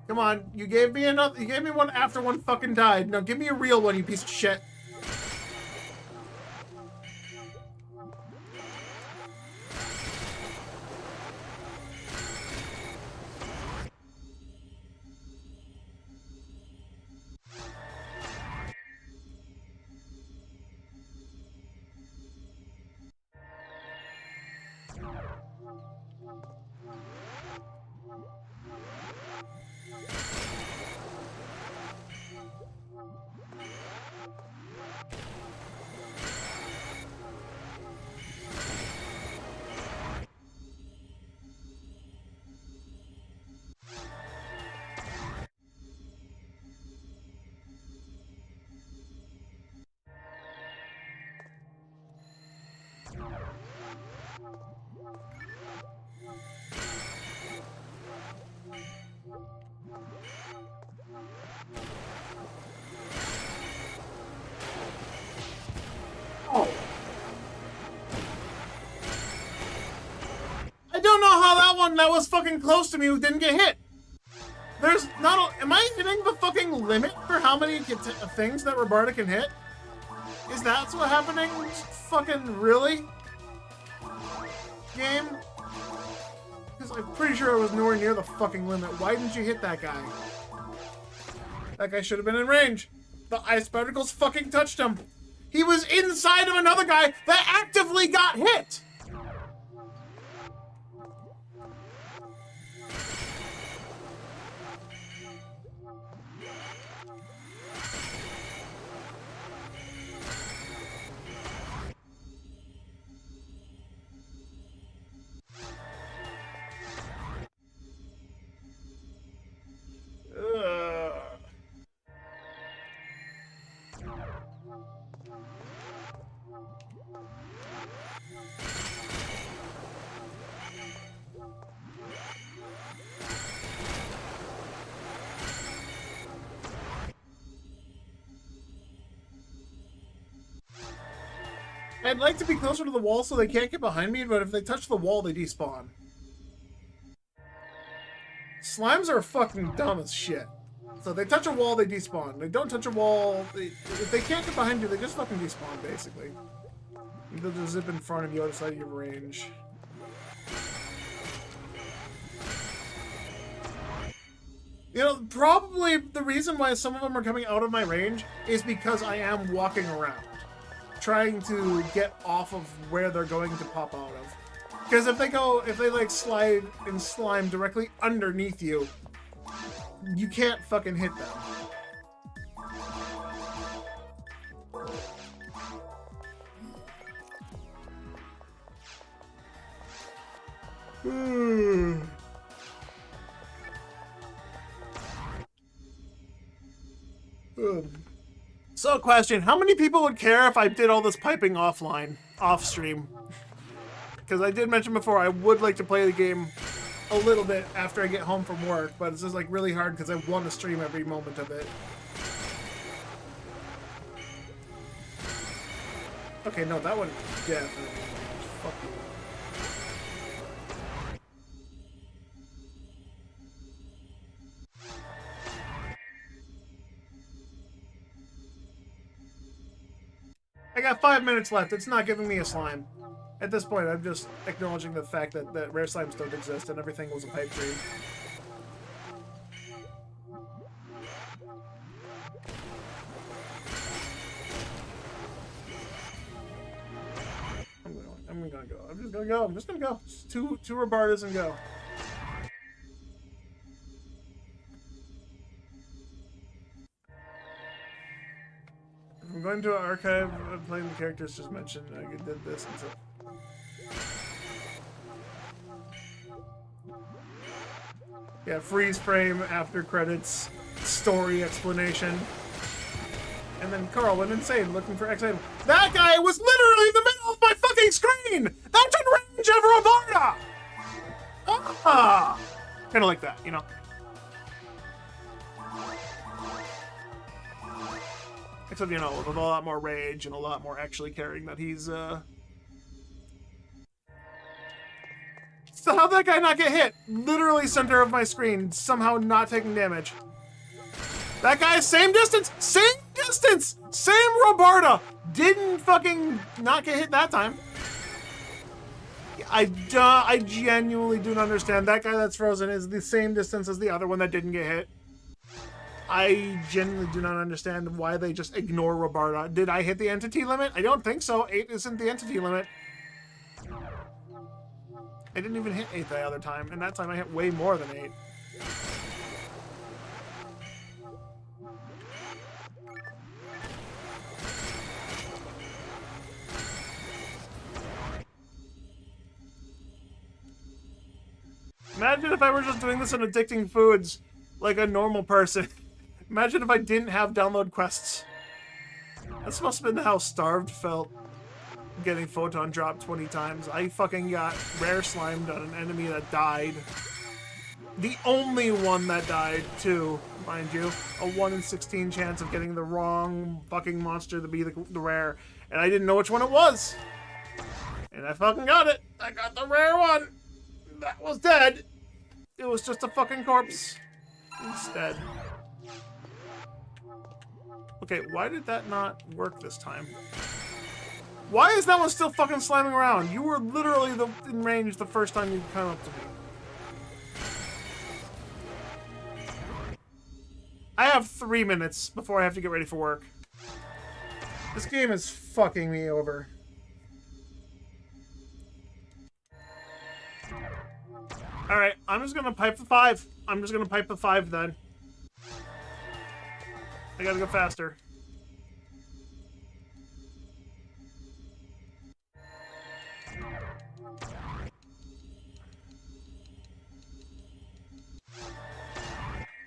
Come on, you gave me enough. You gave me one after one fucking died. Now give me a real one, you piece of shit. I don't know how that one that was fucking close to me didn't get hit. There's not a... Am I hitting the fucking limit for how many things that Rabarda can hit? Is that what's happening? Fucking really? Game? Because I'm pretty sure I was nowhere near the fucking limit. Why didn't you hit that guy? That guy should have been in range. The ice particles fucking touched him. He was inside of another guy that actively got hit. I'd like to be closer to the wall so they can't get behind me, but if they touch the wall, they despawn. Slimes are fucking dumb as shit. So they touch a wall, they despawn. They don't touch a wall, if they can't get behind you, they just fucking despawn, basically. They'll just zip in front of you outside of your range. You know, probably the reason why some of them are coming out of my range is because I am walking around, trying to get off of where they're going to pop out of. Because if they like slide and slime directly underneath you, you can't fucking hit them. So, question: how many people would care if I did all this piping offline, off stream? Because I did mention before I would like to play the game a little bit after I get home from work, but it's just like really hard because I want to stream every moment of it. Okay, no, that one definitely. Fuck you. I got 5 minutes left. It's not giving me a slime. At this point, I'm just acknowledging the fact that rare slimes don't exist and everything was a pipe dream. I'm gonna go. I'm just gonna go. I'm just gonna go. Just two Rabardas and go. I'm going to an archive of playing the characters just mentioned. I did this and so. Yeah, freeze frame, after credits, story explanation. And then Carl went insane looking for X item. That guy was literally in the middle of my fucking screen! That's in range of Rabarda! Ah! Kinda like that, you know? Except, you know, with a lot more rage and a lot more actually caring that he's, So how'd that guy not get hit? Literally center of my screen, somehow not taking damage. That guy, same distance! Same distance! Same Rabarda! Didn't fucking not get hit that time. I genuinely do not understand. That guy that's frozen is the same distance as the other one that didn't get hit. I genuinely do not understand why they just ignore Rabarda. Did I hit the entity limit? I don't think so. 8 isn't the entity limit. I didn't even hit 8 the other time, and that time I hit way more than 8. Imagine if I were just doing this in Addicting Foods like a normal person. Imagine if I didn't have download quests. This must have been how Starved felt. Getting photon dropped 20 times. I fucking got rare slimed on an enemy that died. The only one that died, too, mind you. A 1 in 16 chance of getting the wrong fucking monster to be the rare. And I didn't know which one it was. And I fucking got it. I got the rare one. That was dead. It was just a fucking corpse. Instead. Okay, why did that not work this time? Why is that one still fucking slamming around? You were literally in range the first time you came up to me. I have 3 minutes before I have to get ready for work. This game is fucking me over. Alright, I'm just gonna pipe the 5. I'm just gonna pipe the 5 then. I gotta go faster.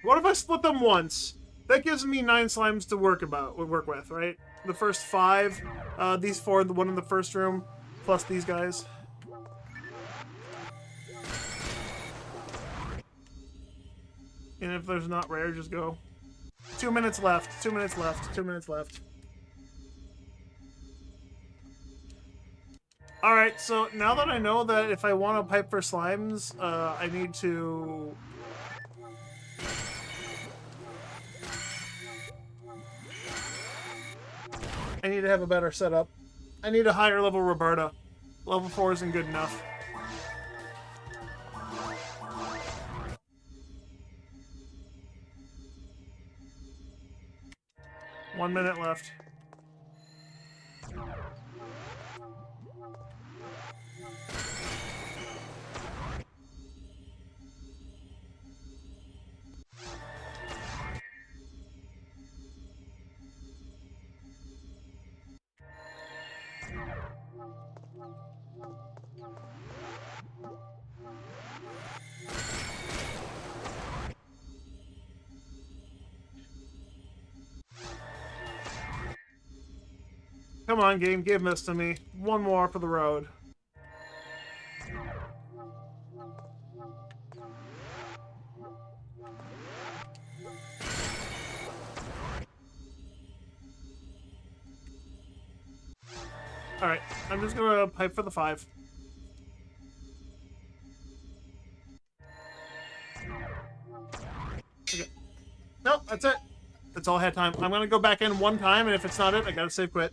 What if I split them once? That gives me 9 slimes to work with, right? The first 5, these 4, the one in the first room, plus these guys. And if there's not rare, just go. 2 minutes left, 2 minutes left, 2 minutes left. Alright, so now that I know that if I want to pipe for slimes, I need to I need to have a better setup. I need a higher level Roberta. Level 4 isn't good enough. One minute left. Come on, game, give this to me. One more for the road. Alright, I'm just gonna pipe for the 5. Okay. Nope, that's it. That's all I had time. I'm gonna go back in one time, and if it's not it, I gotta save quit.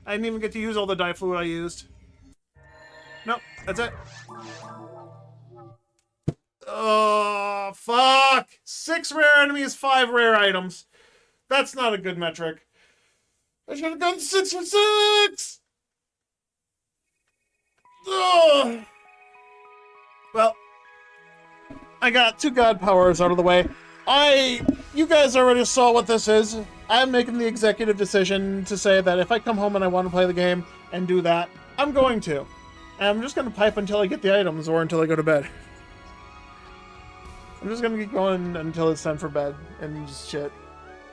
I didn't even get to use all the die fluid I used. Nope, that's it. Oh, fuck! 6 rare enemies, 5 rare items. That's not a good metric. I should have gone 6 for 6! Ugh. Well, I got 2 god powers out of the way. You guys already saw what this is. I'm making the executive decision to say that if I come home and I want to play the game and do that, I'm going to. And I'm just going to pipe until I get the items or until I go to bed. I'm just going to keep going until it's time for bed and just shit.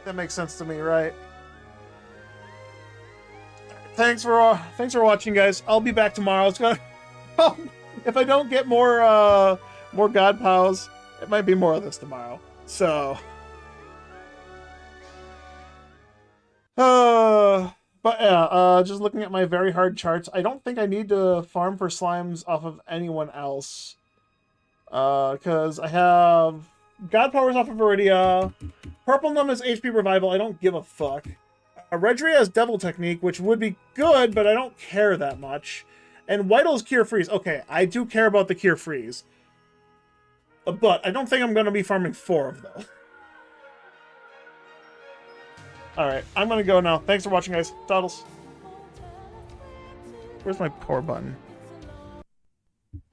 That makes sense to me, right? Thanks for watching, guys. I'll be back tomorrow. It's gonna if I don't get more god pals, it might be more of this tomorrow. So but yeah, just looking at my very hard charts, I don't think I need to farm for slimes off of anyone else. Because I have god powers off of Viridia. Purple Numb is HP revival. I don't give a fuck. Redria has Devil Technique, which would be good, but I don't care that much. And Whitle's Cure Freeze. Okay, I do care about the Cure Freeze. But I don't think I'm going to be farming 4 of those. Alright, I'm going to go now. Thanks for watching, guys. Toddles. Where's my power button?